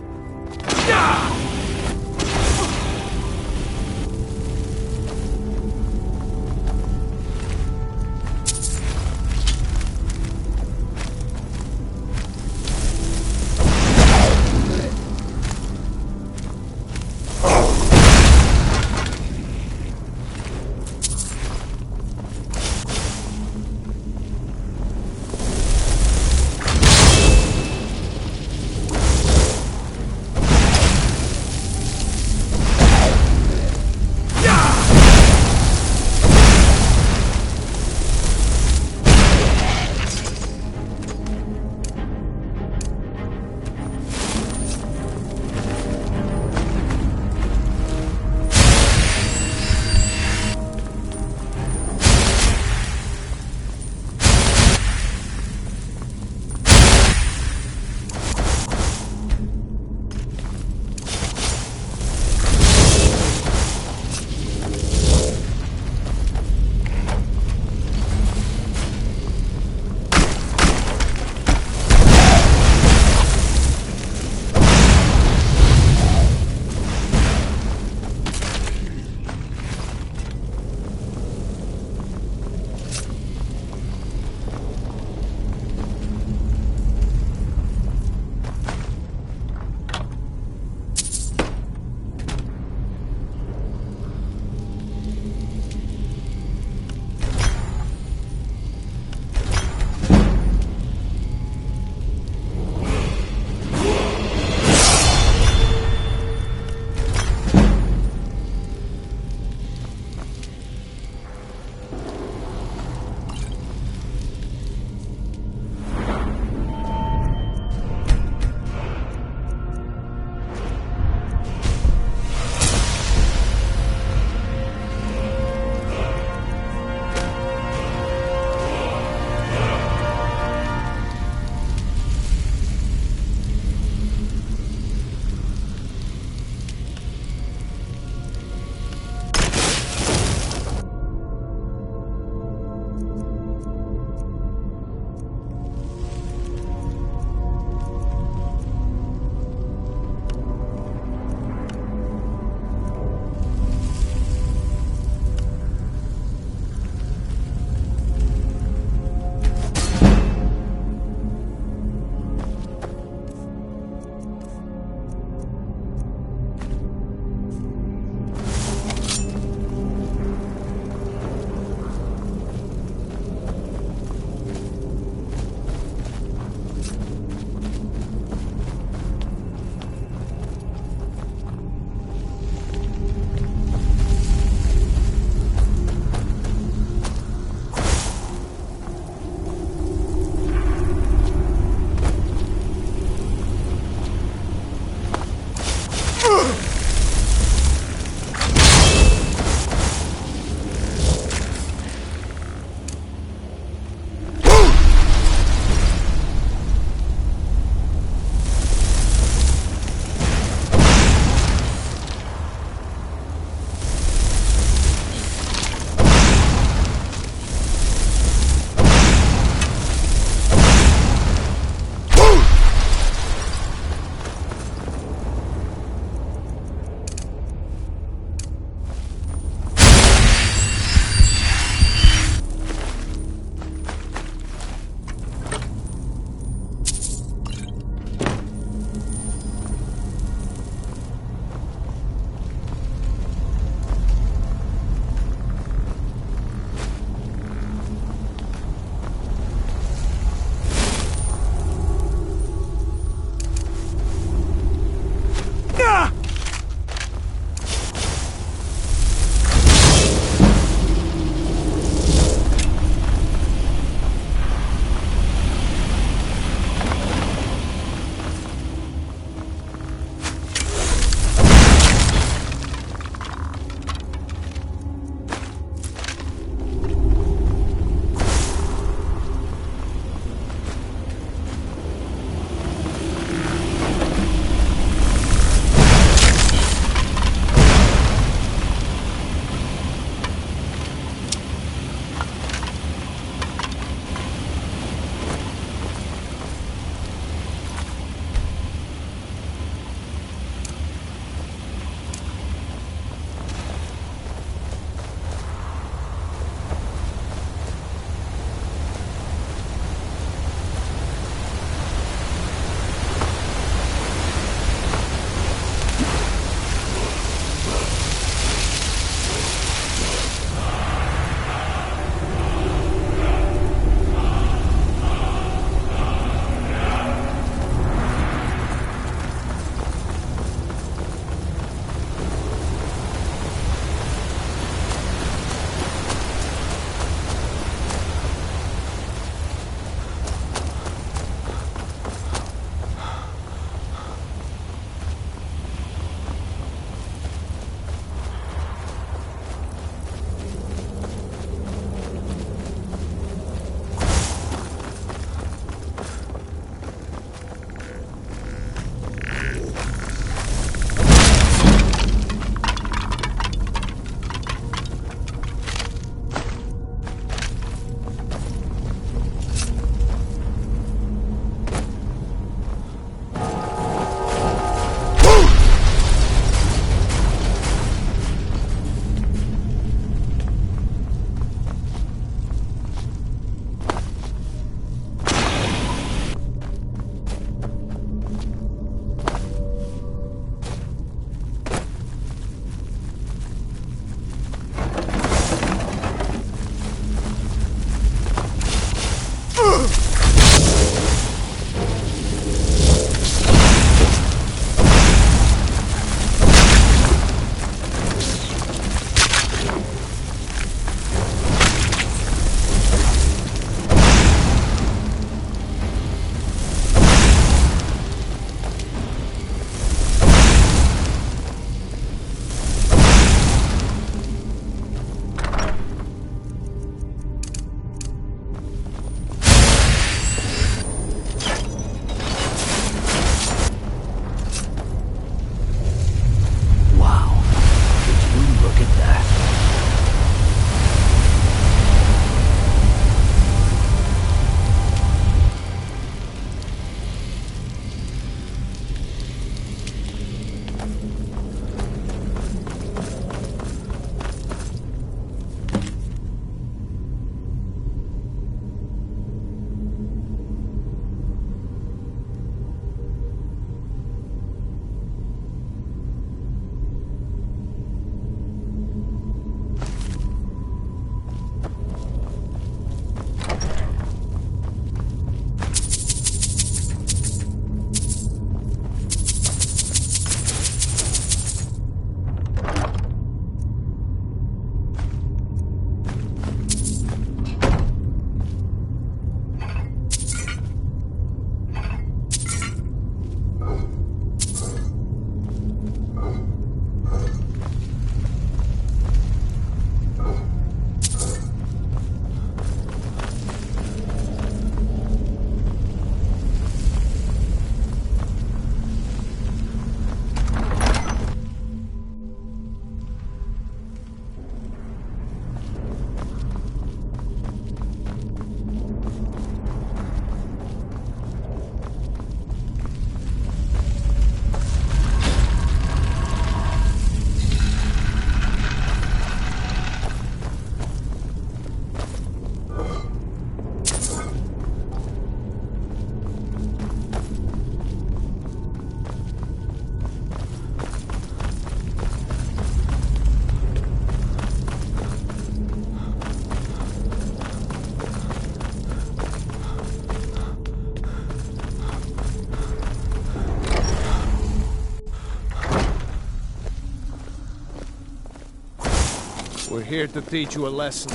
O: We're here to teach you a lesson.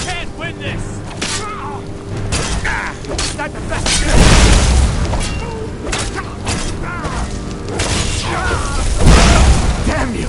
C: Can't win this! Not the best!
D: Damn you!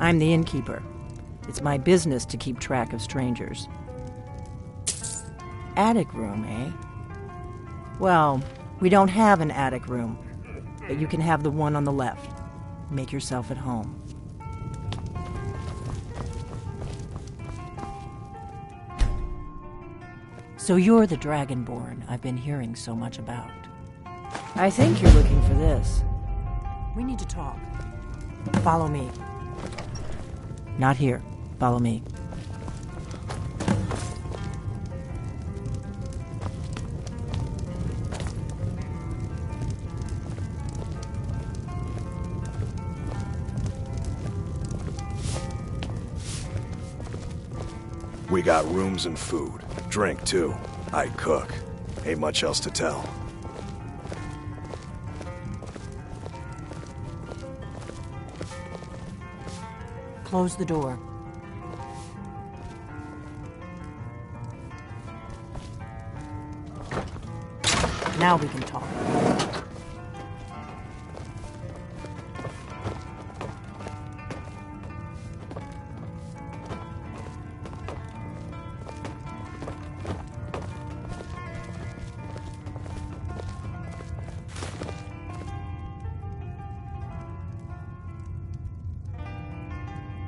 E: I'm the innkeeper. It's my business to keep track of strangers. Attic room, eh? Well, we don't have an attic room, but you can have the one on the left. Make yourself at home. So you're the Dragonborn I've been hearing so much about. I think you're looking for this. We need to talk. Follow me. Not here. Follow me.
H: We got rooms and food. Drink, too. I cook. Ain't much else to tell.
E: Close the door. Now we can talk.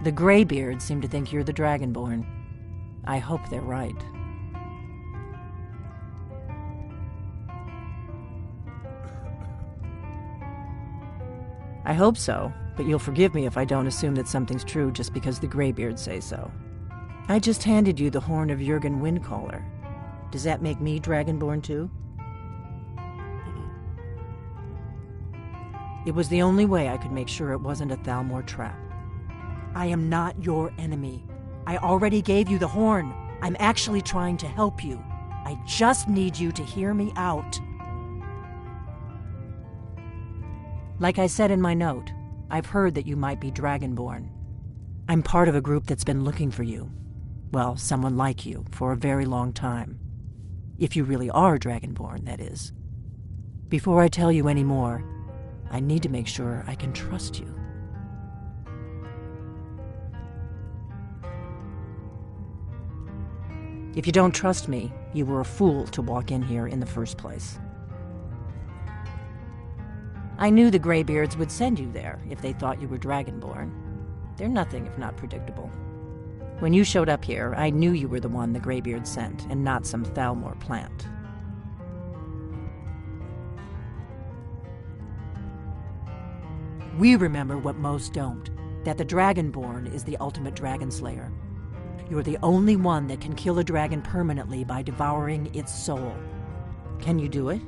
E: The Greybeards seem to think you're the Dragonborn. I hope they're right. I hope so, but you'll forgive me if I don't assume that something's true just because the Greybeards say so. I just handed you the horn of Jurgen Windcaller. Does that make me Dragonborn too? It was the only way I could make sure it wasn't a Thalmor trap. I am not your enemy. I already gave you the horn. I'm actually trying to help you. I just need you to hear me out. Like I said in my note, I've heard that you might be Dragonborn. I'm part of a group that's been looking for you. Well, someone like you, for a very long time. If you really are Dragonborn, that is. Before I tell you any more, I need to make sure I can trust you. If you don't trust me, you were a fool to walk in here in the first place. I knew the Greybeards would send you there if they thought you were Dragonborn. They're nothing if not predictable. When you showed up here, I knew you were the one the Greybeards sent, and not some Thalmor plant. We remember what most don't, that the Dragonborn is the ultimate dragon slayer. You're the only one that can kill a dragon permanently by devouring its soul. Can you do it?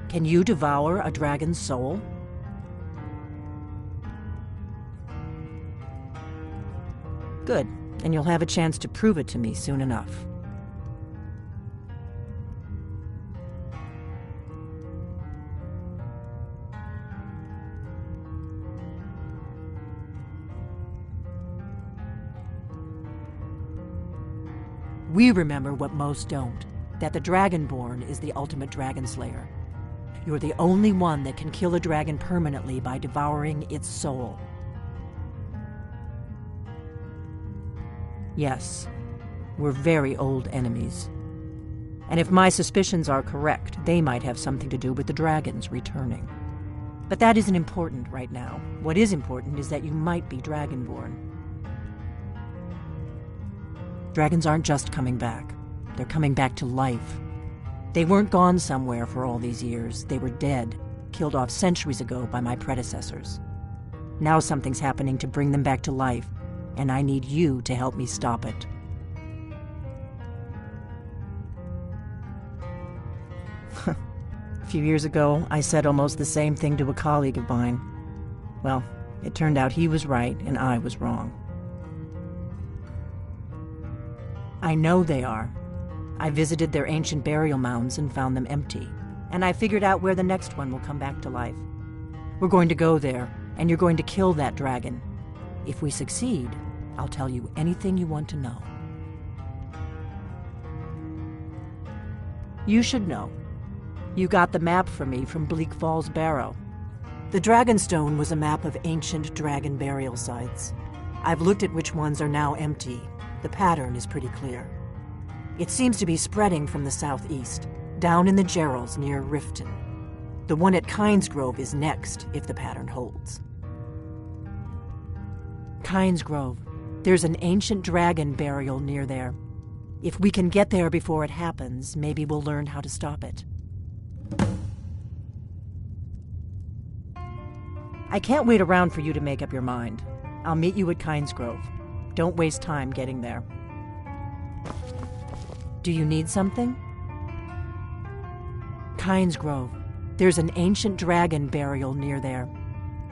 E: Can you devour a dragon's soul? Good, and you'll have a chance to prove it to me soon enough. We remember what most don't, that the Dragonborn is the ultimate dragon slayer. You're the only one that can kill a dragon permanently by devouring its soul. Yes, we're very old enemies. And if my suspicions are correct, they might have something to do with the dragons returning. But that isn't important right now. What is important is that you might be Dragonborn. Dragons aren't just coming back. They're coming back to life. They weren't gone somewhere for all these years. They were dead, killed off centuries ago by my predecessors. Now something's happening to bring them back to life, and I need you to help me stop it. A few years ago, I said almost the same thing to a colleague of mine. Well, it turned out he was right and I was wrong. I know they are. I visited their ancient burial mounds and found them empty, and I figured out where the next one will come back to life. We're going to go there, and you're going to kill that dragon. If we succeed, I'll tell you anything you want to know. You should know. You got the map from me from Bleak Falls Barrow. The Dragonstone was a map of ancient dragon burial sites. I've looked at which ones are now empty. The pattern is pretty clear. It seems to be spreading from the southeast, down in the Gerals near Riften. The one at Kynesgrove is next, if the pattern holds. Kynesgrove. There's an ancient dragon burial near there. If we can get there before it happens, maybe we'll learn how to stop it. I can't wait around for you to make up your mind. I'll meet you at Kynesgrove. Don't waste time getting there. Do you need something? Kynesgrove. There's an ancient dragon burial near there.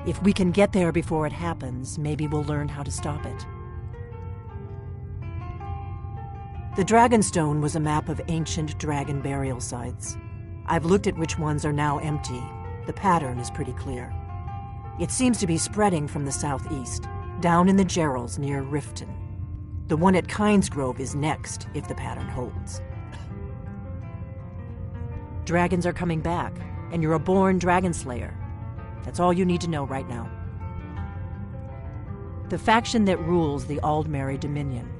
E: If we can get there before it happens, maybe we'll learn how to stop it. The Dragonstone was a map of ancient dragon burial sites. I've looked at which ones are now empty. The pattern is pretty clear. It seems to be spreading from the southeast, down in the Gerals near Riften. The one at Kynesgrove is next, if the pattern holds. Dragons are coming back, and you're a born dragon slayer. That's all you need to know right now. The faction that rules the Aldmeri Dominion.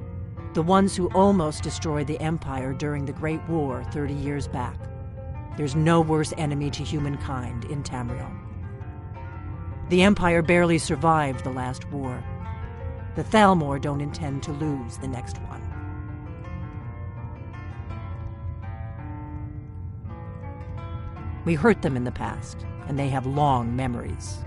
E: The ones who almost destroyed the Empire during the Great War 30 years back. There's no worse enemy to humankind in Tamriel. The Empire barely survived the last war. The Thalmor don't intend to lose the next one. We hurt them in the past, and they have long memories.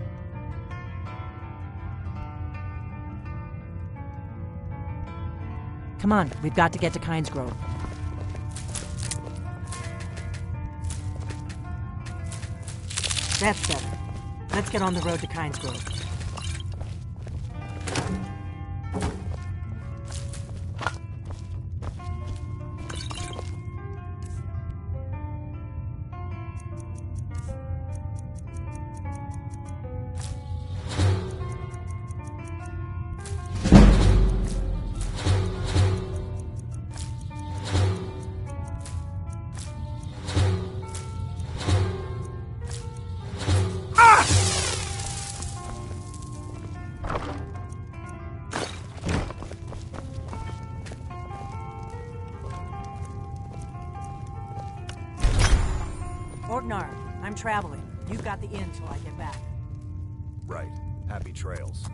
E: Come on, we've got to get to Kynesgrove. That's better. Let's get on the road to Kynesgrove. Orgnar, I'm traveling. You've got the inn till I get back.
H: Right. Happy trails.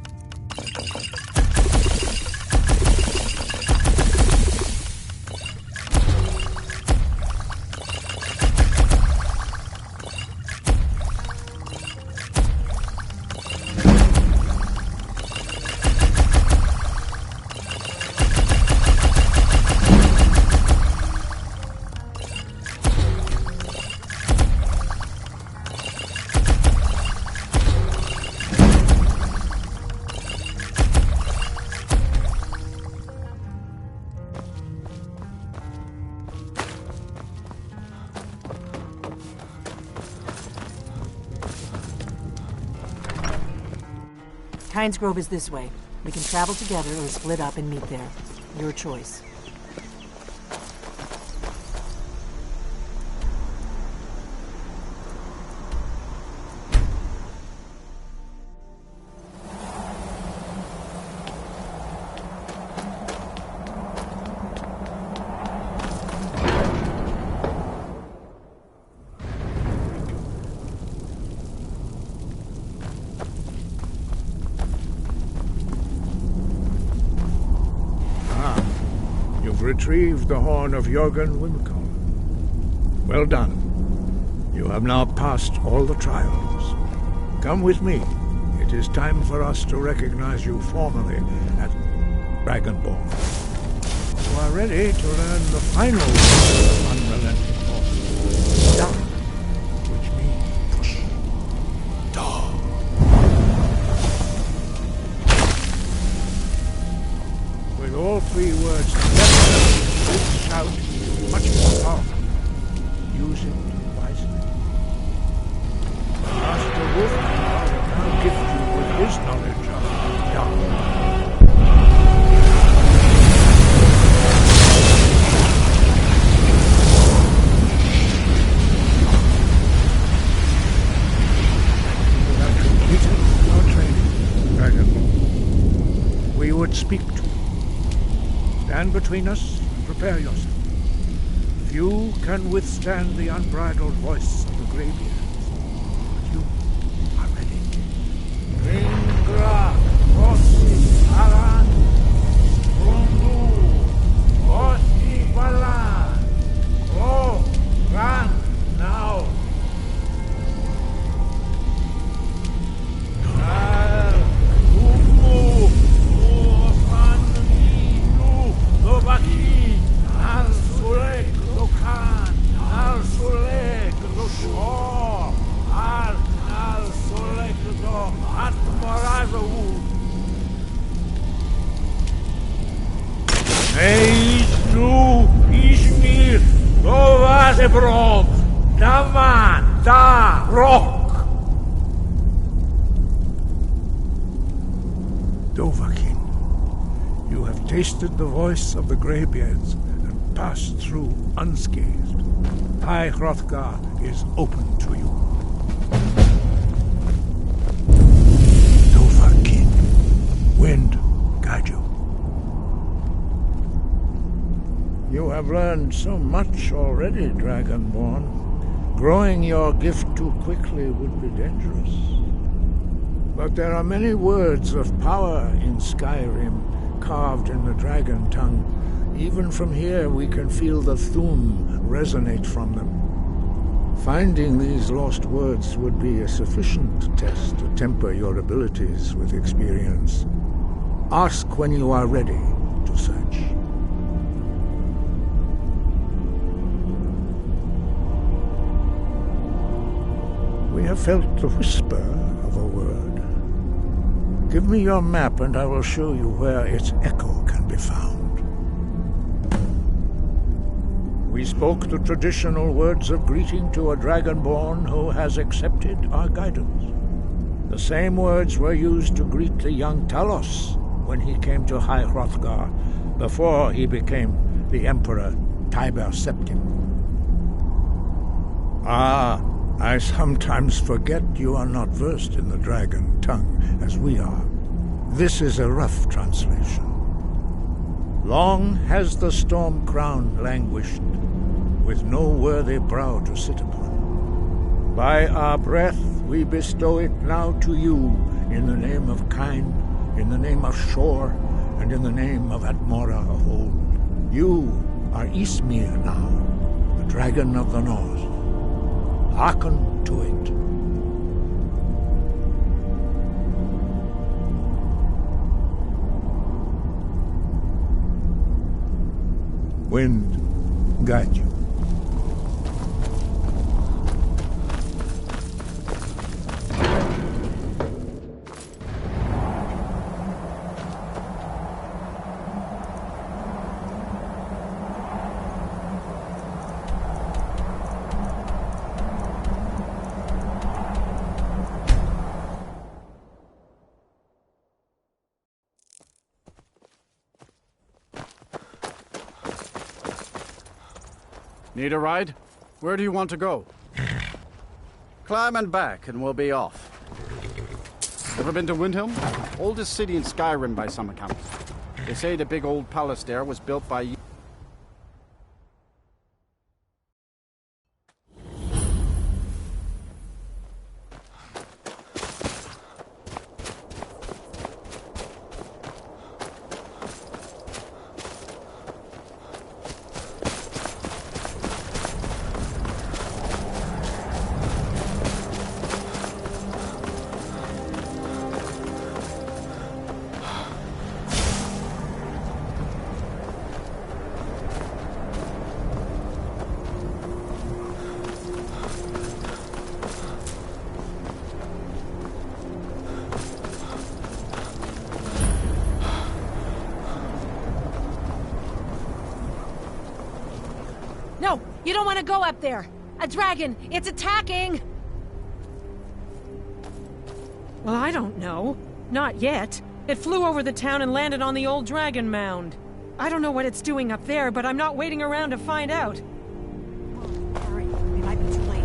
A: Pines Grove is this way. We can travel together or split up and meet there. Your choice.
I: Retrieved the horn of Jörgen Wimco. Well done. You have now passed all the trials. Come with me. It is time for us to recognize you formally as Dragonborn. You are ready to learn the final word of unrelenting force. Down, which means push. Dog. With all three words together, this shout is much more powerful. Use it wisely. Master Wolfgar will now gift you with his knowledge of dark. You have completed your training, Dragon. We would speak to you. Stand between us and prepare yourself. Few can withstand the unbridled voice of the Greybeards, but you are ready. Ringra, Rossi, Aran, Rundu, Rossi, Balan. Oh, run now. Novaki, Al Sulek, Lokan, Al Sulek, Loshor, Al Sulek, Atmoravu. Eisnu, Ishmir, Lovazebrom, Daman, Da, Rock. Dovahkiin. You have tasted the voice of the Greybeards and passed through unscathed. High Hrothgar is open to you. Dovahkiin, wind guide you. You have learned so much already, Dragonborn. Growing your gift too quickly would be dangerous. But there are many words of power in Skyrim, carved in the dragon tongue. Even from here we can feel the Thum resonate from them. Finding these lost words would be a sufficient test to temper your abilities with experience. Ask when you are ready to search. We have felt the whisper of a word. Give me your map and I will show you where its echo can be found. We spoke the traditional words of greeting to a Dragonborn who has accepted our guidance. The same words were used to greet the young Talos when he came to High Hrothgar, before he became the Emperor Tiber Septim. Ah, I sometimes forget you are not versed in the dragon tongue as we are. This is a rough translation. Long has the storm crown languished, with no worthy brow to sit upon. By our breath we bestow it now to you, in the name of Kyne, in the name of Shor, and in the name of Atmora of old. You are Ismir now, the dragon of the north. Hearken to it. Wind guide you.
J: Need a ride? Where do you want to go? Climb and back, and we'll be off. Ever been to Windhelm? Oldest city in Skyrim by some accounts. They say the big old palace there was built by...
B: No, you don't want to go up there. A dragon, it's attacking!
U: Well, I don't know. Not yet. It flew over the town and landed on the old dragon mound. I don't know what it's doing up there, but I'm not waiting around to find out.
A: Hurry, we might be too late.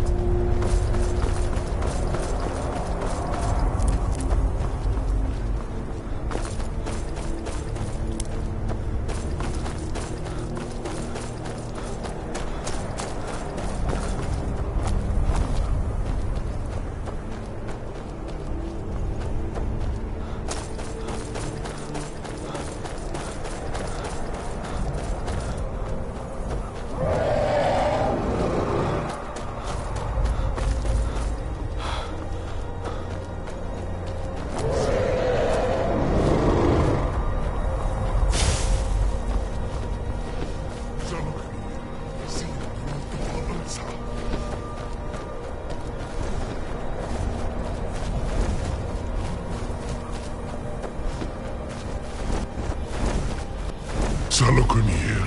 Q: Salokunir,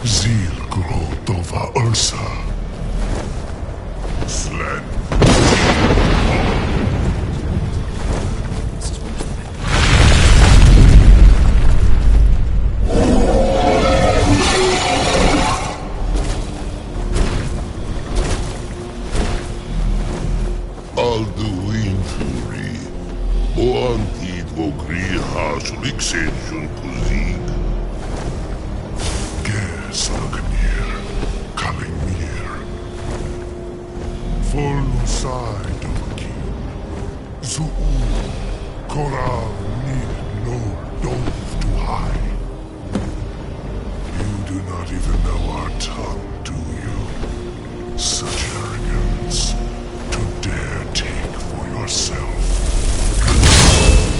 Q: Zil Grotova Ursa. Slen. Alduin Fury, Oantid Vogri Hasuliksension Kuzig. Salokunir, Kalimir. Volusai Doki. Zuu, Koral Nid no Dove to high. You do not even know our tongue, do you? Such arrogance to dare take for yourself.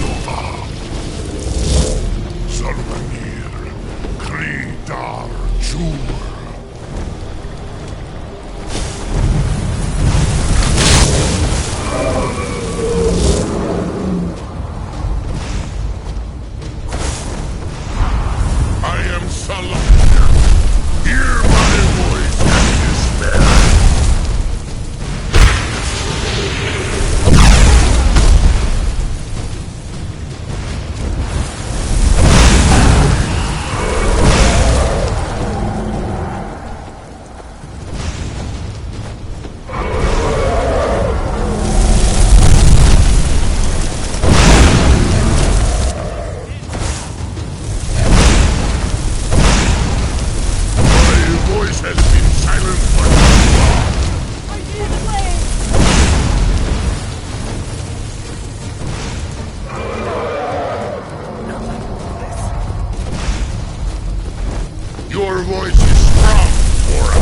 Q: Nova. Salokunir, Kridar. I am Salah. Hear my voice and despair. Your voice is strong for a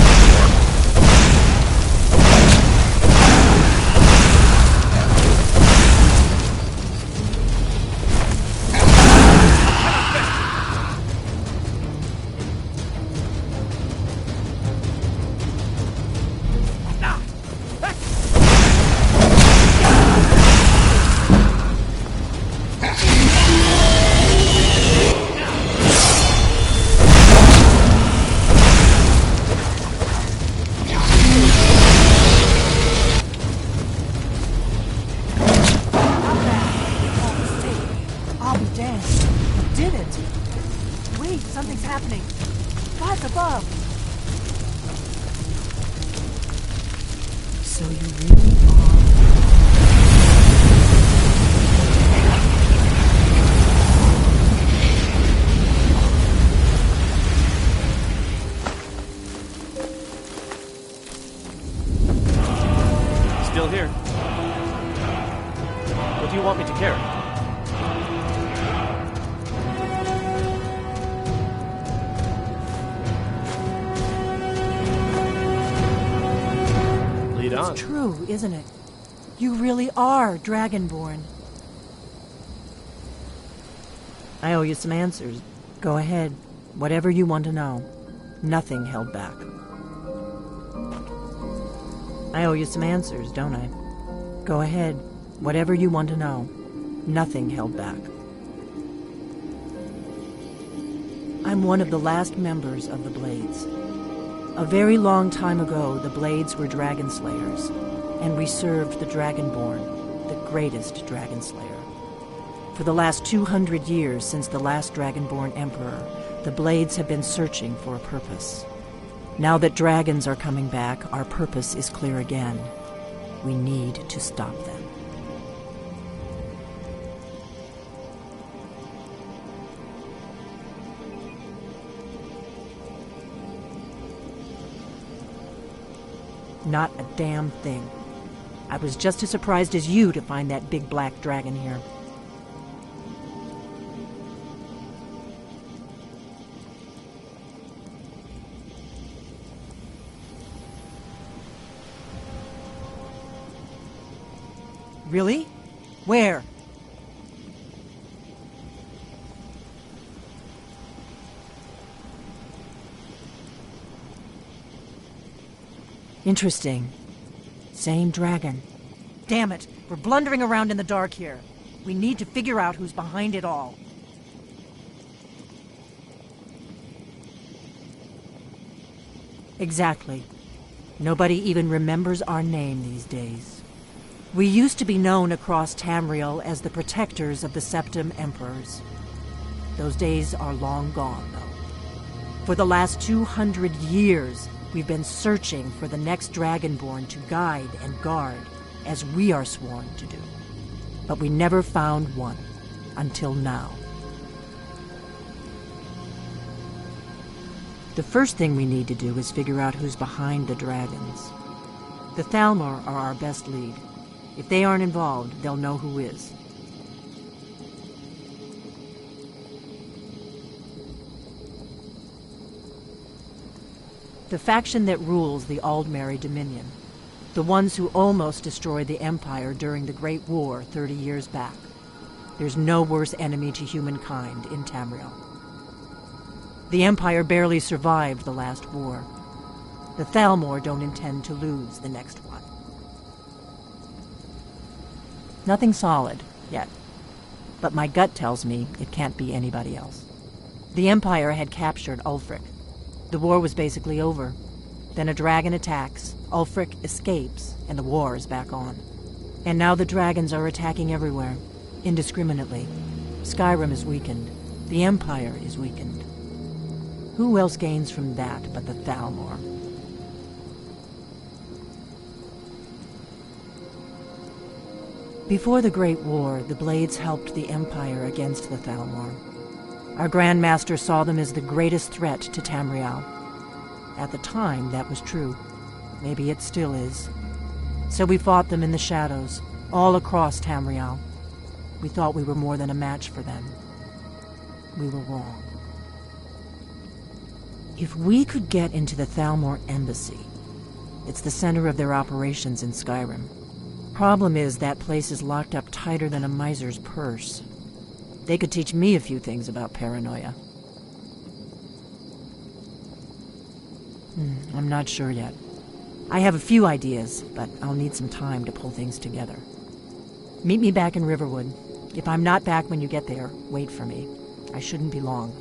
A: Something's happening. Guys above. So you really are.
S: Still here. What do you want me to carry? Lead on.
A: It's true, isn't it? You really are Dragonborn. I owe you some answers. Go ahead. Whatever you want to know. Nothing held back. I owe you some answers, don't I? Go ahead. Whatever you want to know. Nothing held back. I'm one of the last members of the Blades. A very long time ago, the Blades were dragon slayers, and we served the Dragonborn, the greatest dragon slayer. For the last 200 years since the last Dragonborn Emperor, the Blades have been searching for a purpose. Now that dragons are coming back, our purpose is clear again. We need to stop them. Not a damn thing. I was just as surprised as you to find that big black dragon here. Really? Where? Interesting. Same dragon. Damn it, we're blundering around in the dark here. We need to figure out who's behind it all. Exactly. Nobody even remembers our name these days. We used to be known across Tamriel as the protectors of the Septim Emperors. Those days are long gone, though. For the last 200 years, we've been searching for the next Dragonborn to guide and guard, as we are sworn to do. But we never found one, until now. The first thing we need to do is figure out who's behind the dragons. The Thalmor are our best lead. If they aren't involved, they'll know who is. The faction that rules the Aldmeri Dominion. The ones who almost destroyed the Empire during the Great War 30 years back. There's no worse enemy to humankind in Tamriel. The Empire barely survived the last war. The Thalmor don't intend to lose the next one. Nothing solid, yet. But my gut tells me it can't be anybody else. The Empire had captured Ulfric. The war was basically over. Then a dragon attacks, Ulfric escapes, and the war is back on. And now the dragons are attacking everywhere, indiscriminately. Skyrim is weakened. The Empire is weakened. Who else gains from that but the Thalmor? Before the Great War, the Blades helped the Empire against the Thalmor. Our Grand Master saw them as the greatest threat to Tamriel. At the time, that was true. Maybe it still is. So we fought them in the shadows, all across Tamriel. We thought we were more than a match for them. We were wrong. If we could get into the Thalmor embassy, it's the center of their operations in Skyrim. Problem is, that place is locked up tighter than a miser's purse. They could teach me a few things about paranoia. I'm not sure yet. I have a few ideas, but I'll need some time to pull things together. Meet me back in Riverwood. If I'm not back when you get there, wait for me. I shouldn't be long.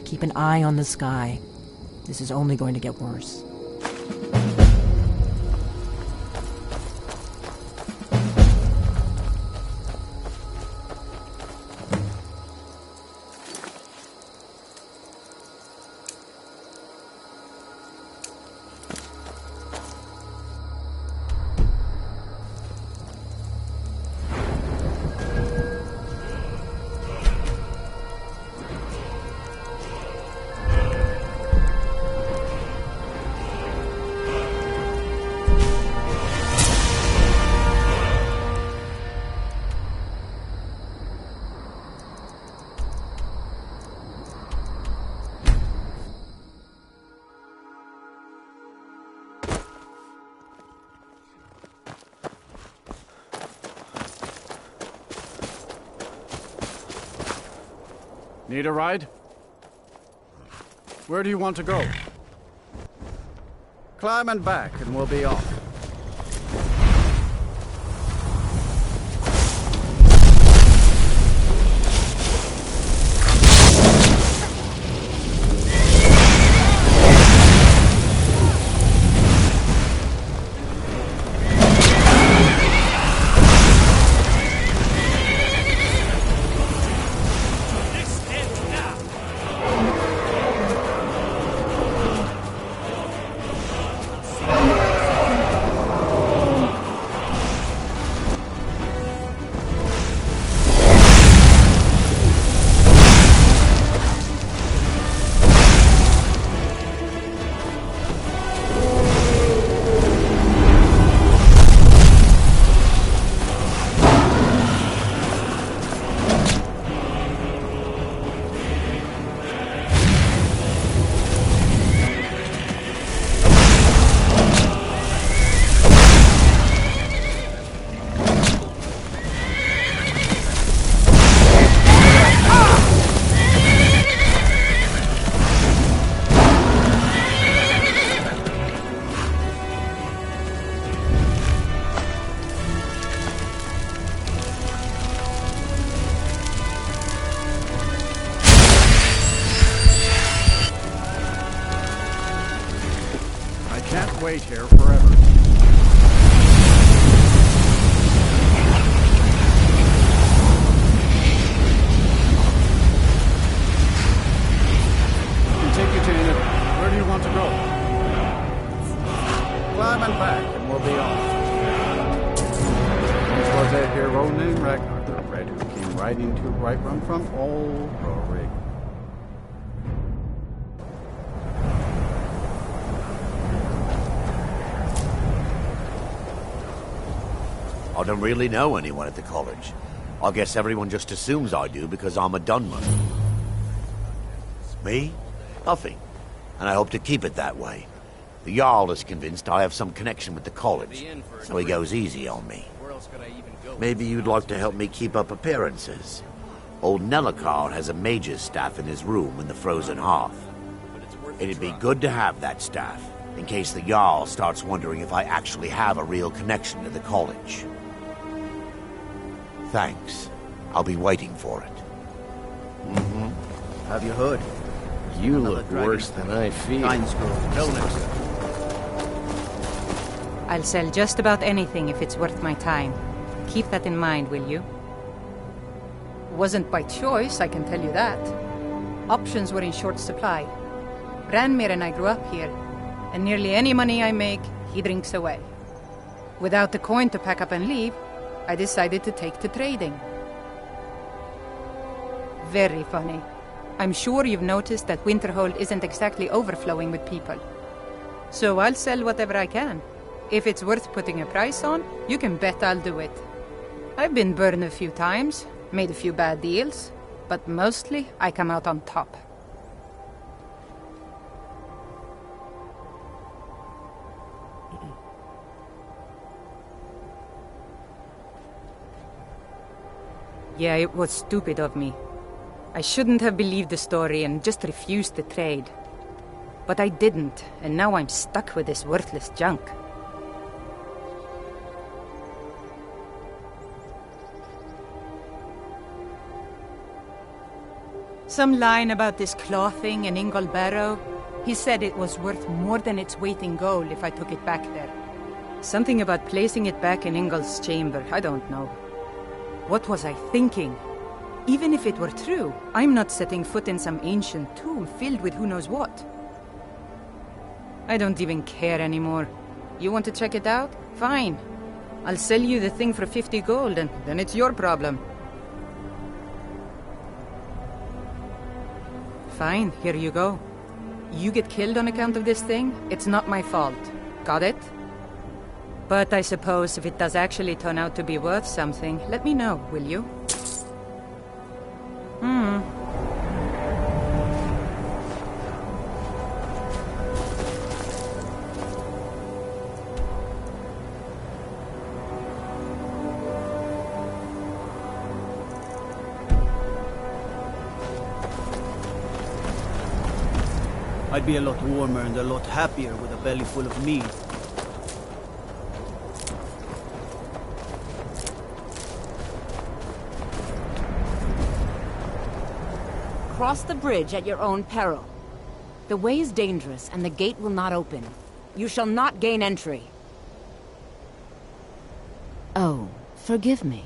A: Keep an eye on the sky. This is only going to get worse.
J: Need a ride? Where do you want to go? Climb and back, and we'll be off. Wait here forever. Take you to it. Where do you want to go? Climb and back, and we'll be off. This was a hero named Ragnar the Red who came riding to Whiterun from old Rory.
D: I don't really know anyone at the college. I guess everyone just assumes I do because I'm a Dunmer. Me? Nothing. And I hope to keep it that way. The Jarl is convinced I have some connection with the college, so he goes easy on me. Maybe you'd like to help me keep up appearances. Old Nellakar has a mage's staff in his room in the frozen hearth. It'd be good to have that staff, in case the Jarl starts wondering if I actually have a real connection to the college. Thanks. I'll be waiting for it.
K: Have you heard?
M: You look worse than I feel.
T: I'll sell just about anything if it's worth my time. Keep that in mind, will you? Wasn't by choice, I can tell you that. Options were in short supply. Ranmir and I grew up here, and nearly any money I make, he drinks away. Without the coin to pack up and leave, I decided to take to trading. Very funny. I'm sure you've noticed that Winterhold isn't exactly overflowing with people. So I'll sell whatever I can. If it's worth putting a price on, you can bet I'll do it. I've been burned a few times, made a few bad deals, but mostly I come out on top. Yeah, it was stupid of me. I shouldn't have believed the story and just refused the trade. But I didn't, and now I'm stuck with this worthless junk. Some line about this clothing in Ingol Barrow. He said it was worth more than its weight in gold if I took it back there. Something about placing it back in Ingol's chamber, I don't know. What was I thinking? Even if it were true, I'm not setting foot in some ancient tomb filled with who knows what. I don't even care anymore. You want to check it out? Fine. I'll sell you the thing for 50 gold, and then it's your problem. Fine, here you go. You get killed on account of this thing, it's not my fault. Got it? But I suppose if it does actually turn out to be worth something, let me know, will you?
K: I'd be a lot warmer and a lot happier with a belly full of mead.
G: Cross the bridge at your own peril. The way is dangerous, and the gate will not open. You shall not gain entry. Oh, forgive me.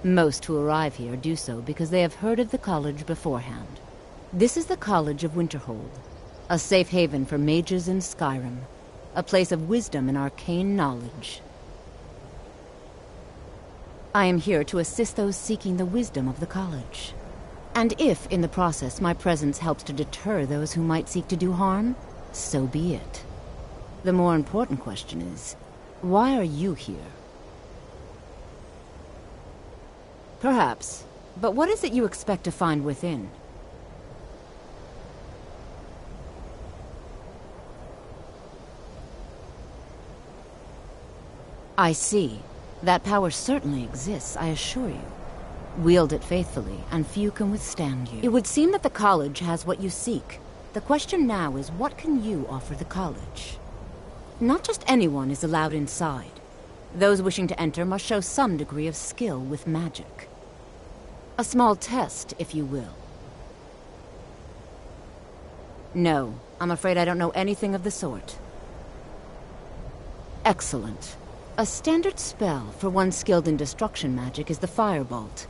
G: Most who arrive here do so because they have heard of the college beforehand. This is the College of Winterhold, a safe haven for mages in Skyrim, a place of wisdom and arcane knowledge. I am here to assist those seeking the wisdom of the college. And if, in the process, my presence helps to deter those who might seek to do harm, so be it. The more important question is, why are you here? Perhaps, but what is it you expect to find within? I see. That power certainly exists, I assure you. Wield it faithfully, and few can withstand you. It would seem that the college has what you seek. The question now is, what can you offer the college? Not just anyone is allowed inside. Those wishing to enter must show some degree of skill with magic. A small test, if you will. No, I'm afraid I don't know anything of the sort. Excellent. A standard spell for one skilled in destruction magic is the Firebolt.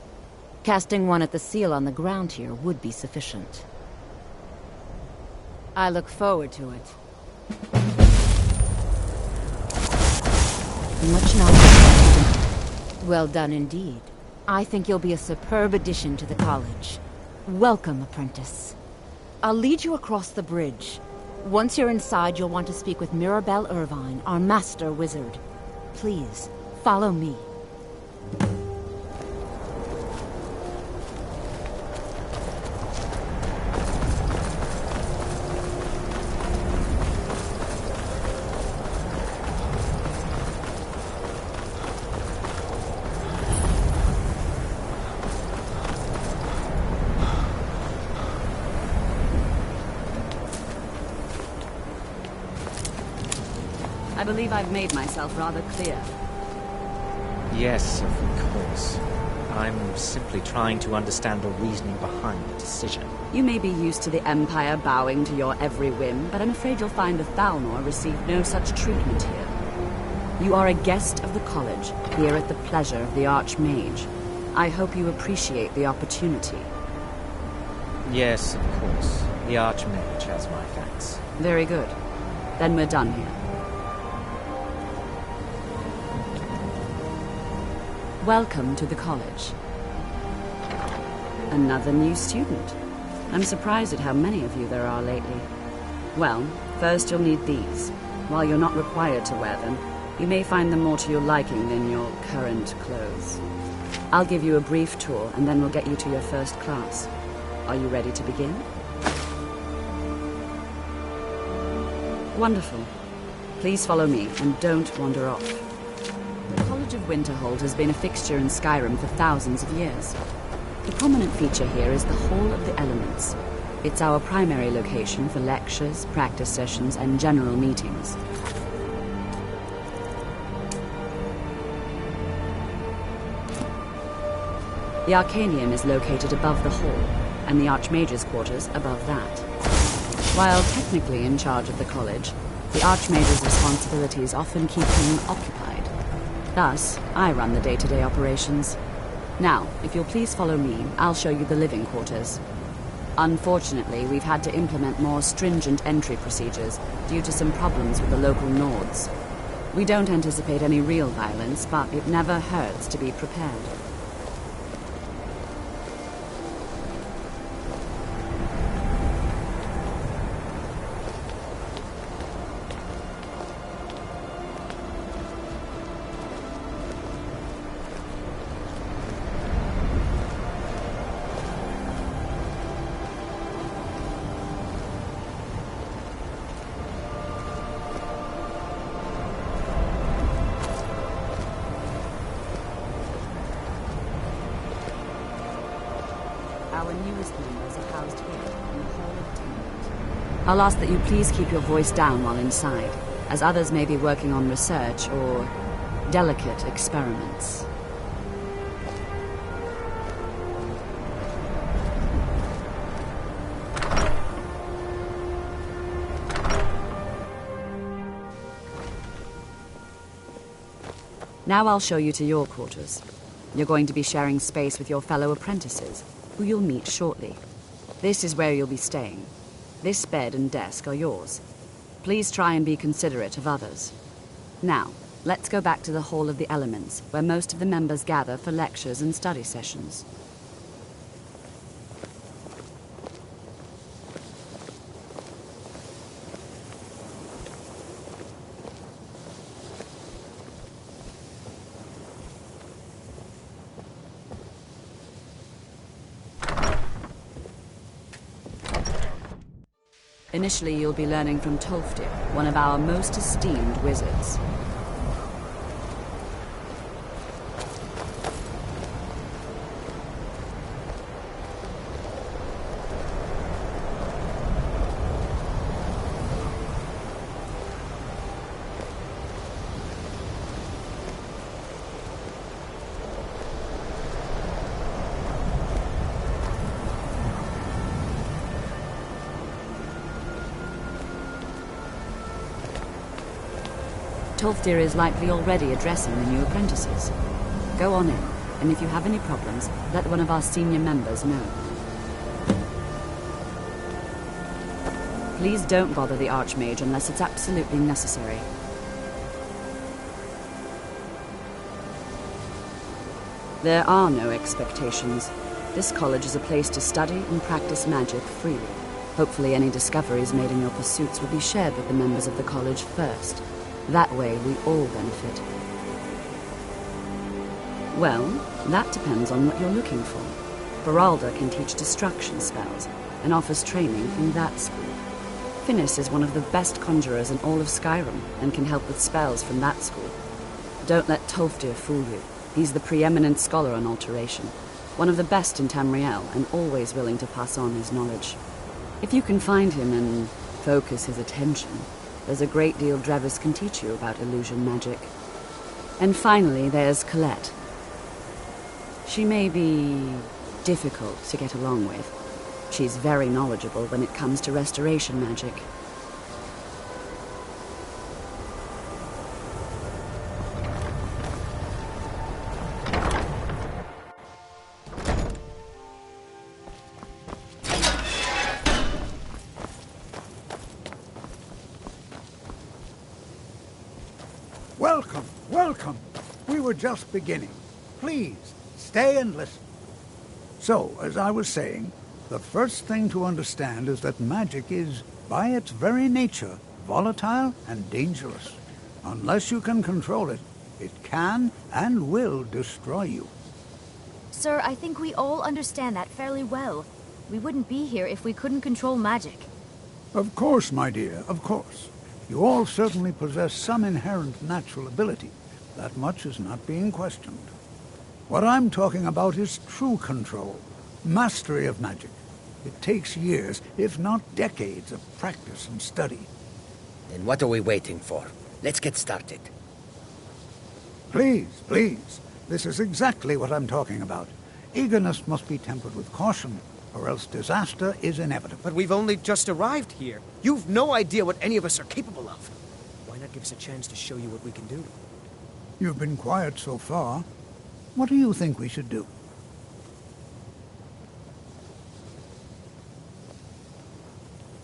G: Casting one at the seal on the ground here would be sufficient. I look forward to it. Much knowledge. Well done indeed. I think you'll be a superb addition to the college. Welcome, apprentice. I'll lead you across the bridge. Once you're inside, you'll want to speak with Mirabelle Irvine, our master wizard. Please, follow me. I believe I've made myself rather clear.
V: Yes, of course. I'm simply trying to understand the reasoning behind the decision.
G: You may be used to the Empire bowing to your every whim, but I'm afraid you'll find the Thalmor received no such treatment here. You are a guest of the college, here at the pleasure of the Archmage. I hope you appreciate the opportunity.
V: Yes, of course. The Archmage has my thanks.
G: Very good. Then we're done here. Welcome to the college. Another new student. I'm surprised at how many of you there are lately. Well, first you'll need these. While you're not required to wear them, you may find them more to your liking than your current clothes. I'll give you a brief tour, and then we'll get you to your first class. Are you ready to begin? Wonderful. Please follow me, and don't wander off. The College of Winterhold has been a fixture in Skyrim for thousands of years. The prominent feature here is the Hall of the Elements. It's our primary location for lectures, practice sessions, and general meetings. The Arcanium is located above the hall, and the Archmage's quarters above that. While technically in charge of the college, the Archmage's responsibilities often keep him occupied. Thus, I run the day-to-day operations. Now, if you'll please follow me, I'll show you the living quarters. Unfortunately, we've had to implement more stringent entry procedures due to some problems with the local Nords. We don't anticipate any real violence, but it never hurts to be prepared. Our newest members are housed here in the Hall of Tenement. I'll ask that you please keep your voice down while inside, as others may be working on research or delicate experiments. Now I'll show you to your quarters. You're going to be sharing space with your fellow apprentices, who you'll meet shortly. This is where you'll be staying. This bed and desk are yours. Please try and be considerate of others. Now, let's go back to the Hall of the Elements, where most of the members gather for lectures and study sessions. Initially, you'll be learning from Tolfdir, one of our most esteemed wizards. Tolfdir is likely already addressing the new apprentices. Go on in, and if you have any problems, let one of our senior members know. Please don't bother the Archmage unless it's absolutely necessary. There are no expectations. This college is a place to study and practice magic freely. Hopefully any discoveries made in your pursuits will be shared with the members of the college first. That way, we all benefit. Well, that depends on what you're looking for. Beralda can teach destruction spells, and offers training in that school. Finnis is one of the best conjurers in all of Skyrim, and can help with spells from that school. Don't let Tolfdir fool you. He's the preeminent scholar on alteration, one of the best in Tamriel, and always willing to pass on his knowledge. If you can find him and focus his attention, there's a great deal Drevis can teach you about illusion magic. And finally, there's Colette. She may be difficult to get along with. She's very knowledgeable when it comes to restoration magic.
I: Welcome, welcome. We were just beginning. Please, stay and listen. So, as I was saying, the first thing to understand is that magic is, by its very nature, volatile and dangerous. Unless you can control it, it can and will destroy you.
F: Sir, I think we all understand that fairly well. We wouldn't be here if we couldn't control magic.
I: Of course, my dear, of course. You all certainly possess some inherent natural ability. That much is not being questioned. What I'm talking about is true control, mastery of magic. It takes years, if not decades, of practice and study.
R: Then what are we waiting for? Let's get started.
I: Please, please. This is exactly what I'm talking about. Eagerness must be tempered with caution, or else disaster is inevitable.
N: But we've only just arrived here. You've no idea what any of us are capable of. Why not give us a chance to show you what we can do?
I: You've been quiet so far. What do you think we should do?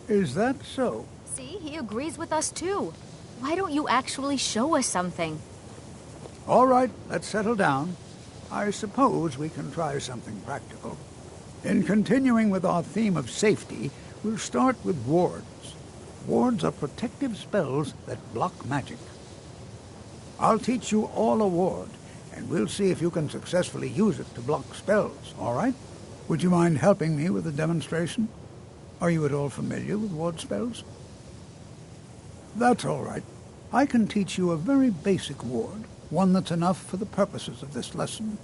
I: Is that so?
F: See, he agrees with us too. Why don't you actually show us something?
I: All right, let's settle down. I suppose we can try something practical. In continuing with our theme of safety, we'll start with wards. Wards are protective spells that block magic. I'll teach you all a ward, and we'll see if you can successfully use it to block spells, all right? Would you mind helping me with the demonstration? Are you at all familiar with ward spells? That's all right. I can teach you a very basic ward, one that's enough for the purposes of this lesson.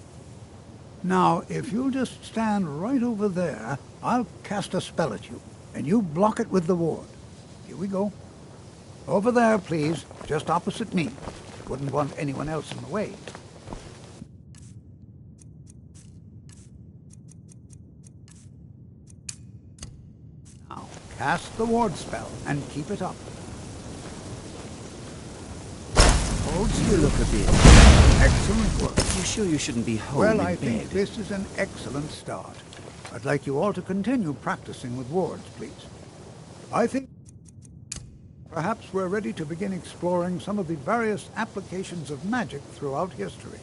I: Now, if you'll just stand right over there, I'll cast a spell at you, and you block it with the ward. Here we go. Over there, please. Just opposite me. Wouldn't want anyone else in the way. Now, cast the ward spell and keep it up. Hold still.
L: You look a bit...
I: Excellent work.
L: You sure you shouldn't be home
I: Well,
L: in
I: I
L: bed?
I: think this is an excellent start. I'd like you all to continue practicing with wards, please. I think perhaps we're ready to begin exploring some of the various applications of magic throughout history.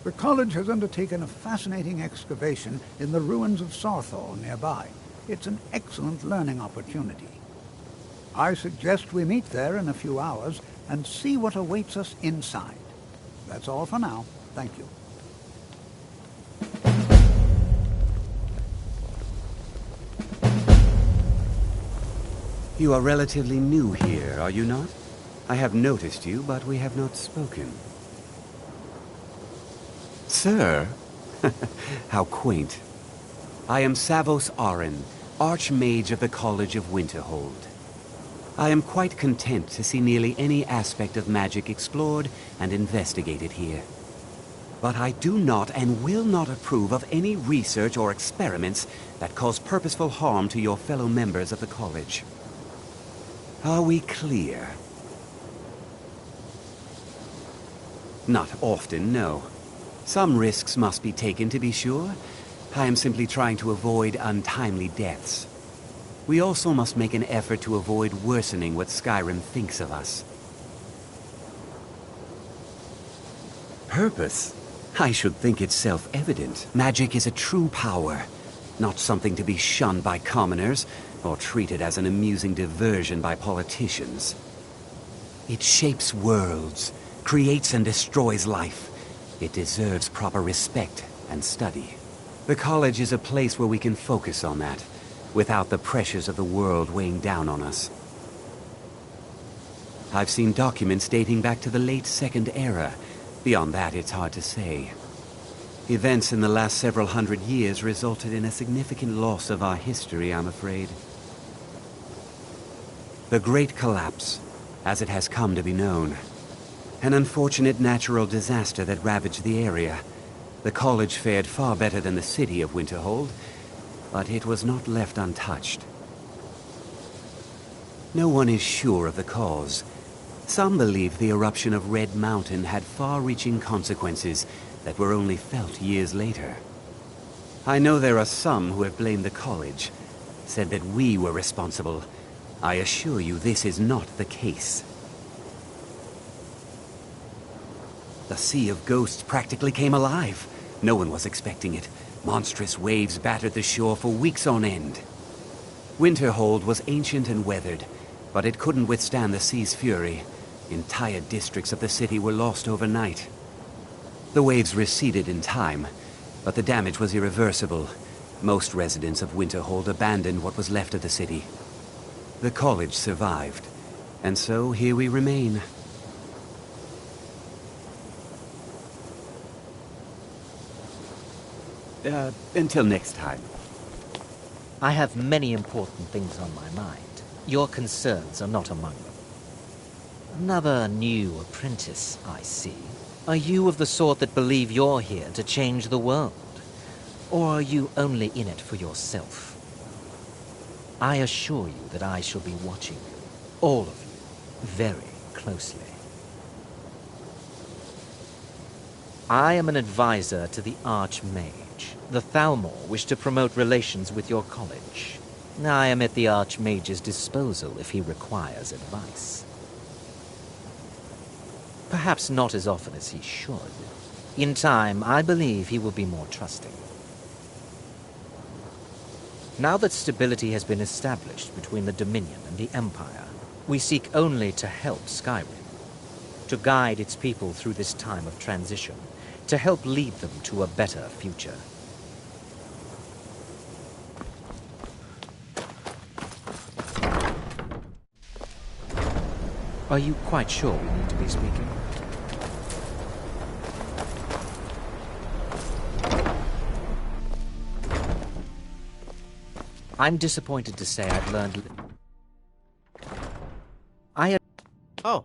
I: The college has undertaken a fascinating excavation in the ruins of Sarthal nearby. It's an excellent learning opportunity. I suggest we meet there in a few hours and see what awaits us inside. That's all for now. Thank you.
L: You are relatively new here, are you not? I have noticed you, but we have not spoken. Sir? How quaint. I am Savos Arin, Archmage of the College of Winterhold. I am quite content to see nearly any aspect of magic explored and investigated here. But I do not and will not approve of any research or experiments that cause purposeful harm to your fellow members of the college. Are we clear? Not often, no. Some risks must be taken, to be sure. I am simply trying to avoid untimely deaths. We also must make an effort to avoid worsening what Skyrim thinks of us. Purpose? I should think it's self-evident. Magic is a true power, not something to be shunned by commoners, or treated as an amusing diversion by politicians. It shapes worlds, creates and destroys life. It deserves proper respect and study. The college is a place where we can focus on that, without the pressures of the world weighing down on us. I've seen documents dating back to the late Second Era. Beyond that, it's hard to say. Events in the last several hundred years resulted in a significant loss of our history, I'm afraid. The Great Collapse, as it has come to be known. An unfortunate natural disaster that ravaged the area. The college fared far better than the city of Winterhold, but it was not left untouched. No one is sure of the cause. Some believe the eruption of Red Mountain had far-reaching consequences that were only felt years later. I know there are some who have blamed the college, said that we were responsible. I assure you this is not the case. The Sea of Ghosts practically came alive. No one was expecting it. Monstrous waves battered the shore for weeks on end. Winterhold was ancient and weathered, but it couldn't withstand the sea's fury. Entire districts of the city were lost overnight. The waves receded in time, but the damage was irreversible. Most residents of Winterhold abandoned what was left of the city. The college survived, and so here we remain. Until next time.
V: I have many important things on my mind. Your concerns are not among them. Another new apprentice, I see. Are you of the sort that believe you're here to change the world? Or are you only in it for yourself? I assure you that I shall be watching you, all of you, very closely. I am an advisor to the Archmage. The Thalmor wish to promote relations with your college. I am at the Archmage's disposal if he requires advice. Perhaps not as often as he should. In time, I believe he will be more trusting. Now that stability has been established between the Dominion and the Empire, we seek only to help Skyrim, to guide its people through this time of transition, to help lead them to a better future. Are you quite sure we need to be speaking? I'm disappointed to say I've learned...
S: Oh.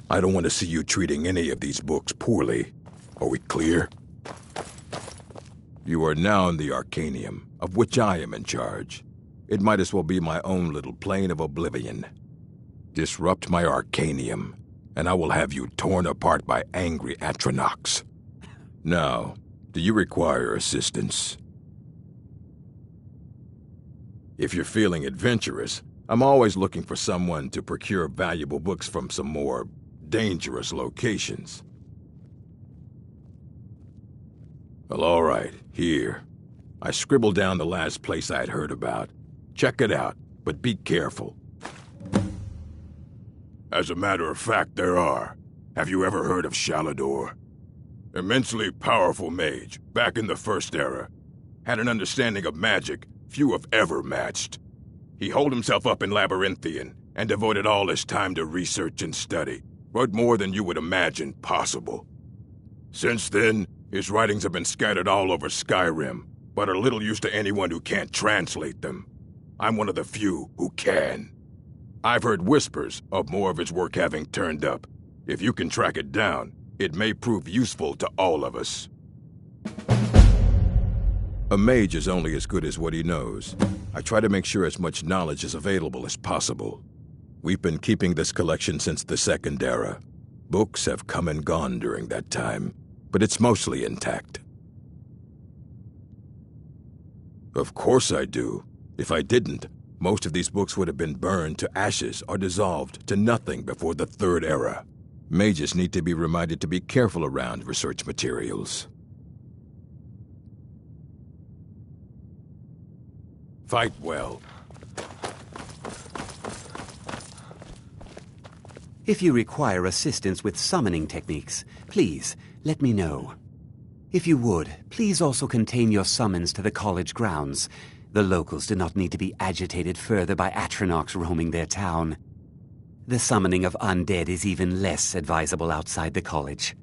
O: I don't want to see you treating any of these books poorly. Are we clear? You are now in the Arcanium, of which I am in charge. It might as well be my own little plane of oblivion. Disrupt my Arcanium, and I will have you torn apart by angry Atronachs. Now, do you require assistance? If you're feeling adventurous, I'm always looking for someone to procure valuable books from some more dangerous locations. Well, all right, here. I scribbled down the last place I had heard about. Check it out, but be careful.
Q: As a matter of fact, there are. Have you ever heard of Shalador? Immensely powerful mage, back in the First Era. Had an understanding of magic few have ever matched. He holed himself up in Labyrinthian and devoted all his time to research and study. Wrote more than you would imagine possible. Since then, his writings have been scattered all over Skyrim, but are little use to anyone who can't translate them. I'm one of the few who can. I've heard whispers of more of his work having turned up. If you can track it down, it may prove useful to all of us.
O: A mage is only as good as what he knows. I try to make sure as much knowledge is available as possible. We've been keeping this collection since the Second Era. Books have come and gone during that time, but it's mostly intact. Of course I do. If I didn't, most of these books would have been burned to ashes or dissolved to nothing before the Third Era. Mages need to be reminded to be careful around research materials.
Q: Fight well.
L: If you require assistance with summoning techniques, please let me know. If you would, please also contain your summons to the college grounds. The locals do not need to be agitated further by Atronachs roaming their town. The summoning of undead is even less advisable outside the college.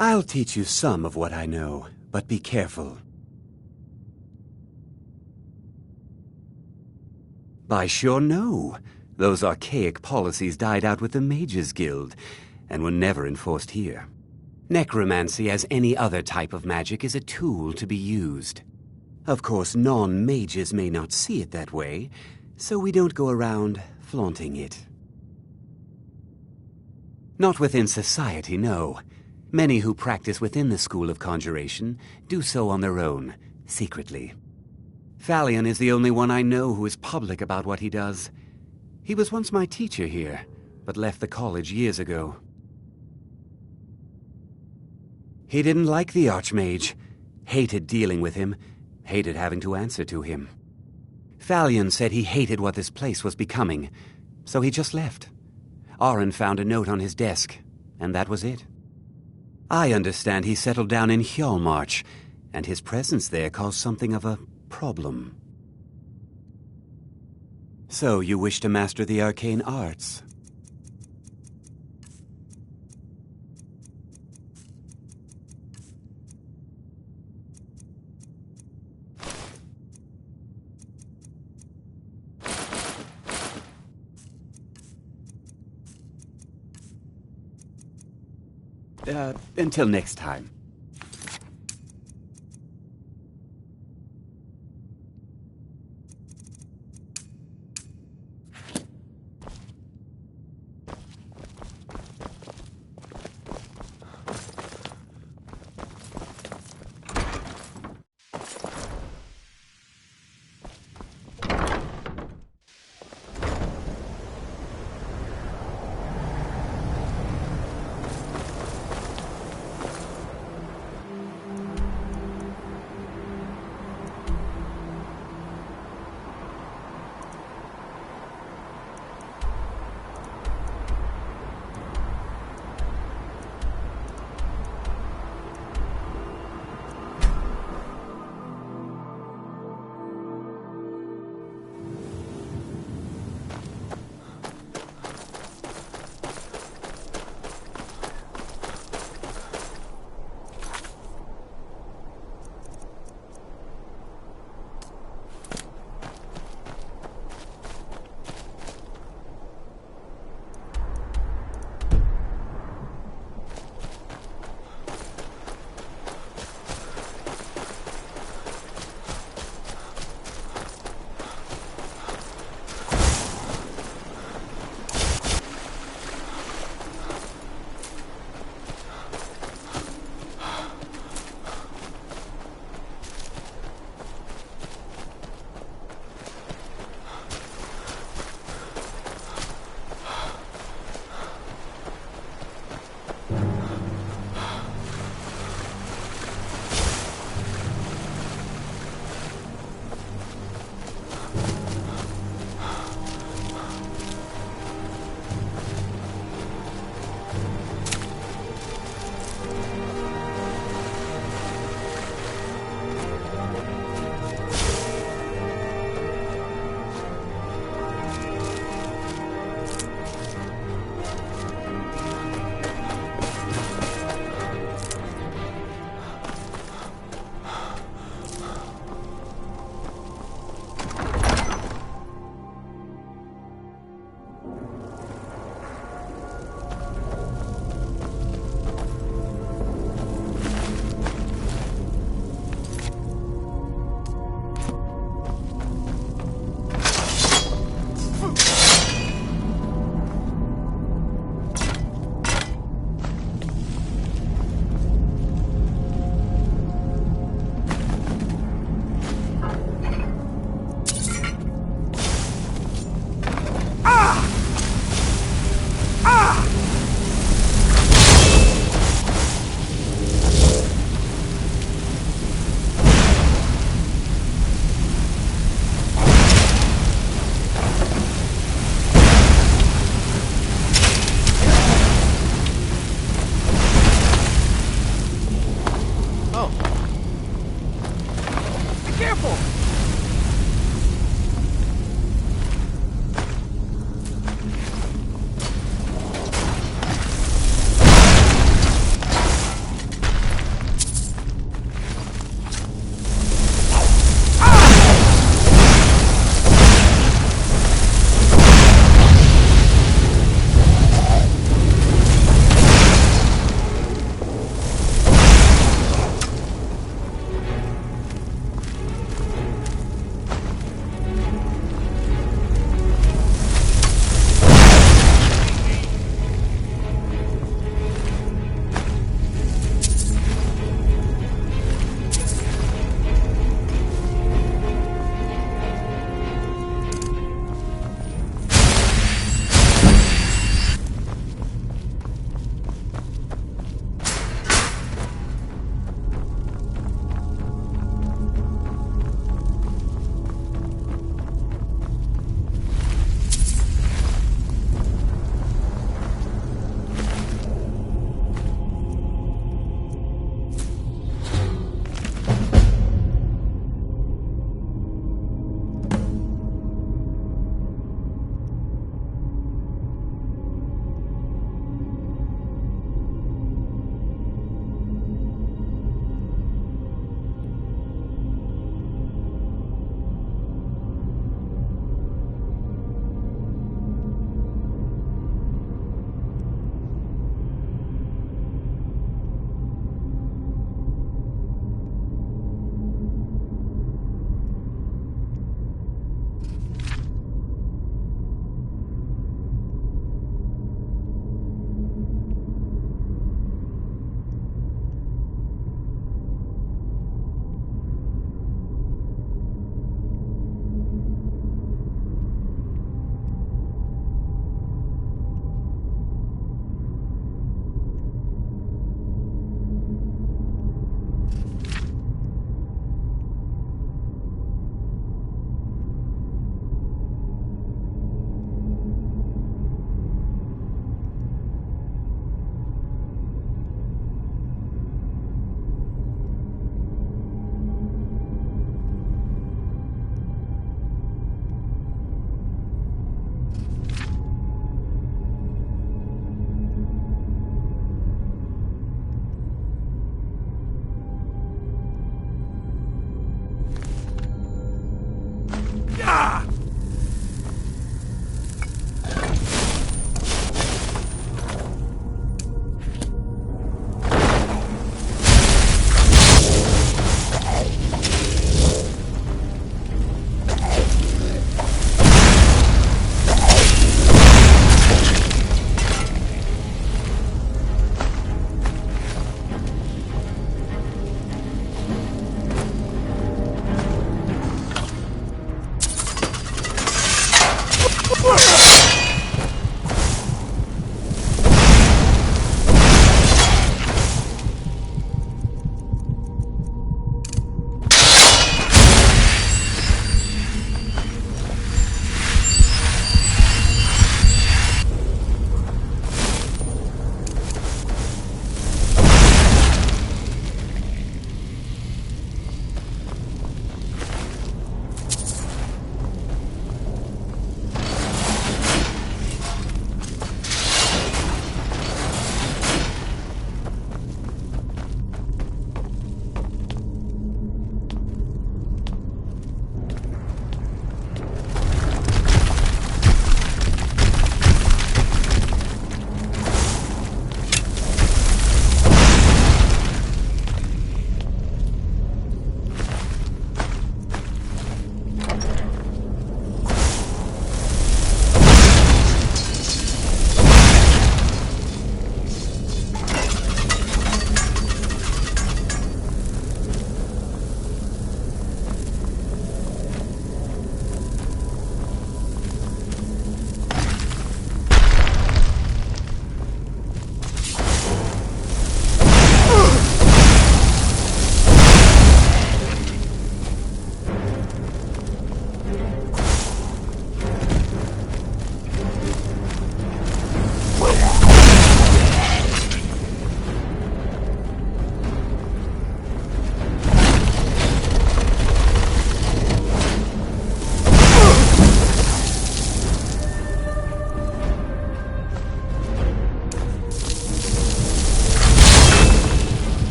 L: I'll teach you some of what I know, but be careful. By sure no. Those archaic policies died out with the Mages Guild, and were never enforced here. Necromancy, as any other type of magic, is a tool to be used. Of course, non-mages may not see it that way, so we don't go around flaunting it. Not within society, no. Many who practice within the School of Conjuration do so on their own, secretly. Falion is the only one I know who is public about what he does. He was once my teacher here, but left the college years ago. He didn't like the Archmage, hated dealing with him, hated having to answer to him. Falion said he hated what this place was becoming, so he just left. Aron found a note on his desk, and that was it. I understand he settled down in Hjalmarch, and his presence there caused something of a problem. So you wish to master the arcane arts? Until next time.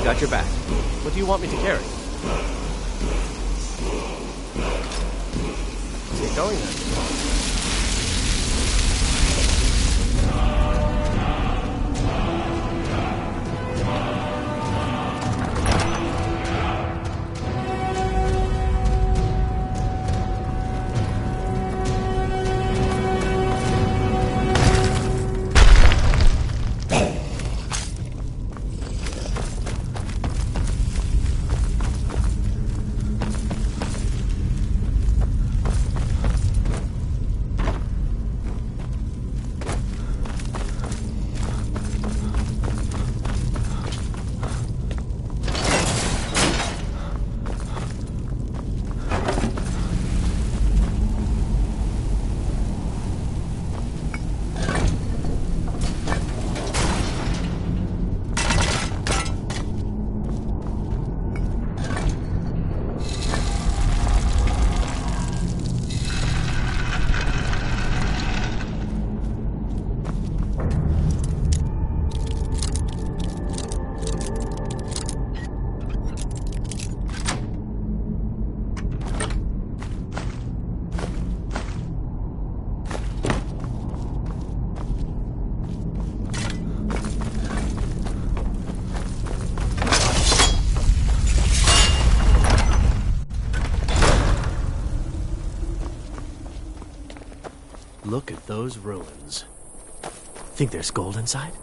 S: I've got your back. What do you want me to carry? Let's get going then. Look at those ruins. Think there's gold inside?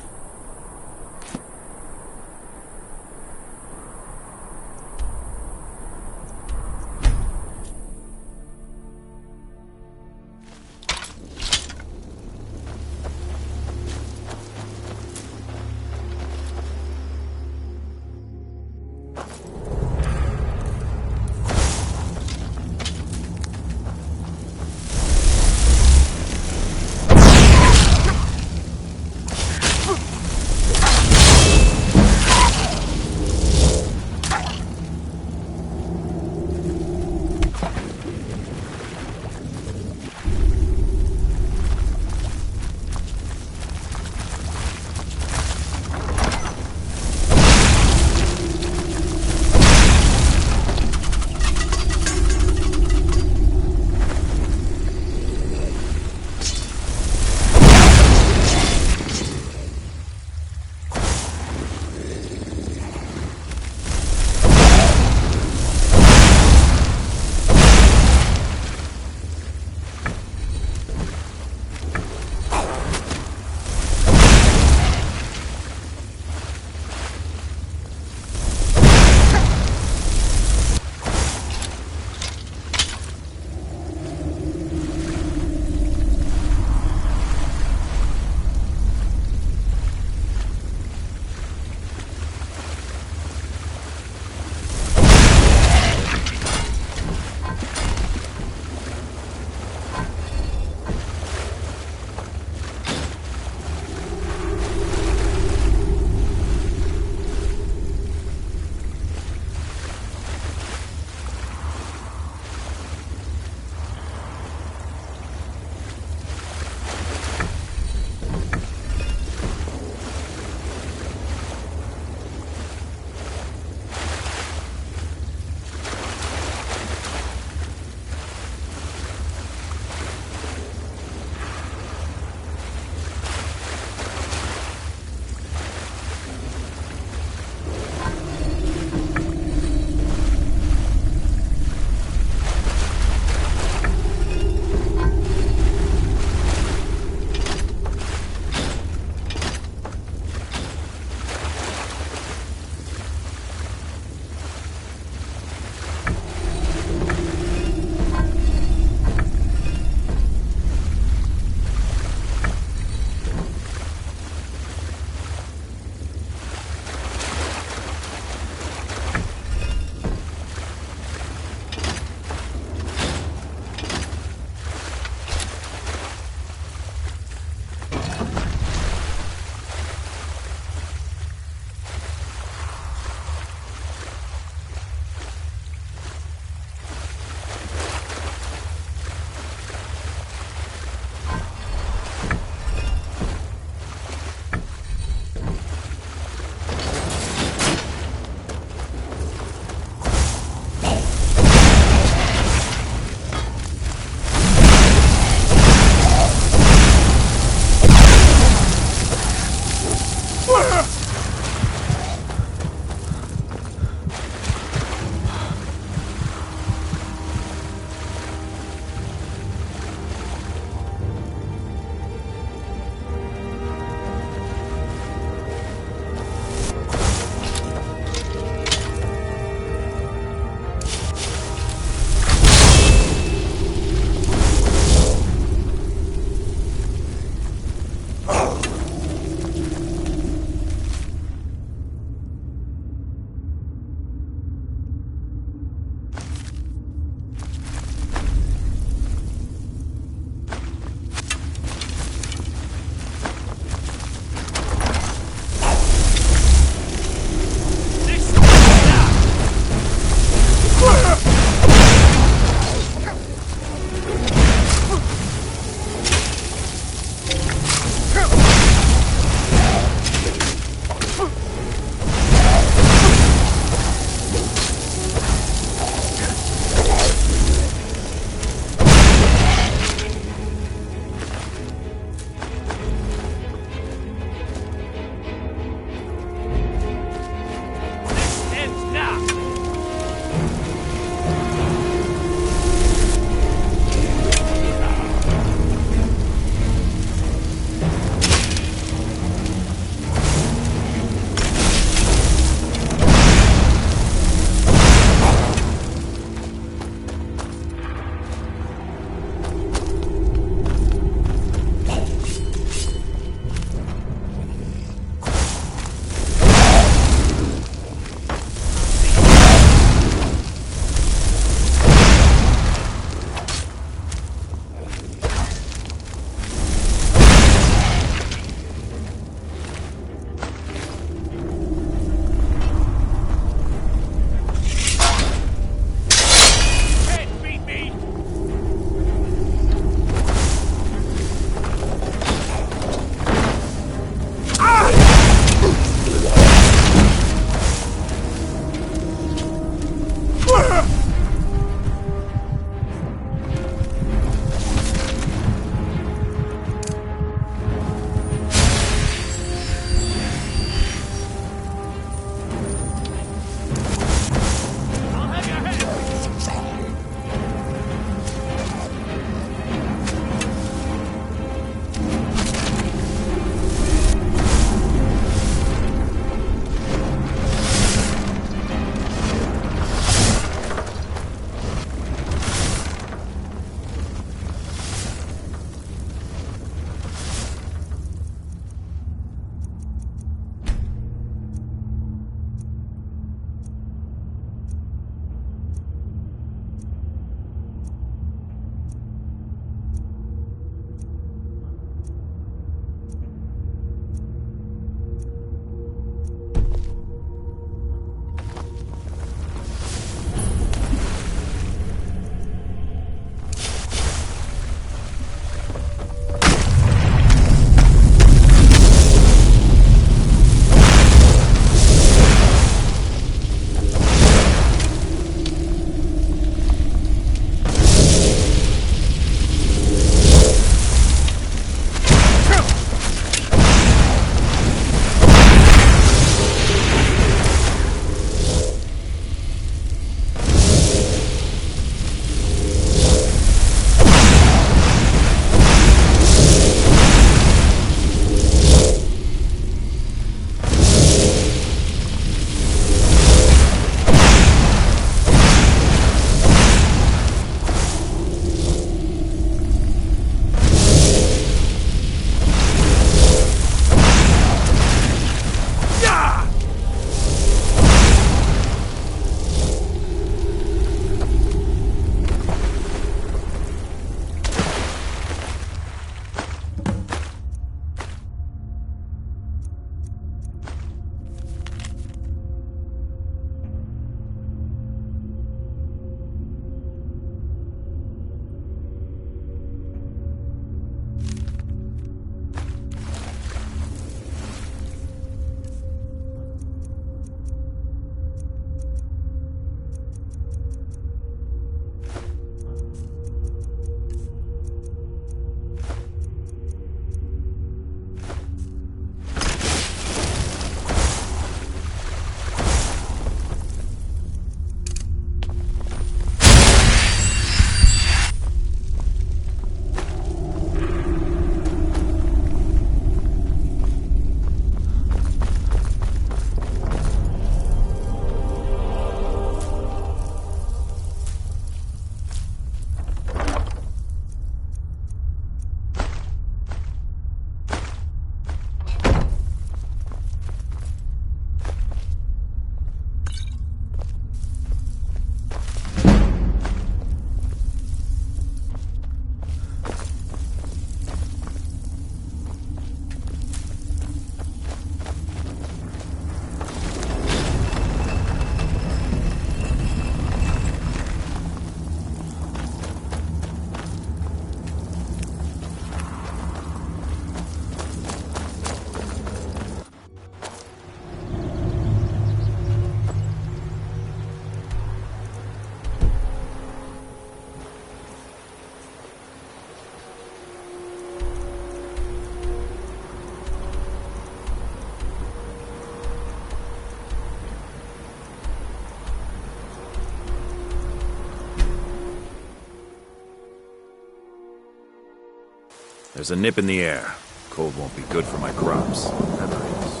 C: There's a nip in the air. Cold won't be good for my crops. Never is.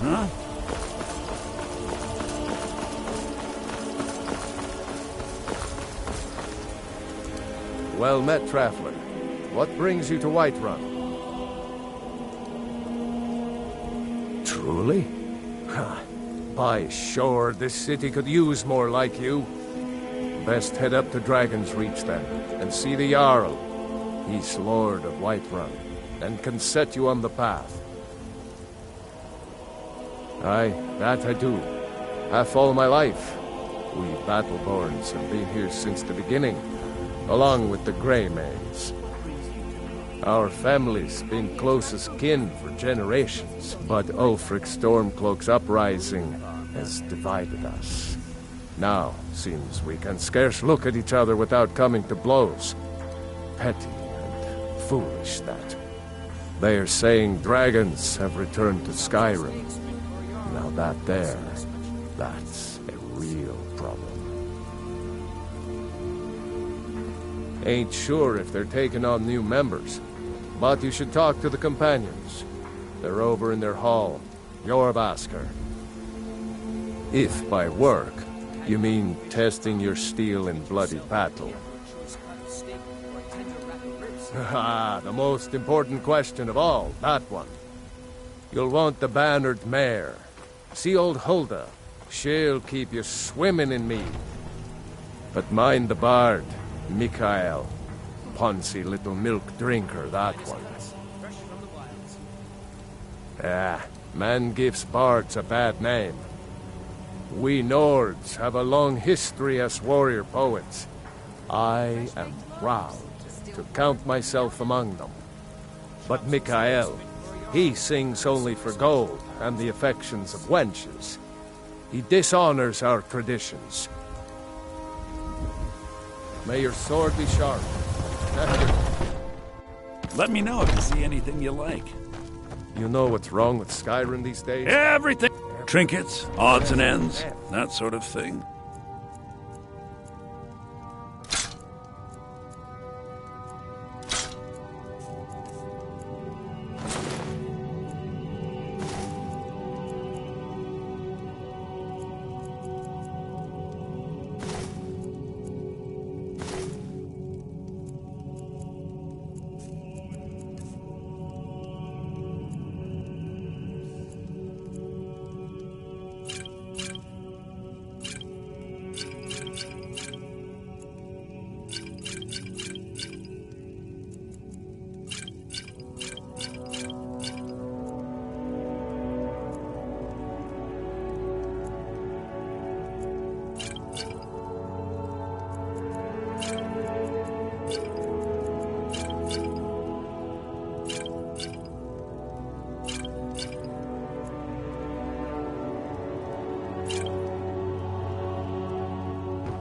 C: Huh?
P: Well met, traveler. What brings you to Whiterun? Truly? By shore, this city could use more like you. Best head up to Dragon's Reach then, and see the Jarl. He's Lord of Whiterun, and can set you on the path. Aye, that I do. Half all my life. We Battleborns have been here since the beginning, along with the Greymaids. Our family's been close as kin for generations, but Ulfric's Stormcloak's uprising has divided us. Now, seems we can scarce look at each other without coming to blows. Petty and foolish, that. They are saying dragons have returned to Skyrim. Now that's a real problem. Ain't sure if they're taking on new members, but you should talk to the companions. They're over in their hall, Jorvaskr. If by work, you mean testing your steel in bloody battle. Ah, the most important question of all, that one. You'll want the bannered mare. See old Hulda. She'll keep you swimming in mead. But mind the bard, Mikael. Poncy little milk drinker, that one. Man gives bards a bad name. We Nords have a long history as warrior poets. I am proud to count myself among them. But Mikael, he sings only for gold and the affections of wenches. He dishonors our traditions. May your sword be sharp.
C: Let me know if you see anything you like.
P: You know what's wrong with Skyrim these days?
C: Everything! Trinkets, odds and ends, that sort of thing.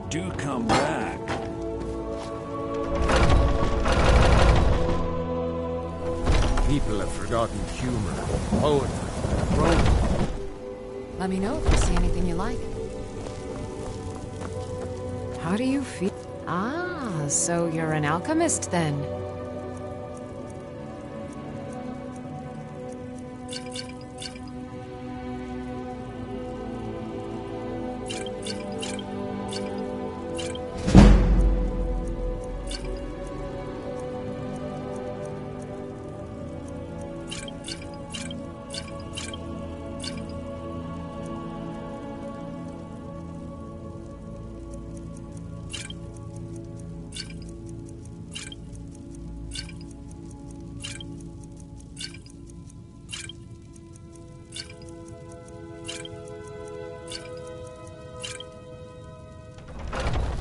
C: Do come back.
P: People have forgotten humor, poetry, and romance.
B: Let me know if you see anything you like. How do you feel? Ah, so you're an alchemist then.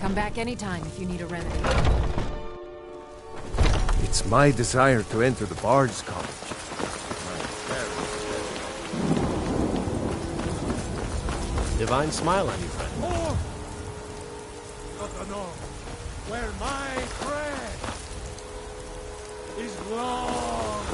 B: Come back anytime if you need a remedy.
P: It's my desire to enter the Bard's College.
S: Divine smile on you, friend.
I: Oh! No, where my thread is long.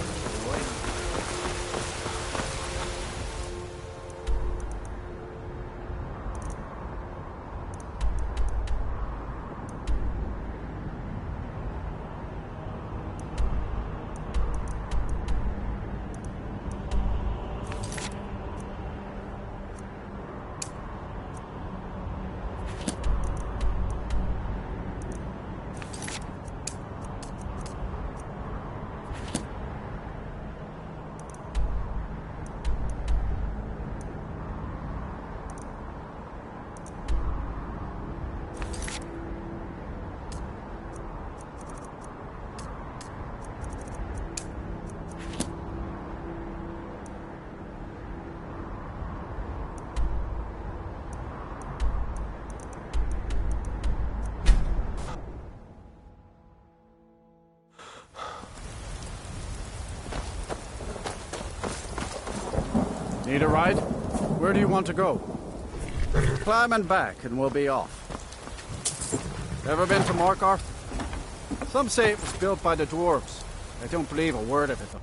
J: Need a ride? Where do you want to go? Climb and back and we'll be off. Ever been to Morkarth? Some say it was built by the dwarves. I don't believe a word of it, though.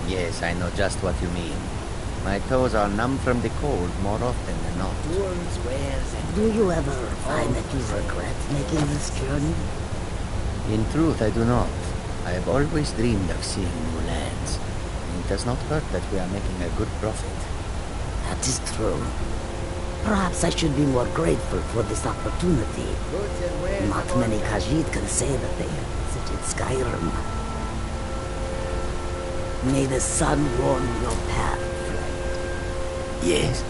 R: Yes, I know just what you mean. My toes are numb from the cold more often than not.
E: Do you ever find that you regret making this journey?
R: In truth, I do not. I have always dreamed of seeing new lands. It does not hurt that we are making a good profit.
E: That is true. Perhaps I should be more grateful for this opportunity. Not many Khajiit can say that they have visited Skyrim. May the sun warm your path, friend.
R: Yes.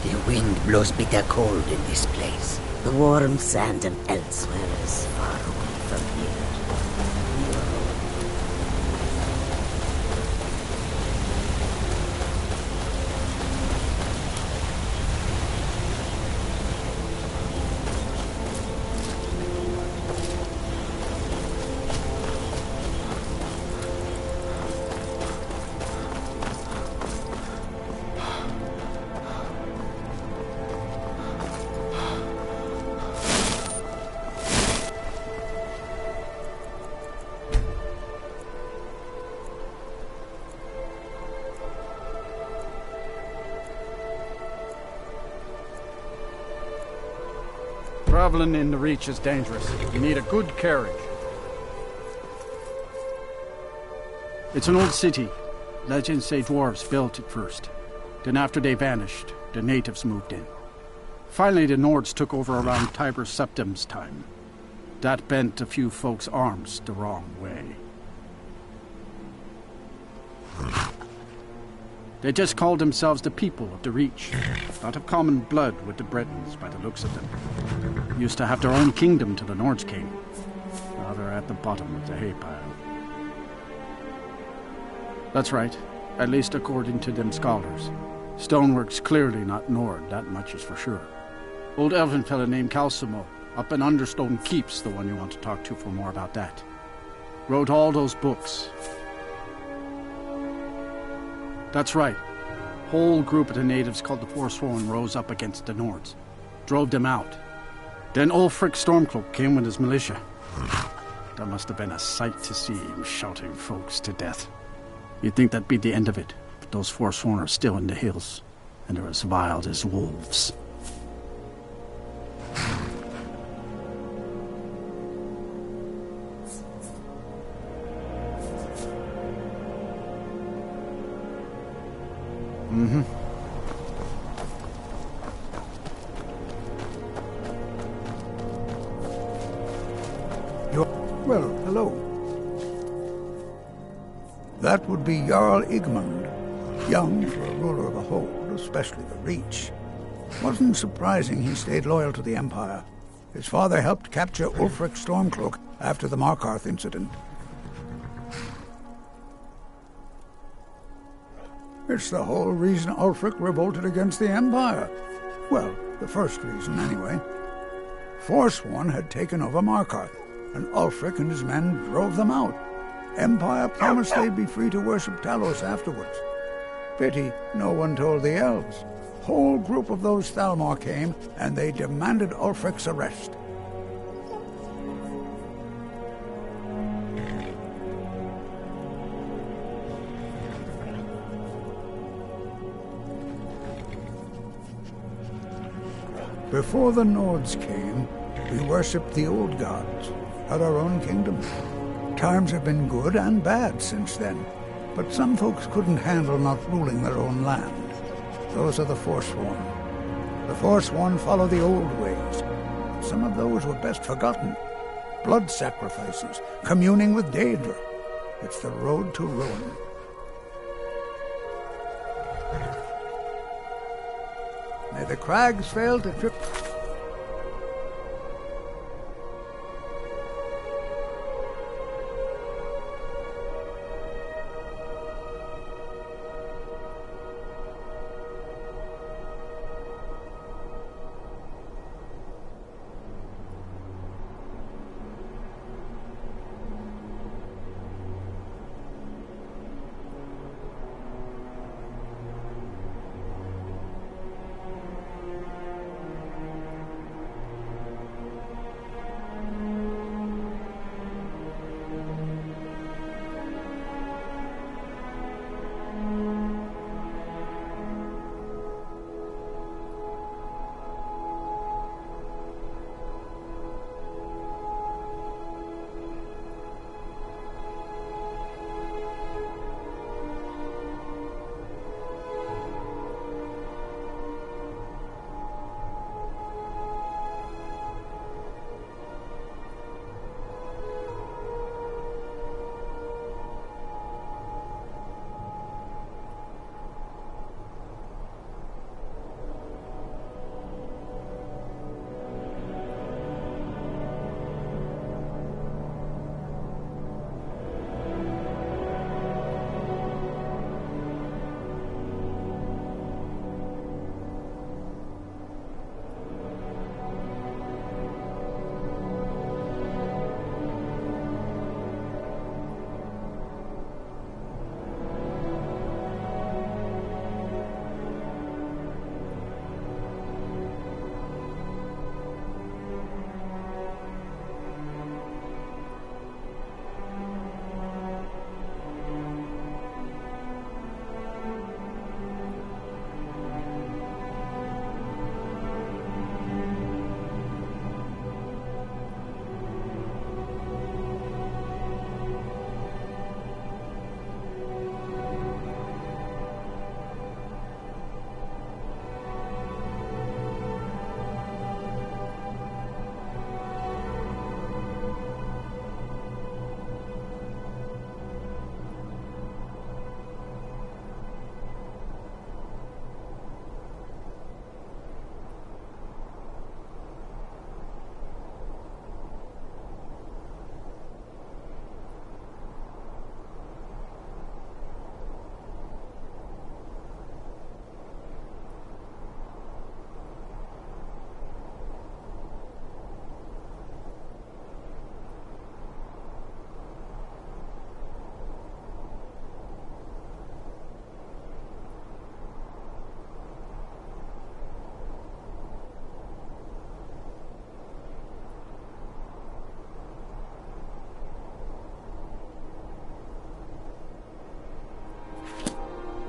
R: The wind blows bitter cold in this place.
E: The warm sand of elsewhere is far away from here.
J: Traveling in the Reach is dangerous. You need a good carriage. It's an old city. Legends say dwarves built it first. Then after they vanished, the natives moved in. Finally, the Nords took over around Tiber Septim's time. That bent a few folks' arms the wrong way. They just called themselves the people of the Reach. Not of common blood with the Bretons by the looks of them. Used to have their own kingdom till the Nords came. Now they're at the bottom of the hay pile. That's right, at least according to them scholars. Stonework's clearly not Nord, that much is for sure. Old elven fella named Calcimo, up in Understone Keep's the one you want to talk to for more about that. Wrote all those books. That's right. Whole group of the natives called the Forsworn rose up against the Nords. Drove them out. Then Ulfric Stormcloak came with his militia. That must have been a sight to see him shouting folks to death. You'd think that'd be the end of it, but those Forsworn are still in the hills, and they're as wild as wolves. Mm-hmm.
H: Well, hello. That would be Jarl Igmund. Young for a ruler of a hold, especially the Reach. Wasn't surprising he stayed loyal to the Empire. His father helped capture Ulfric Stormcloak after the Markarth incident. It's the whole reason Ulfric revolted against the Empire. Well, the first reason, anyway. Forsworn had taken over Markarth, and Ulfric and his men drove them out. Empire promised they'd be free to worship Talos afterwards. Pity no one told the elves. Whole group of those Thalmor came, and they demanded Ulfric's arrest. Before the Nords came, we worshipped the old gods, had our own kingdom. Times have been good and bad since then, but some folks couldn't handle not ruling their own land. Those are the Forsworn. The Forsworn follow the old ways. Some of those were best forgotten. Blood sacrifices, communing with Daedra. It's the road to ruin. May the crags fail to trip...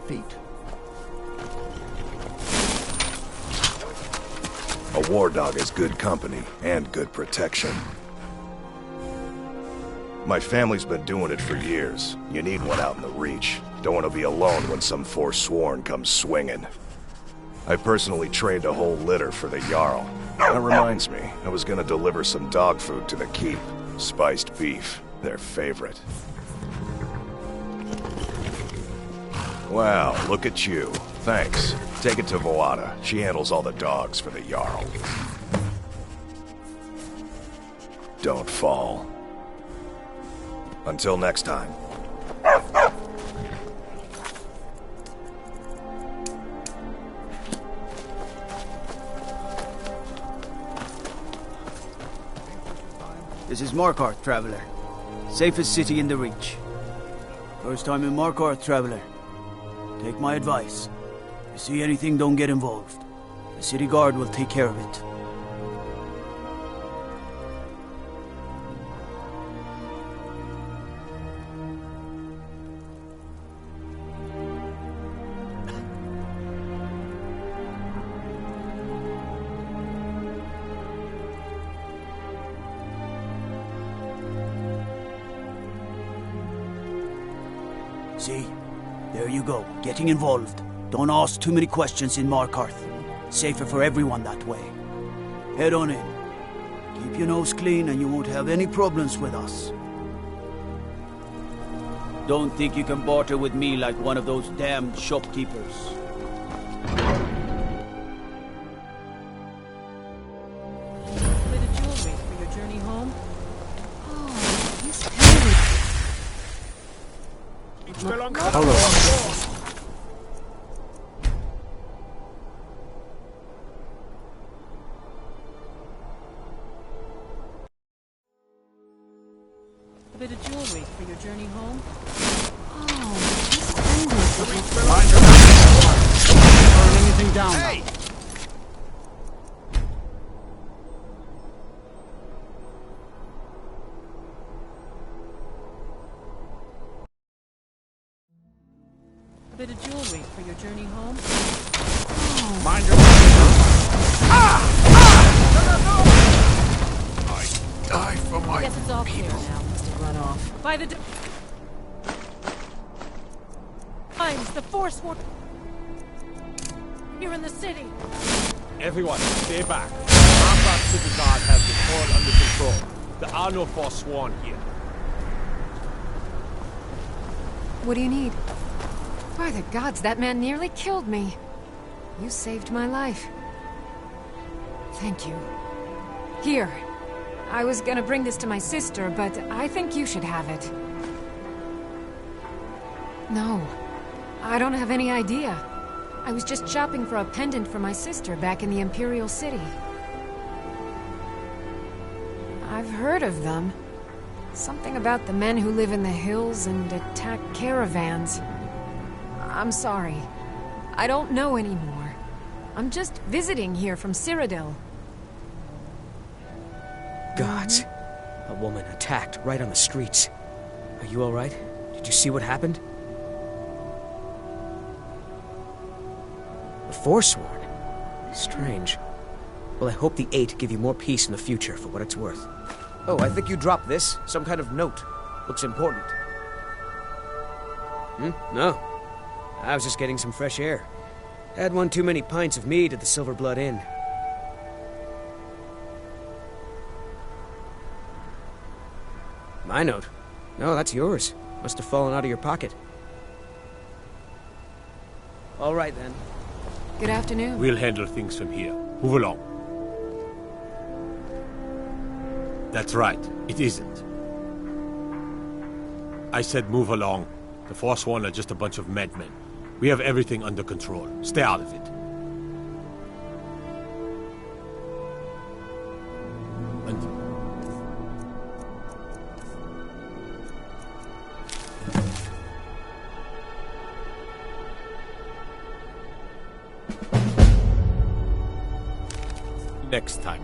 H: feet.
C: A war dog is good company and good protection. My family's been doing it for years. You need one out in the Reach. Don't want to be alone when some Forsworn comes swinging. I personally trained a whole litter for the Jarl. That reminds me, I was gonna deliver some dog food to the keep. Spiced beef, their favorite. Wow, look at you. Thanks. Take it to Voada. She handles all the dogs for the Jarl. Don't fall. Until next time.
K: This is Markarth, Traveler. Safest city in the Reach. First time in Markarth, Traveler. Take my advice. If you see anything, don't get involved. The city guard will take care of it. See? There you go, getting involved. Don't ask too many questions in Markarth. Safer for everyone that way. Head on in. Keep your nose clean and you won't have any problems with us. Don't think you can barter with me like one of those damned shopkeepers.
B: Bit of jewelry for your journey home? Oh, this pendant.
J: Hello.
B: A bit of jewelry for your journey home? Oh, this pendant.
J: Mind your back. Don't burn anything down.
B: Hey! A bit of jewelry for your journey home? Oh.
J: Mind your back.
Q: I die for my
B: Guess it's all
Q: people.
B: clear now. Must have run off. By the times, the Forsworn here in the city.
A: Everyone, stay back. Markarth City Guard has the all under control. There are no Forsworn here.
B: What do you need? By the gods, that man nearly killed me. You saved my life. Thank you. Here. I was gonna bring this to my sister, but I think you should have it. No. I don't have any idea. I was just shopping for a pendant for my sister back in the Imperial City. I've heard of them. Something about the men who live in the hills and attack caravans. I'm sorry. I don't know anymore. I'm just visiting here from Cyrodiil.
N: Gods. A woman attacked right on the streets. Are you alright? Did you see what happened? The Forsworn? Strange. Well, I hope the Eight give you more peace in the future, for what it's worth. Oh, I think you dropped this. Some kind of note. Looks important. No. I was just getting some fresh air. Had one too many pints of mead at the Silver Blood Inn. My note? No, that's yours. Must have fallen out of your pocket. All right, then.
B: Good afternoon.
A: We'll handle things from here. Move along. That's right. It isn't. I said move along. The Forsworn are just a bunch of madmen. We have everything under control. Stay out of it. Next time.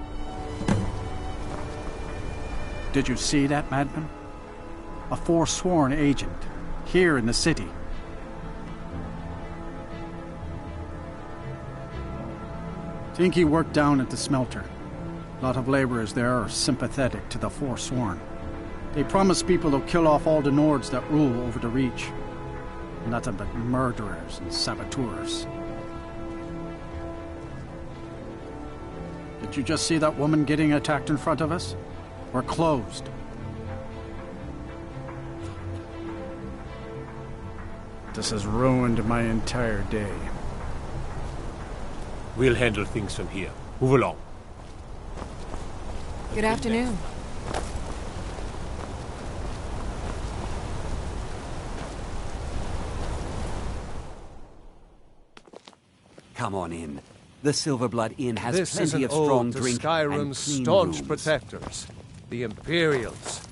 J: Did you see that madman? A Forsworn agent, here in the city. Think he worked down at the smelter. A lot of laborers there are sympathetic to the Forsworn. They promise people they'll kill off all the Nords that rule over the Reach. Nothing but murderers and saboteurs. Did you just see that woman getting attacked in front of us? We're closed. This has ruined my entire day.
A: We'll handle things from here. Move along.
B: Good afternoon.
L: Come on in. The Silverblood Inn has
P: This is
L: plenty
P: an
L: of strong
P: ode to
L: drink and
P: Skyrim's
L: clean
P: staunch
L: rooms.
P: protectors, the Imperials.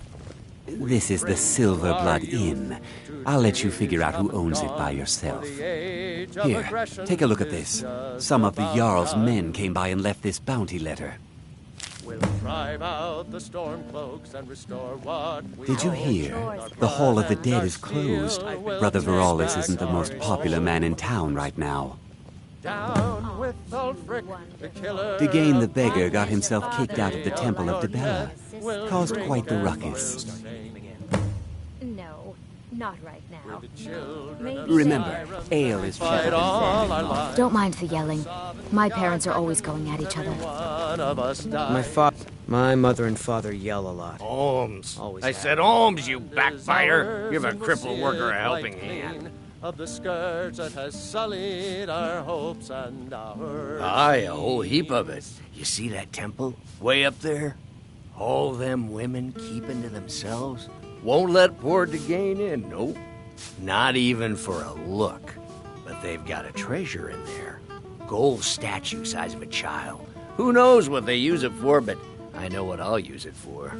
L: This is the Silverblood Inn. I'll let you figure out who owns it by yourself. Here, take a look at this. Some of the Jarl's men came by and left this bounty letter.
P: We'll drive out the stormcloaks and restore what we
L: Did you hear? The Hall of the Dead is closed. Brother Veralis isn't the most popular man in town right now.
P: Down with Ulfric, the killer.
L: Degane the Beggar got himself kicked out of the Temple of Dibella. Caused quite the ruckus.
F: No, not right now.
L: Remember, ale is better than famine.
F: Don't mind the yelling. My parents are always going at each other.
N: My mother and father yell a lot.
M: Holmes.
N: Always
M: I
N: have.
M: said Holmes, you backbiter. Give a crippled worker a helping hand.
P: Of the scourge that has sullied our hopes and our...
M: Aye, a whole heap of it. You see that temple? Way up there? All them women keeping to themselves? Won't let poor Degane in, nope. Not even for a look. But they've got a treasure in there. Gold statue size of a child. Who knows what they use it for, but I know what I'll use it for.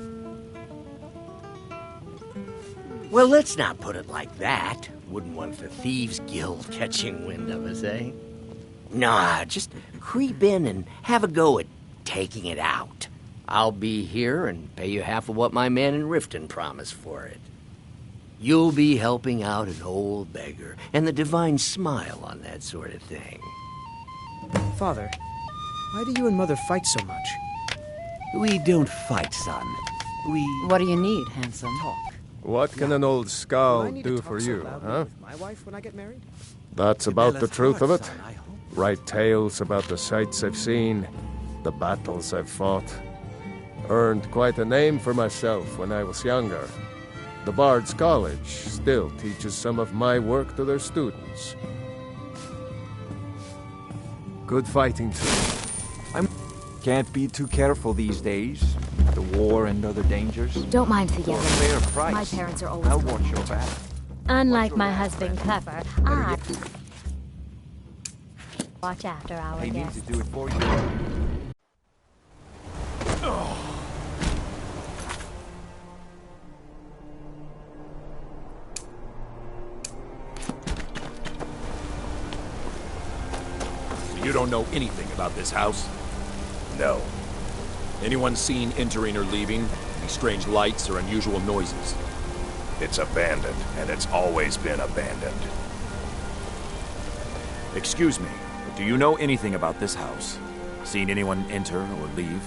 M: Well, let's not put it like that. Wouldn't want the Thieves Guild catching wind of us, eh? Nah, just creep in and have a go at taking it out. I'll be here and pay you half of what my man in Riften promised for it. You'll be helping out an old beggar, and the divine smile on that sort of thing.
N: Father, why do you and Mother fight so much?
L: We don't fight, son.
G: What do you need, handsome?
P: What can an old
N: Do I
P: skull
N: need to
P: do
N: talk
P: for
N: so
P: you,
N: loudly
P: huh?
N: with my wife when I get married?
P: That's about the truth of it. Write tales about the sights I've seen, the battles I've fought. Earned quite a name for myself when I was younger. The Bard's College still teaches some of my work to their students. Good fighting, too.
D: Can't be too careful these days. The war and other dangers.
F: Don't mind the
D: For a
F: yelling.
D: fair price.
F: My parents are always
D: I'll
F: going
D: watch
F: at
D: your
F: each
D: back.
F: other. Unlike my husband, Clever, I watch after our
D: I need
F: guests.
D: to do it for you.
Q: You don't know anything about this house?
C: No.
Q: Anyone seen entering or leaving? Any strange lights or unusual noises?
C: It's abandoned, and it's always been abandoned.
U: Excuse me, but do you know anything about this house? Seen anyone enter or leave?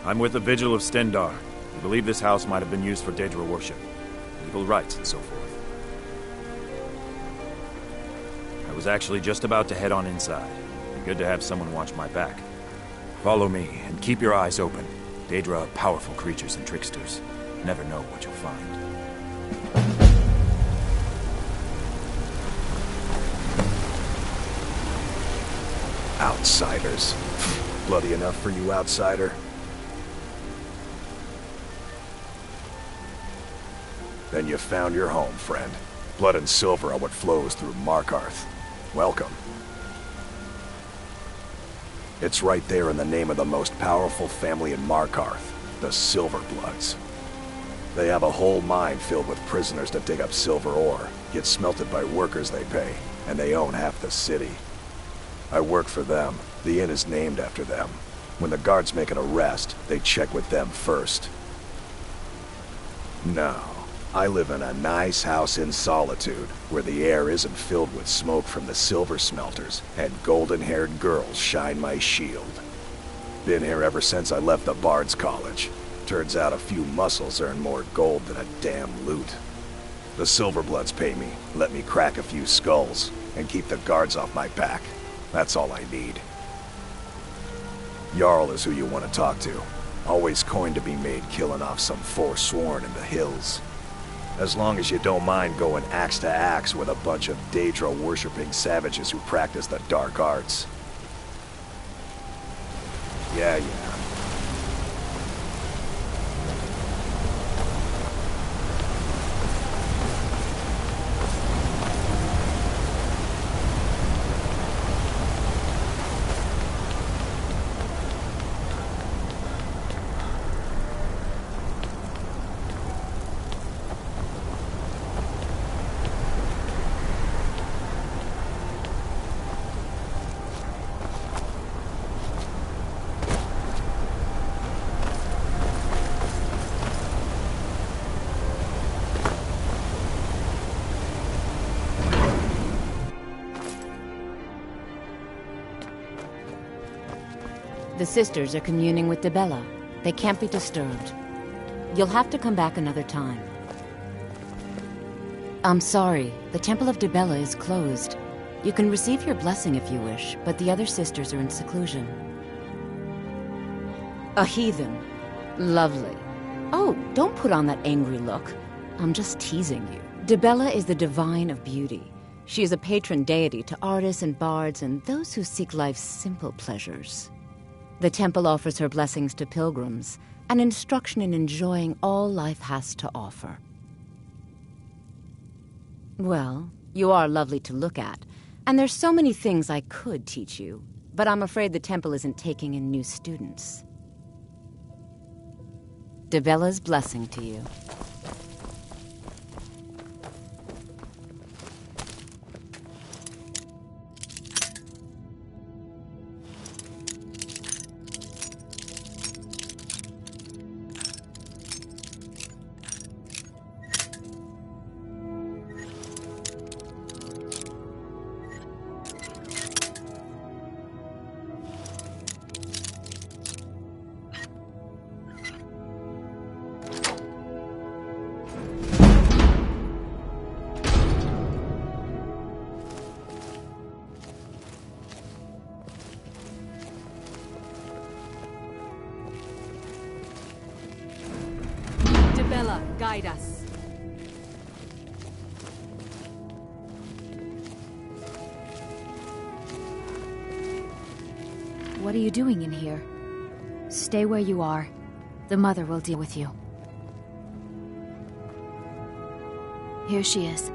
U: I'm with the Vigil of Stendar. We believe this house might have been used for Daedra worship, legal rites and so forth. I was actually just about to head on inside. Good to have someone watch my back. Follow me, and keep your eyes open. Daedra are powerful creatures and tricksters. Never know what you'll find.
C: Outsiders. Bloody enough for you, outsider? Then you found your home, friend. Blood and silver are what flows through Markarth. Welcome. It's right there in the name of the most powerful family in Markarth, the Silverbloods. They have a whole mine filled with prisoners that dig up silver ore, get smelted by workers they pay, and they own half the city. I work for them. The inn is named after them. When the guards make an arrest, they check with them first. No. I live in a nice house in solitude, where the air isn't filled with smoke from the silver smelters, and golden-haired girls shine my shield. Been here ever since I left the Bard's College. Turns out a few muscles earn more gold than a damn loot. The Silverbloods pay me, let me crack a few skulls, and keep the guards off my back. That's all I need. Jarl is who you want to talk to. Always coin to be made killing off some forsworn in the hills. As long as you don't mind going axe to axe with a bunch of Daedra-worshipping savages who practice the dark arts. Yeah.
G: The sisters are communing with Dibella. They can't be disturbed. You'll have to come back another time. I'm sorry, the Temple of Dibella is closed. You can receive your blessing if you wish, but the other sisters are in seclusion. A heathen. Lovely. Oh, don't put on that angry look. I'm just teasing you. Dibella is the divine of beauty. She is a patron deity to artists and bards and those who seek life's simple pleasures. The temple offers her blessings to pilgrims, and instruction in enjoying all life has to offer. Well, you are lovely to look at, and there's so many things I could teach you, but I'm afraid the temple isn't taking in new students. Dibella's blessing to you.
B: Guide us.
F: What are you doing in here? Stay where you are. The mother will deal with you. Here she is.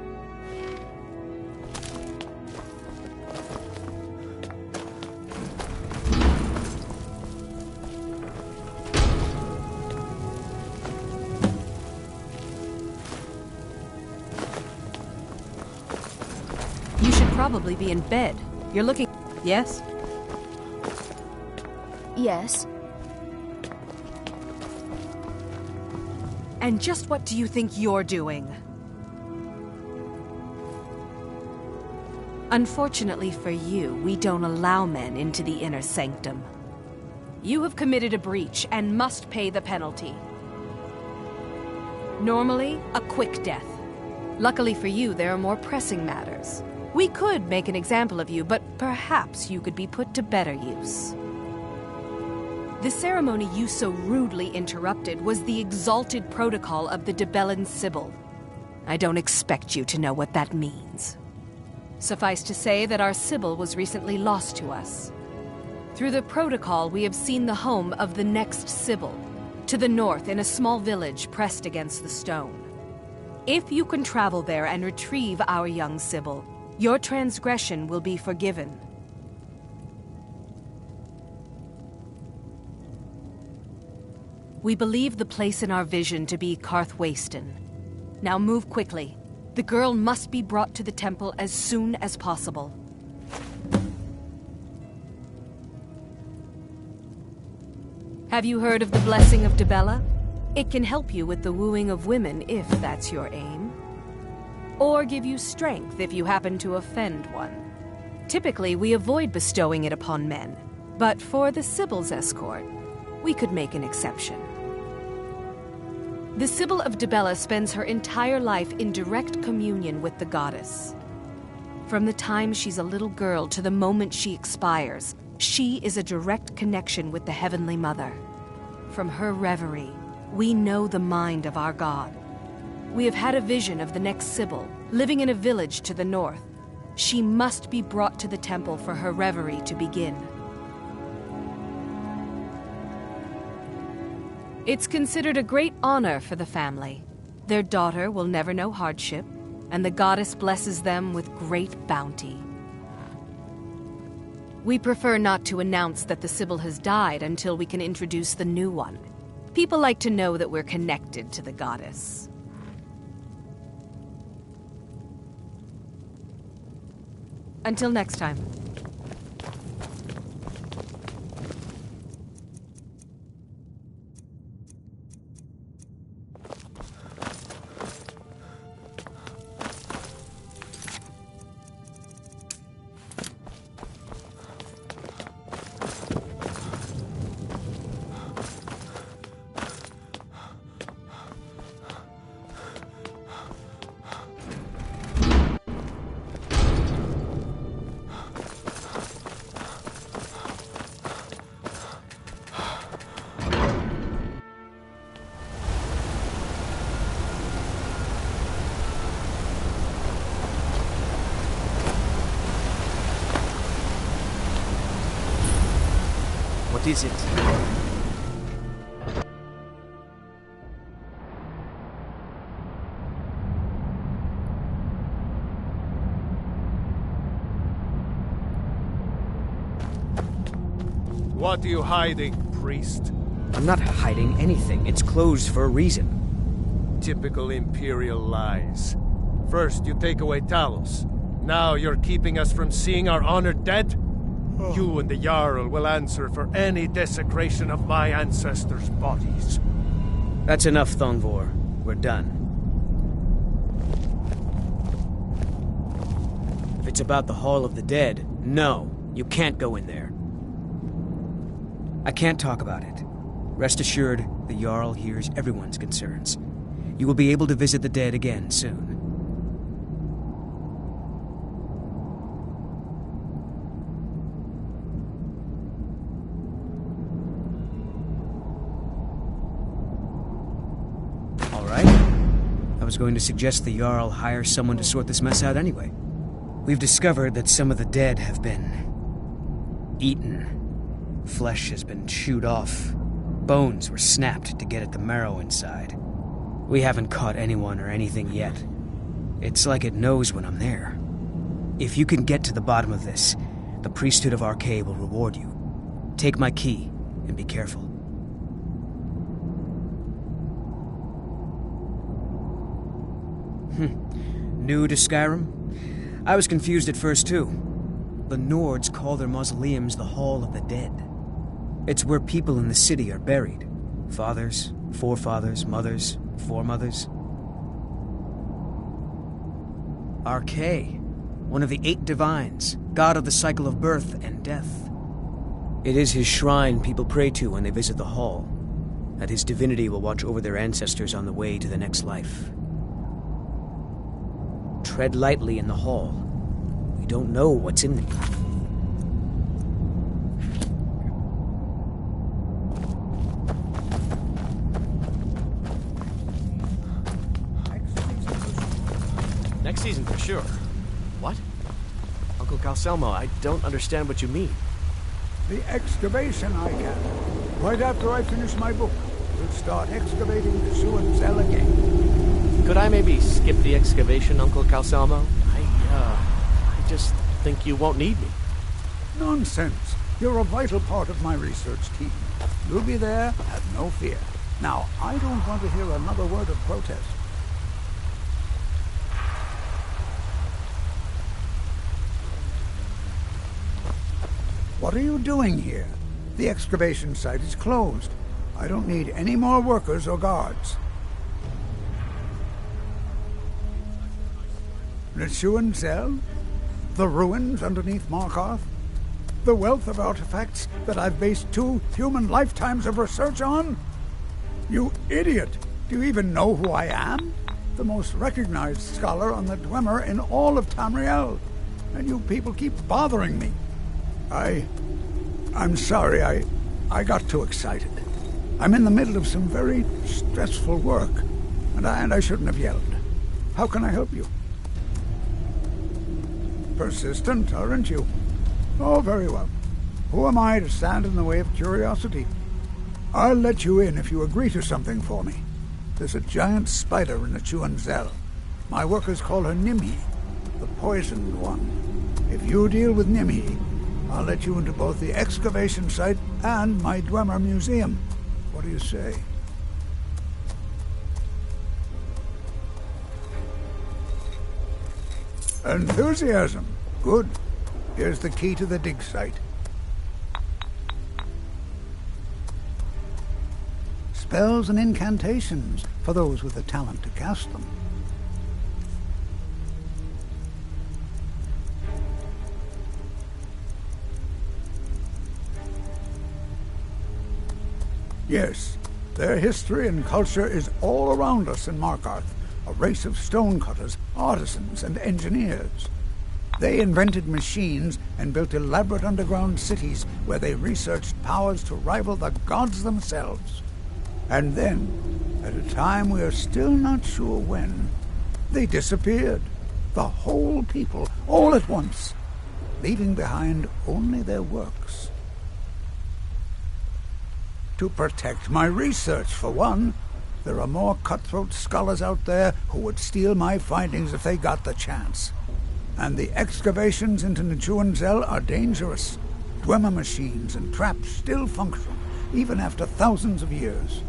B: Probably be in bed. You're looking... Yes?
F: Yes.
B: And just what do you think you're doing? Unfortunately for you, we don't allow men into the inner sanctum. You have committed a breach and must pay the penalty. Normally, a quick death. Luckily for you, there are more pressing matters. We could make an example of you, but perhaps you could be put to better use. The ceremony you so rudely interrupted was the exalted protocol of the Dibellan Sibyl. I don't expect you to know what that means. Suffice to say that our Sibyl was recently lost to us. Through the protocol, we have seen the home of the next Sibyl, to the north in a small village pressed against the stone. If you can travel there and retrieve our young Sibyl, your transgression will be forgiven. We believe the place in our vision to be Karthwasten. Now move quickly. The girl must be brought to the temple as soon as possible. Have you heard of the blessing of Dibella? It can help you with the wooing of women if that's your aim. Or give you strength if you happen to offend one. Typically, we avoid bestowing it upon men, but for the Sibyl's escort, we could make an exception. The Sibyl of Dibella spends her entire life in direct communion with the goddess. From the time she's a little girl to the moment she expires, she is a direct connection with the Heavenly Mother. From her reverie, we know the mind of our God. We have had a vision of the next Sibyl, living in a village to the north. She must be brought to the temple for her reverie to begin. It's considered a great honor for the family. Their daughter will never know hardship, and the goddess blesses them with great bounty. We prefer not to announce that the Sibyl has died until we can introduce the new one. People like to know that we're connected to the goddess. Until next time.
N: What is it?
P: What are you hiding, priest?
N: I'm not hiding anything. It's closed for a reason.
P: Typical Imperial lies. First, you take away Talos. Now you're keeping us from seeing our honored dead? You and the Jarl will answer for any desecration of my ancestors' bodies.
N: That's enough, Thongvor. We're done. If it's about the Hall of the Dead, no, you can't go in there. I can't talk about it. Rest assured, the Jarl hears everyone's concerns. You will be able to visit the dead again soon. All right. I was going to suggest the Jarl hire someone to sort this mess out anyway. We've discovered that some of the dead have been eaten. Flesh has been chewed off. Bones were snapped to get at the marrow inside. We haven't caught anyone or anything yet. It's like it knows when I'm there. If you can get to the bottom of this, the priesthood of Arcade will reward you. Take my key, and be careful. New to Skyrim? I was confused at first, too. The Nords call their mausoleums the Hall of the Dead. It's where people in the city are buried. Fathers, forefathers, mothers, foremothers. Arcade, one of the 8 divines, god of the cycle of birth and death. It is his shrine people pray to when they visit the hall, that his divinity will watch over their ancestors on the way to the next life. Tread lightly in the hall. We don't know what's in there.
S: Next season for sure. What? Uncle Calselmo, I don't understand what you mean.
H: The excavation I can. Right after I finish my book, we'll start excavating the Sewin Cell again.
S: Could I maybe skip the excavation, Uncle Calselmo? I just think you won't need me.
H: Nonsense. You're a vital part of my research team. You'll be there, have no fear. Now, I don't want to hear another word of protest. What are you doing here? The excavation site is closed. I don't need any more workers or guards. The Sewin Cell? The ruins underneath Markarth? The wealth of artifacts that I've based 2 human lifetimes of research on? You idiot! Do you even know who I am? The most recognized scholar on the Dwemer in all of Tamriel. And you people keep bothering me. I'm sorry, I got too excited. I'm in the middle of some very stressful work, and I shouldn't have yelled. How can I help you? Persistent, aren't you? Oh, very well. Who am I to stand in the way of curiosity? I'll let you in if you agree to something for me. There's a giant spider in the Sewin Cell. My workers call her Nimhi, the poisoned one. If you deal with Nimhi, I'll let you into both the excavation site and my Dwemer museum. What do you say? Enthusiasm. Good. Here's the key to the dig site. Spells and incantations for those with the talent to cast them. Yes, their history and culture is all around us in Markarth, a race of stonecutters, artisans, and engineers. They invented machines and built elaborate underground cities where they researched powers to rival the gods themselves. And then, at a time we are still not sure when, they disappeared. The whole people, all at once, leaving behind only their works. To protect my research, for one. There are more cutthroat scholars out there who would steal my findings if they got the chance. And the excavations into Nichuan are dangerous. Dwemer machines and traps still function, even after thousands of years.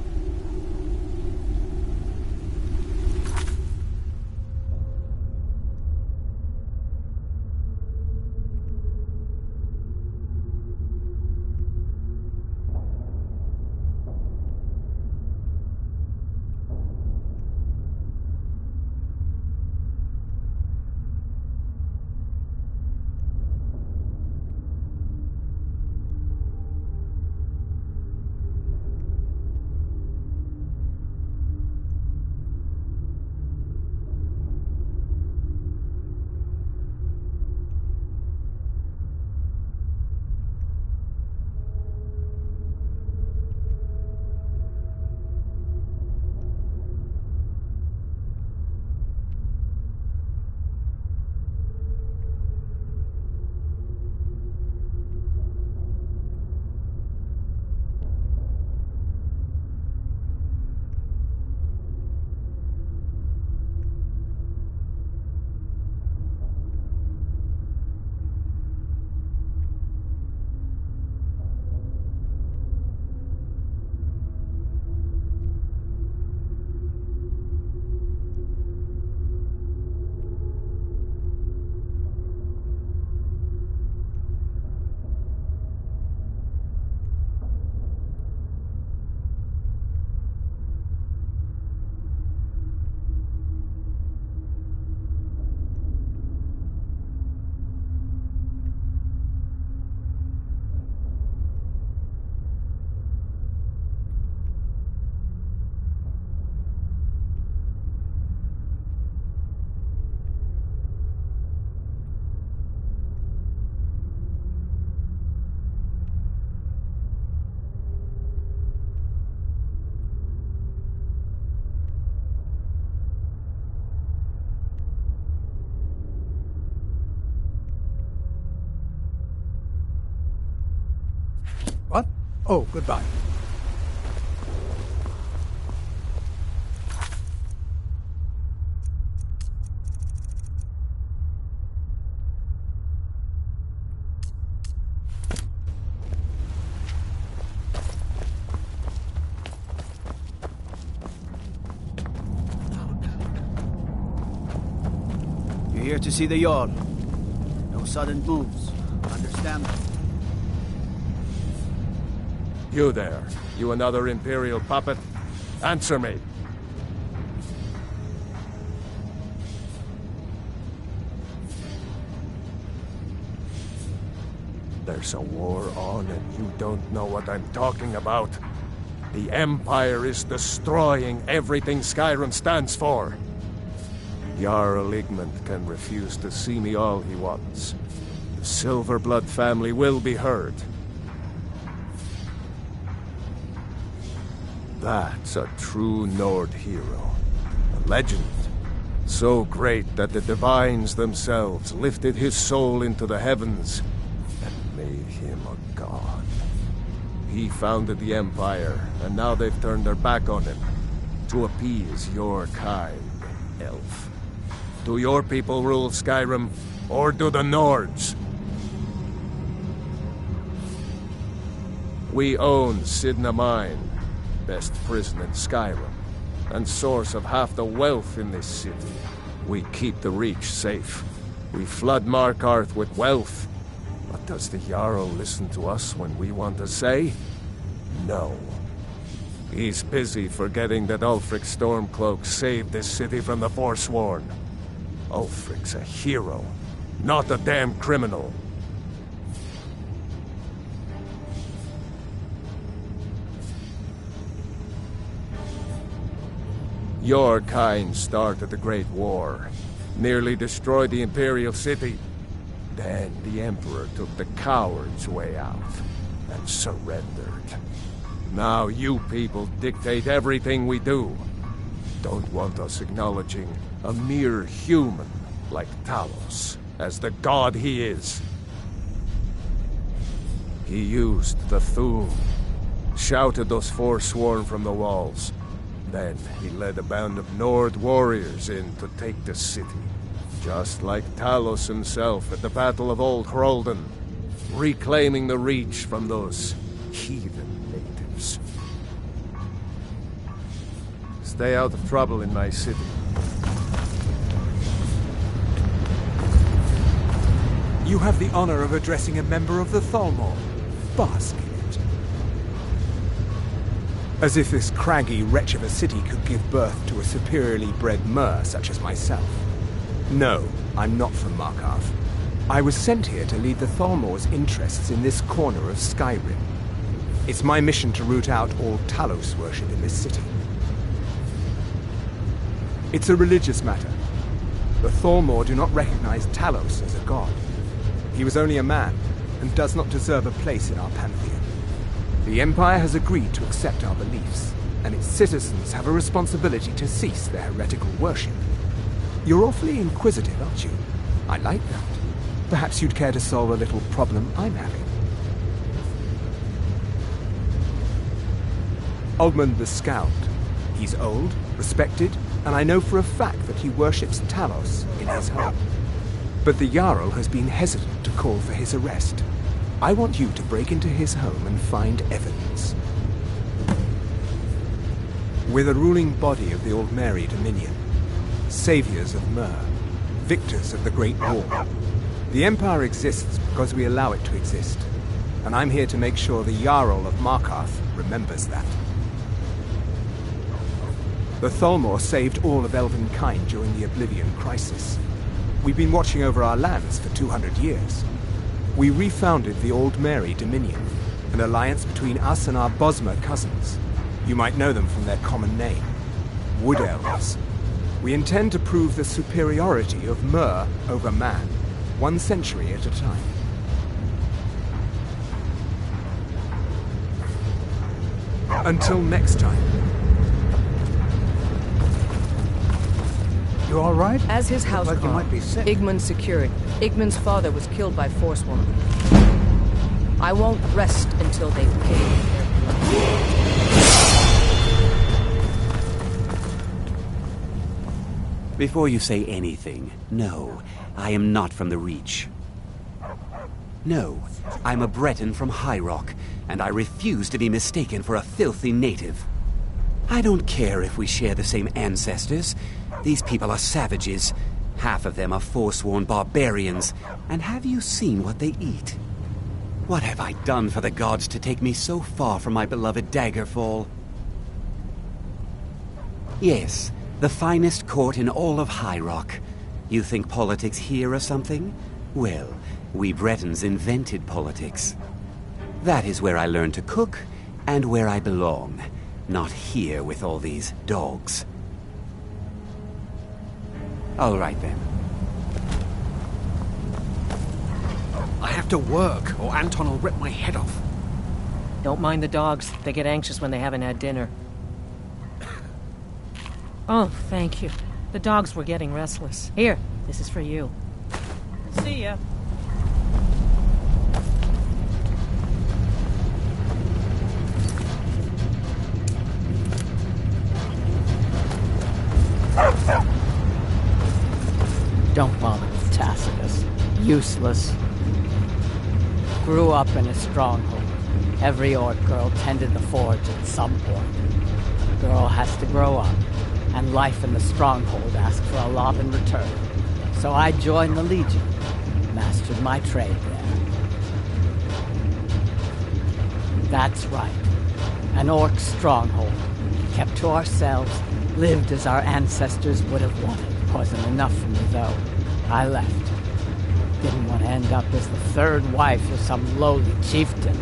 H: What? Oh, goodbye.
K: You're here to see the Jarl. No sudden moves. Understand that?
P: You there. You another Imperial puppet? Answer me. There's a war on and you don't know what I'm talking about. The Empire is destroying everything Skyrim stands for. Jarl Igmund can refuse to see me all he wants. The Silverblood family will be heard. That's a true Nord hero. A legend. So great that the divines themselves lifted his soul into the heavens and made him a god. He founded the Empire, and now they've turned their back on him to appease your kind, elf. Do your people rule Skyrim, or do the Nords? We own Sidna Mine, best prison in Skyrim, and source of half the wealth in this city. We keep the Reach safe. We flood Markarth with wealth. But does the Jarl listen to us when we want to say? No. He's busy forgetting that Ulfric Stormcloak saved this city from the Forsworn. Ulfric's a hero, not a damn criminal. Your kind started the Great War, nearly destroyed the Imperial City. Then the Emperor took the coward's way out and surrendered. Now you people dictate everything we do. Don't want us acknowledging a mere human like Talos as the god he is. He used the Thu'um, shouted those forsworn from the walls. Then he led a band of Nord warriors in to take the city. Just like Talos himself at the Battle of Old Hroldan, reclaiming the Reach from those heathen natives. Stay out of trouble in my city.
T: You have the honor of addressing a member of the Thalmor. Bask in it. As if this craggy wretch of a city could give birth to a superiorly bred Mer such as myself. No, I'm not from Markarth. I was sent here to lead the Thalmor's interests in this corner of Skyrim. It's my mission to root out all Talos worship in this city. It's a religious matter. The Thalmor do not recognize Talos as a god. He was only a man, and does not deserve a place in our pantheon. The Empire has agreed to accept our beliefs, and its citizens have a responsibility to cease their heretical worship. You're awfully inquisitive, aren't you? I like that. Perhaps you'd care to solve a little problem I'm having. Ogmund the Scout. He's old, respected, and I know for a fact that he worships Talos in his home. But the Jarl has been hesitant to call for his arrest. I want you to break into his home and find evidence. We're the ruling body of the Aldmeri Dominion. Saviors of Mer. Victors of the Great War. The Empire exists because we allow it to exist. And I'm here to make sure the Jarl of Markarth remembers that. The Thalmor saved all of Elvenkind during the Oblivion Crisis. We've been watching over our lands for 200 years. We refounded the Aldmeri Dominion, an alliance between us and our Bosmer cousins. You might know them from their common name, Wood Elves. We intend to prove the superiority of Mer over man, 1 century at a time. Until next time.
H: You all right?
V: As his house
H: Like you might be sick.
V: Igmund secured. Igmund's father was killed by Forsworn. I won't rest until they've paid their blood.
L: Before you say anything, no, I am not from the Reach. No, I'm a Breton from High Rock, and I refuse to be mistaken for a filthy native. I don't care if we share the same ancestors. These people are savages. Half of them are forsworn barbarians. And have you seen what they eat? What have I done for the gods to take me so far from my beloved Daggerfall? Yes, the finest court in all of High Rock. You think politics here or something? Well, we Bretons invented politics. That is where I learned to cook, and where I belong. Not here with all these dogs. All right, then.
S: I have to work, or Anton will rip my head off.
V: Don't mind the dogs. They get anxious when they haven't had dinner. Oh, thank you. The dogs were getting restless. Here, this is for you. See ya.
W: Don't bother with Tacitus. Useless. Grew up in a stronghold. Every Orc girl tended the forge at some point. A girl has to grow up, and life in the stronghold asks for a lot in return. So I joined the Legion, mastered my trade there. That's right. An Orc stronghold. Kept to ourselves, lived as our ancestors would have wanted. Wasn't enough for me, though. I left. Didn't want to end up as the third wife of some lowly chieftain.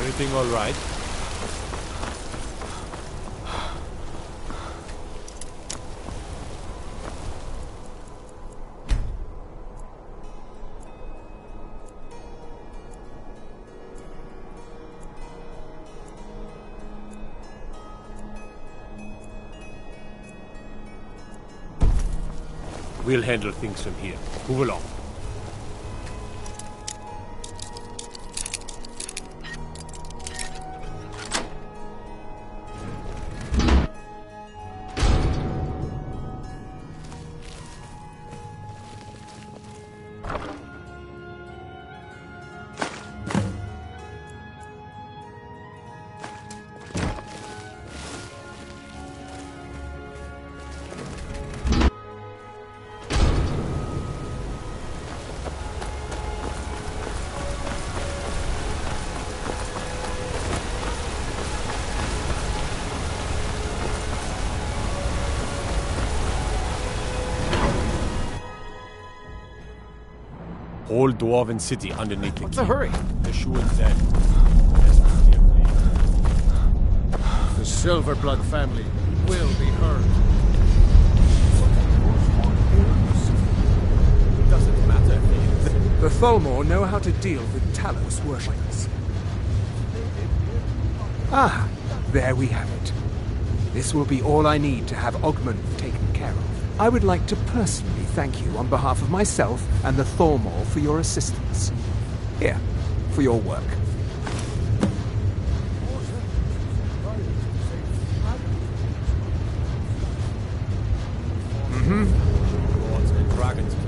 A: Everything all right? We'll handle things from here. Move along. Whole Dwarven city underneath the
S: What's the hurry?
A: The Shuan's end.
P: The Silverblood family will be heard.
A: It doesn't matter.
T: The Tholmor know how to deal with Talos worshippers. Ah, there we have it. This will be all I need to have Ogmund taken care of. I would like to personally thank you on behalf of myself and the Tholmor for your assistance. Here, for your work.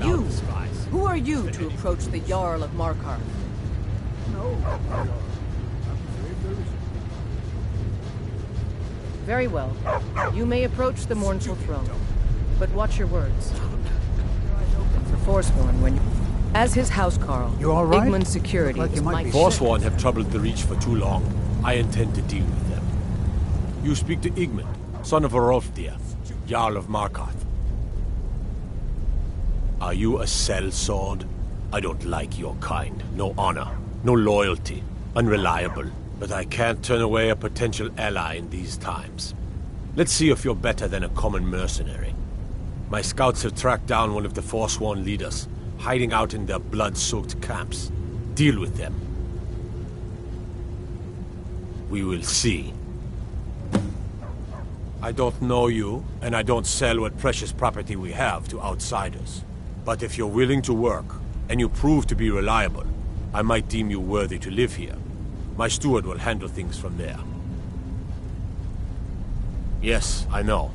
V: You! Who are you to approach the Jarl of Markarth? Very well. You may approach the mournful throne. But watch your words. For Forsworn, when you... As his housecarl,
H: You all right?
V: Igmund's security
H: Look like
V: is
H: you might
V: my...
H: be
A: Forsworn have troubled the Reach for too long. I intend to deal with them. You speak to Igmund, son of Orolfdir, Jarl of Markarth. Are you a sellsword? I don't like your kind. No honor, no loyalty, unreliable. But I can't turn away a potential ally in these times. Let's see if you're better than a common mercenary. My scouts have tracked down one of the Forsworn leaders, hiding out in their blood-soaked camps. Deal with them. We will see. I don't know you, and I don't sell what precious property we have to outsiders. But if you're willing to work, and you prove to be reliable, I might deem you worthy to live here. My steward will handle things from there. Yes, I know.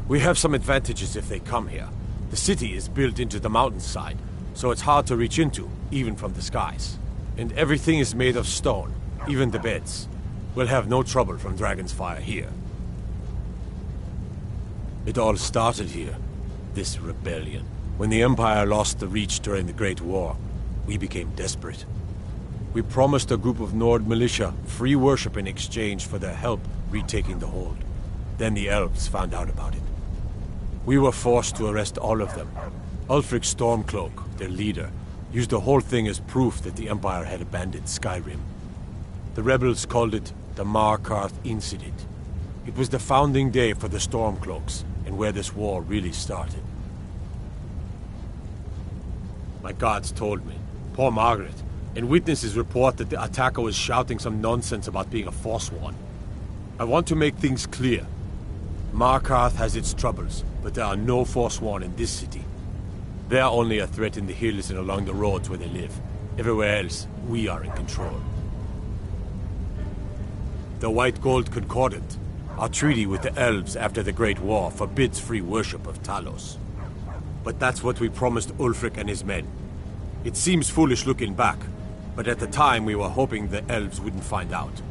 A: We have some advantages if they come here. The city is built into the mountainside, so it's hard to reach into, even from the skies. And everything is made of stone, even the beds. We'll have no trouble from Dragon's Fire here. It all started here, this rebellion. When the Empire lost the Reach during the Great War, we became desperate. We promised a group of Nord militia free worship in exchange for their help retaking the hold. Then the elves found out about it. We were forced to arrest all of them. Ulfric Stormcloak, their leader, used the whole thing as proof that the Empire had abandoned Skyrim. The rebels called it the Markarth Incident. It was the founding day for the Stormcloaks, and where this war really started. My guards told me, poor Margaret, and witnesses report that the attacker was shouting some nonsense about being a Forsworn. I want to make things clear. Markarth has its troubles, but there are no Forsworn in this city. They are only a threat in the hills and along the roads where they live. Everywhere else, we are in control. The White Gold Concordant, our treaty with the elves after the Great War, forbids free worship of Talos. But that's what we promised Ulfric and his men. It seems foolish looking back, but at the time we were hoping the elves wouldn't find out.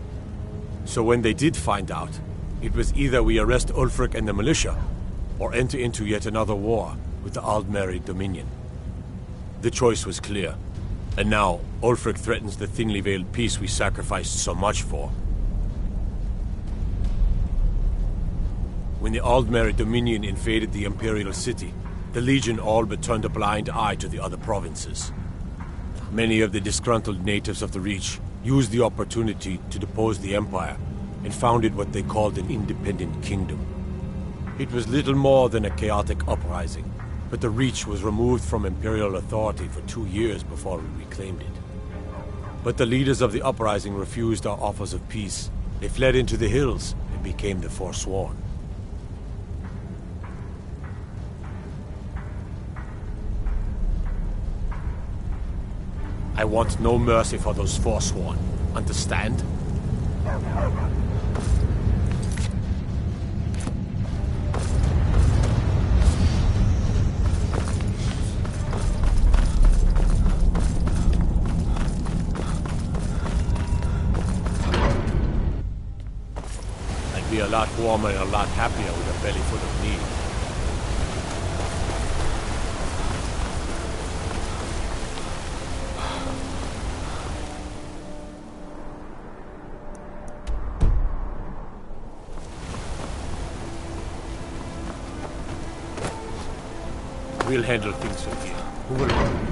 A: So when they did find out, it was either we arrest Ulfric and the militia, or enter into yet another war with the Aldmeri Dominion. The choice was clear, and now Ulfric threatens the thinly veiled peace we sacrificed so much for. When the Aldmeri Dominion invaded the Imperial City, the Legion all but turned a blind eye to the other provinces. Many of the disgruntled natives of the Reach used the opportunity to depose the Empire and founded what they called an independent kingdom. It was little more than a chaotic uprising, but the Reach was removed from Imperial authority for 2 years before we reclaimed it. But the leaders of the uprising refused our offers of peace. They fled into the hills and became the Forsworn. I want no mercy for those forsworn. Understand? I'd be a lot warmer and a lot happier with a belly full of meat. We'll handle things from here. Who will?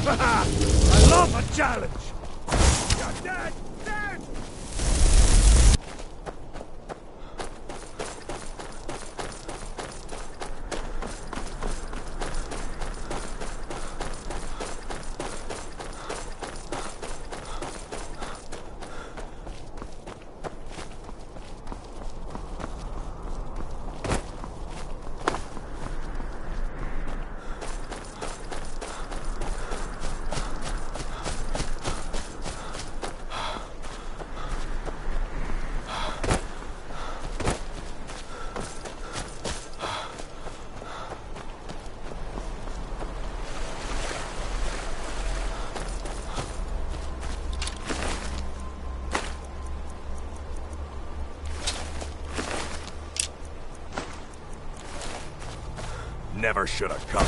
I: I love a challenge! You're dead! Dead!
Q: never should have come.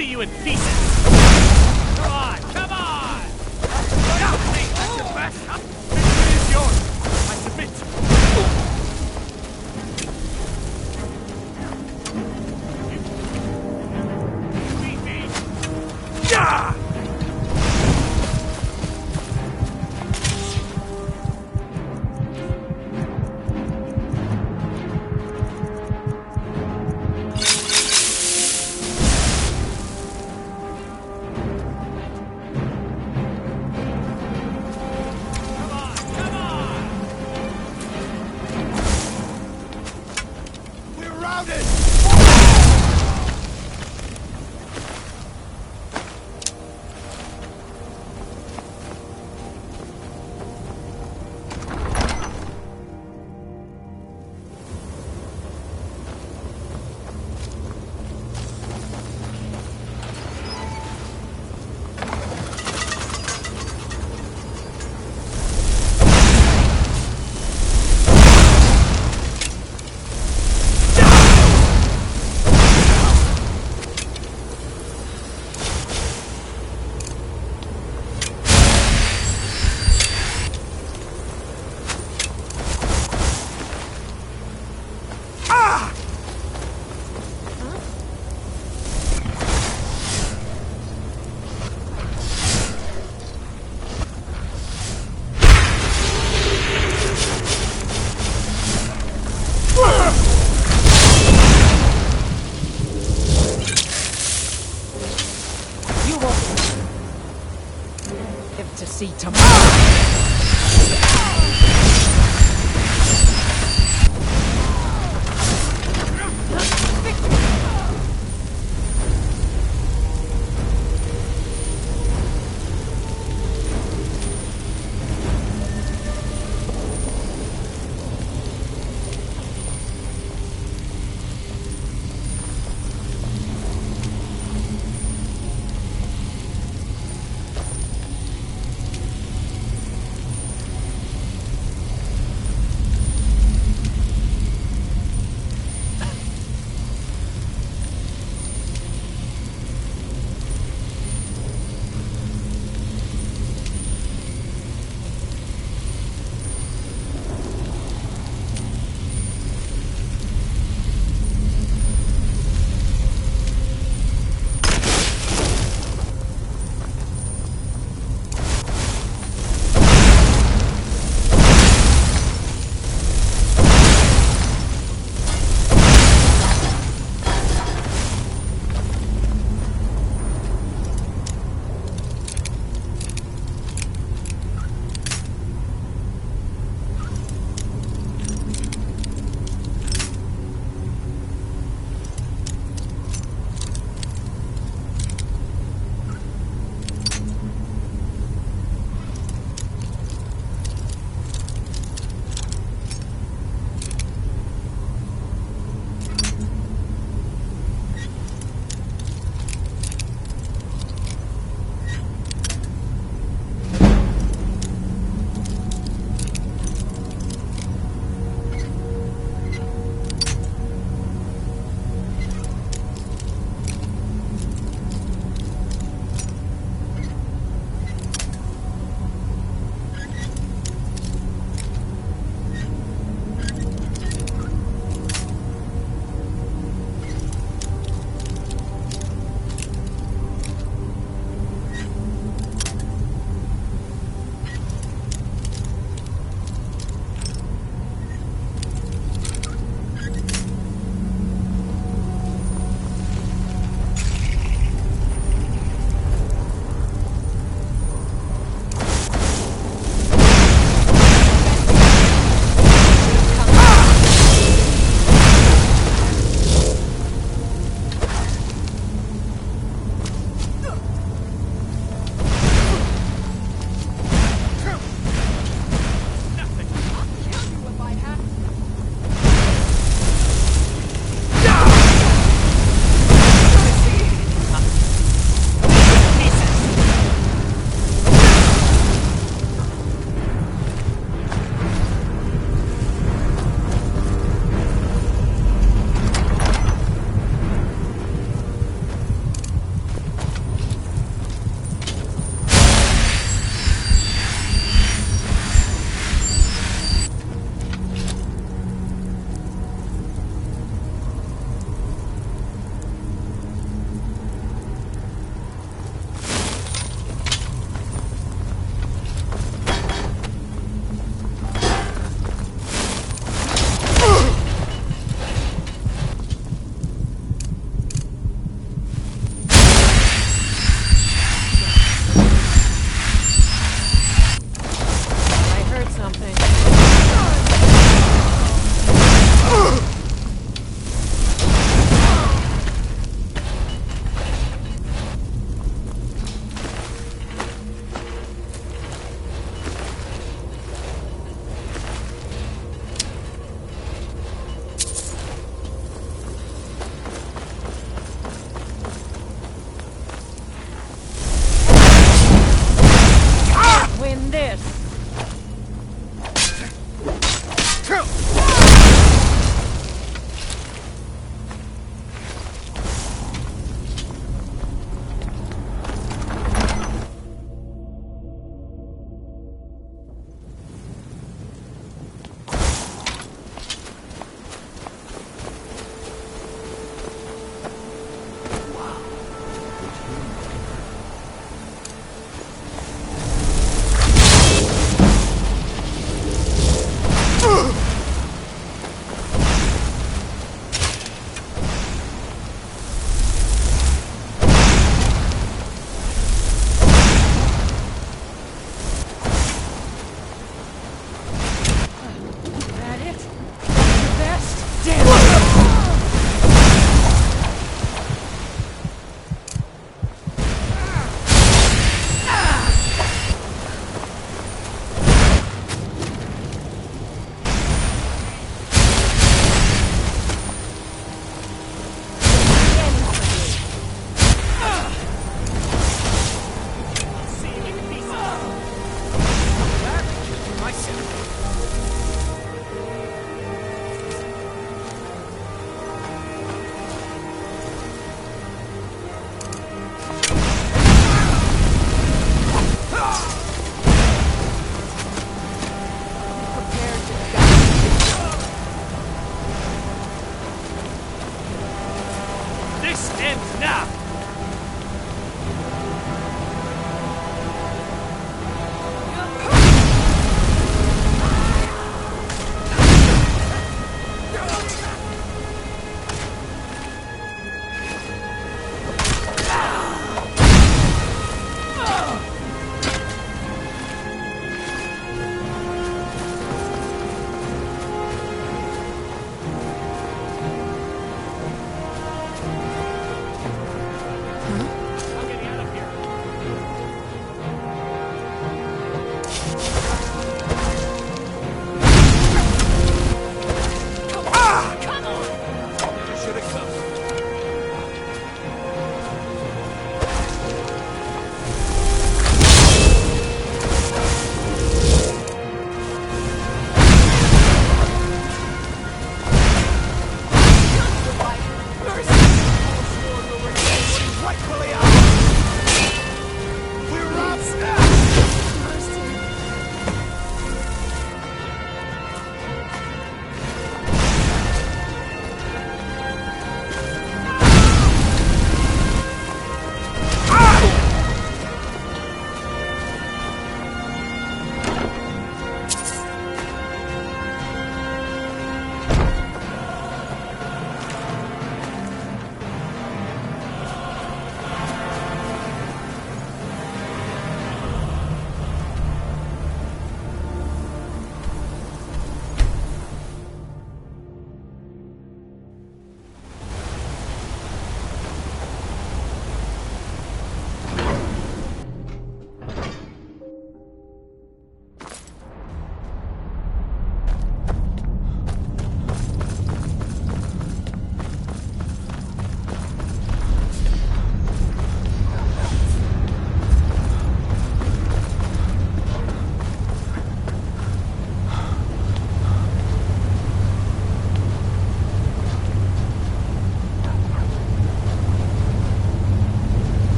S: see you in pieces! Come on, come on! That's your best! Victory is yours! I submit! Yeah!
W: To see tomorrow.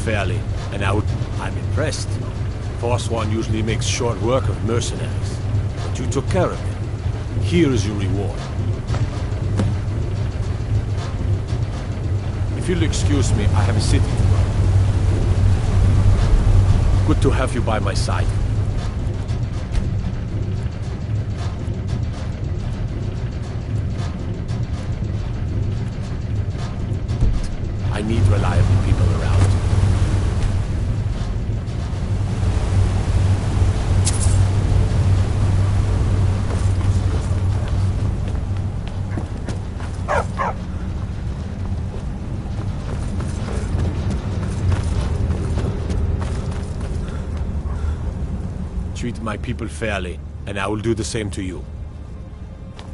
A: fairly, and I'm impressed. Forsworn usually makes short work of mercenaries, but you took care of it. Here is your reward. If you'll excuse me, I have a city to run. Good to have you by my side. I need reliable people around. Treat my people fairly, and I will do the same to you.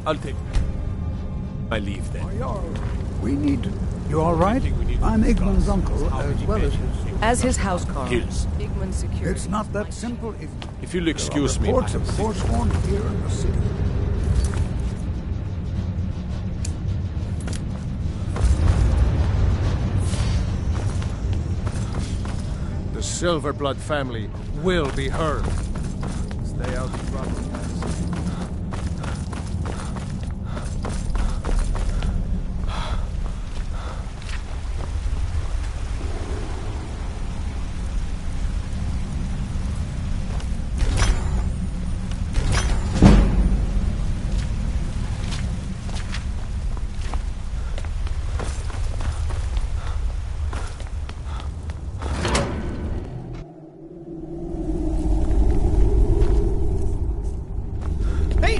A: I'll take my leave then.
H: We need... You all right? I'm Igman's uncle, as well as his...
V: As his housecarl.
A: Hills.
V: Igman secures.
H: It's not that simple.
A: If you'll excuse me...
H: Reports of Forsworn here in the city.
P: The Silverblood family will be heard. Stay out of trouble.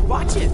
N: Watch it!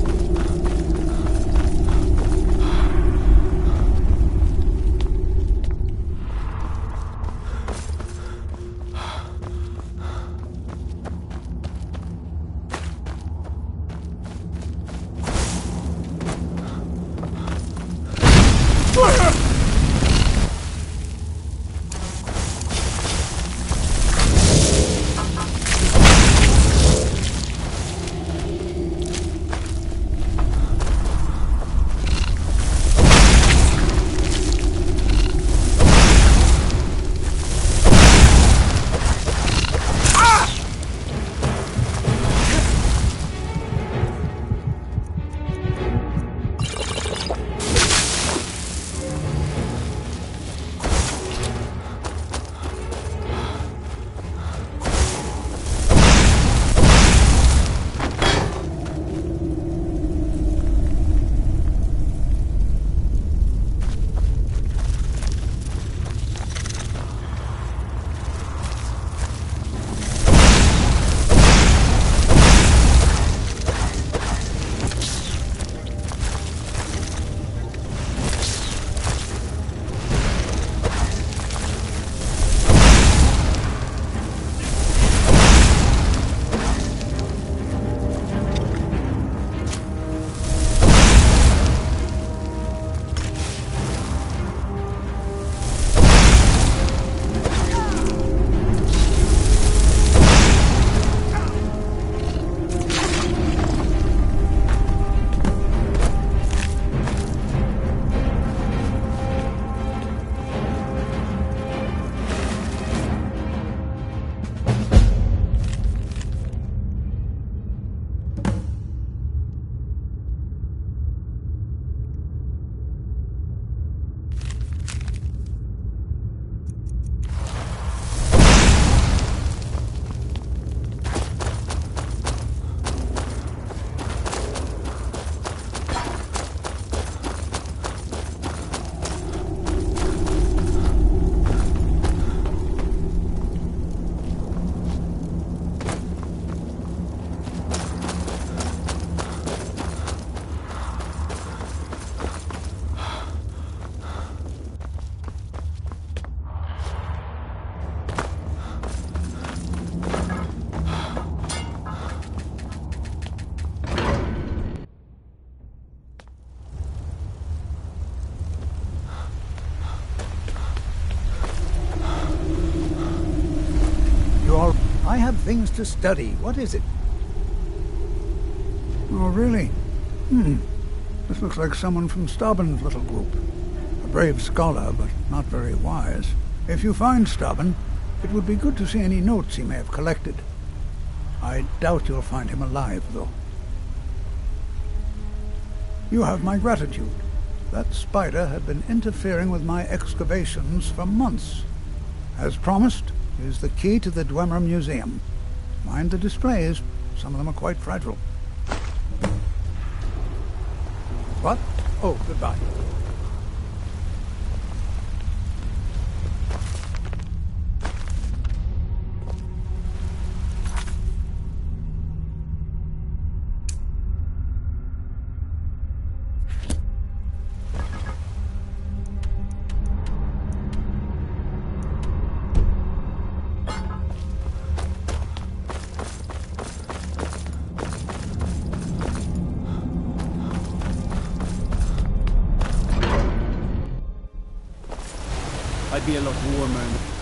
H: I have things to study. What is it? Oh, really? This looks like someone from Stauben's little group. A brave scholar, but not very wise. If you find Stubborn, it would be good to see any notes he may have collected. I doubt you'll find him alive, though. You have my gratitude. That spider had been interfering with my excavations for months. As promised, here's the key to the Dwemer Museum. Mind the displays. Some of them are quite fragile. What? Oh, goodbye.
K: I'd be a lot warmer.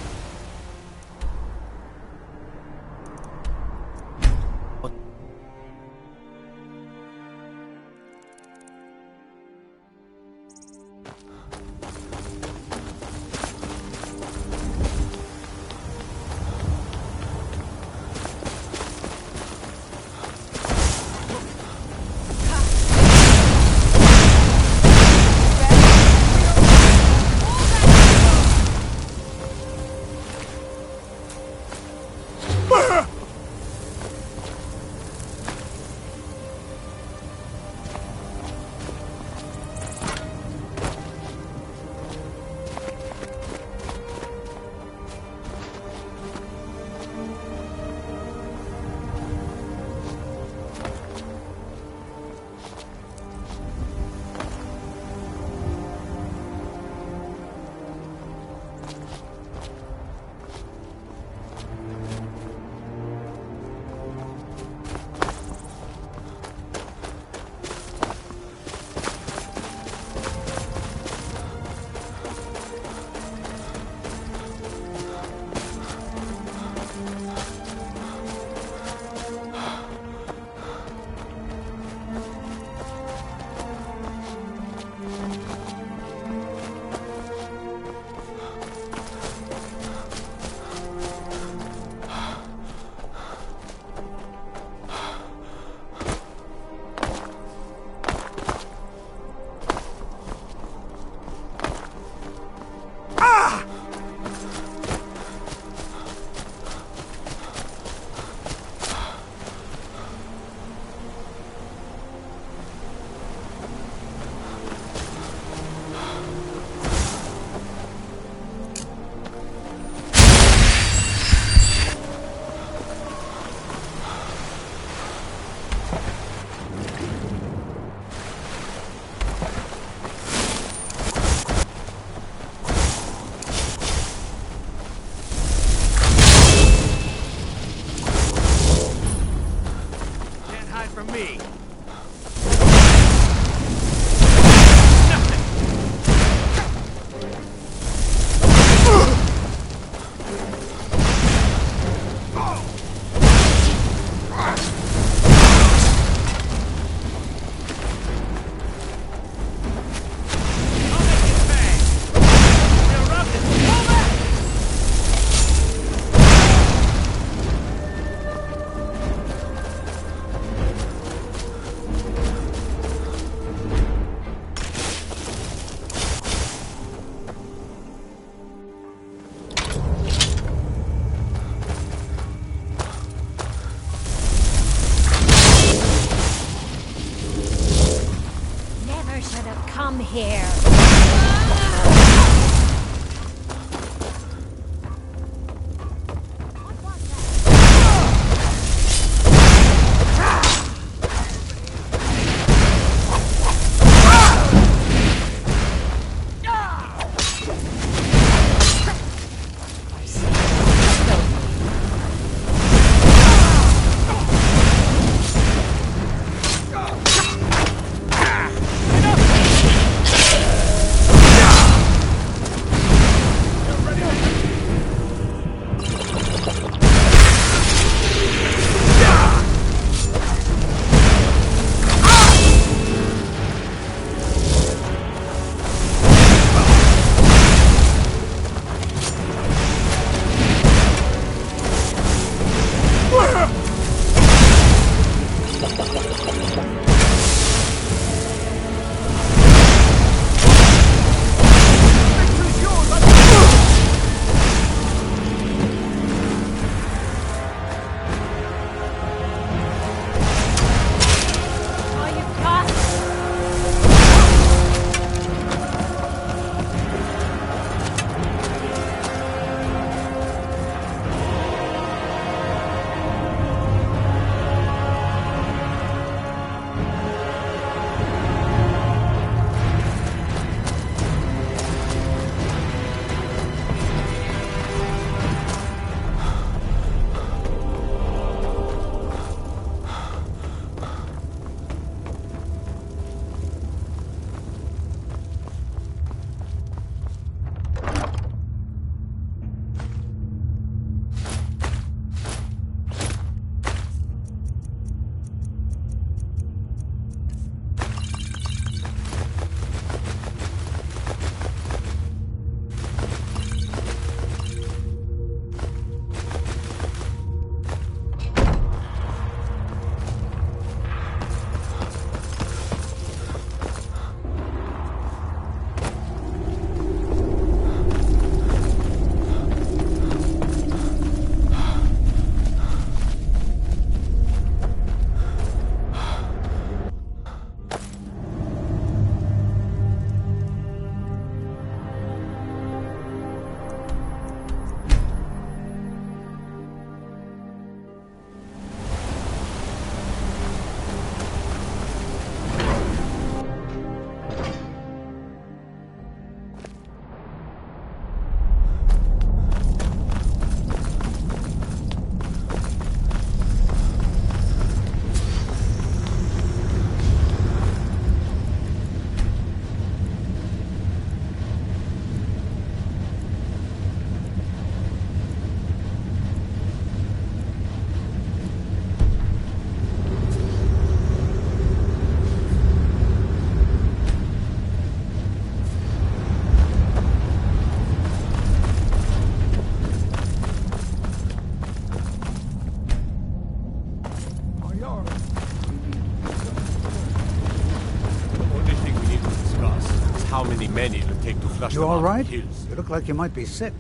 A: take to flush
H: You
A: them
H: all
A: out
H: right?
A: of the hills.
H: You look like you might be sick.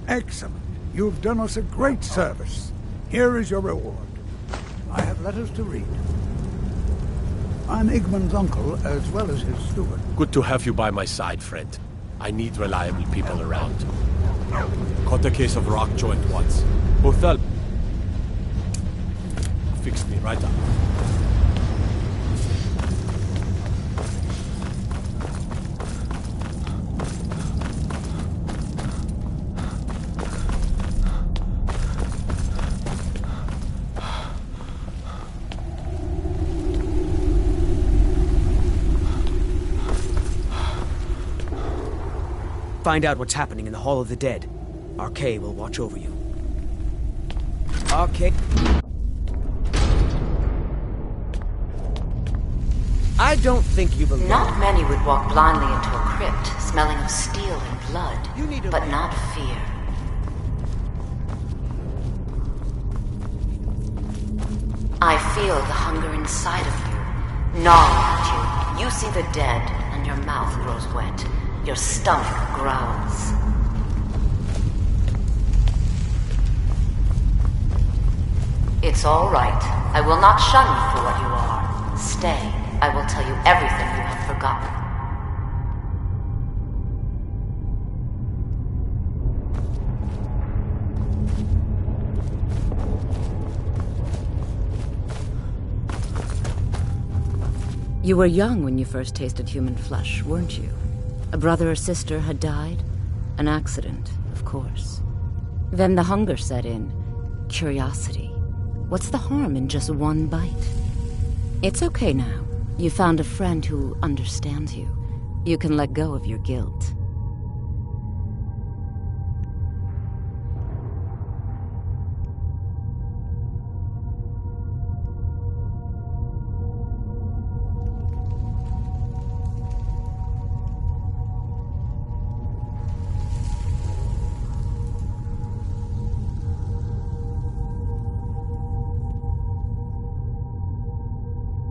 H: Excellent. You've done us a great service. Here is your reward. I have letters to read. I'm Igmund's uncle, as well as his steward.
A: Good to have you by my side, friend. I need reliable people around. Caught a case of rock joint once. Bothel fixed me right up.
N: Find out what's happening in the Hall of the Dead. RK will watch over you. RK... I don't think you belong.
G: Not many would walk blindly into a crypt, smelling of steel and blood, but not fear. I feel the hunger inside of you, gnawing at you. You see the dead, and your mouth grows wet. Your stomach growls. It's all right. I will not shun you for what you are. Stay. I will tell you everything you have forgotten. You were young when you first tasted human flesh, weren't you? A brother or sister had died? An accident, of course. Then the hunger set in. Curiosity. What's the harm in just one bite? It's okay now. You found a friend who understands you. You can let go of your guilt.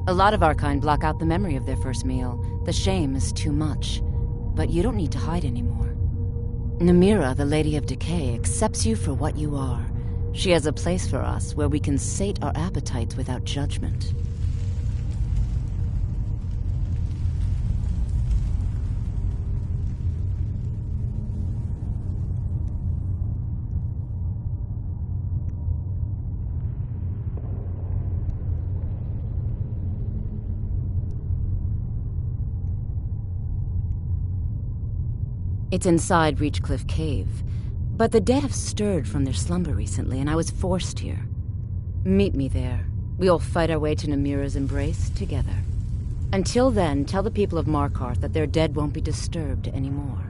G: A lot of our kind block out the memory of their first meal. The shame is too much. But you don't need to hide anymore. Namira, the Lady of Decay, accepts you for what you are. She has a place for us where we can sate our appetites without judgment. It's inside Reachcliff Cave, but the dead have stirred from their slumber recently, and I was forced here. Meet me there. We'll fight our way to Namira's embrace together. Until then, tell the people of Markarth that their dead won't be disturbed anymore.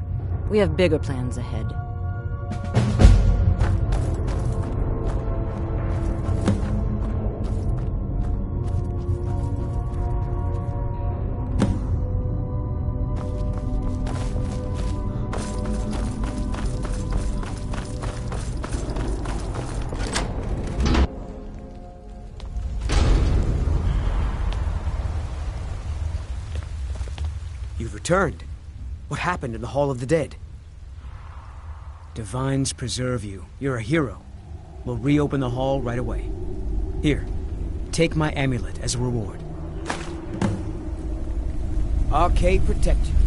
G: We have bigger plans ahead.
N: You've returned. What happened in the Hall of the Dead? Divines preserve you. You're a hero. We'll reopen the hall right away. Here, take my amulet as a reward. RK protect you.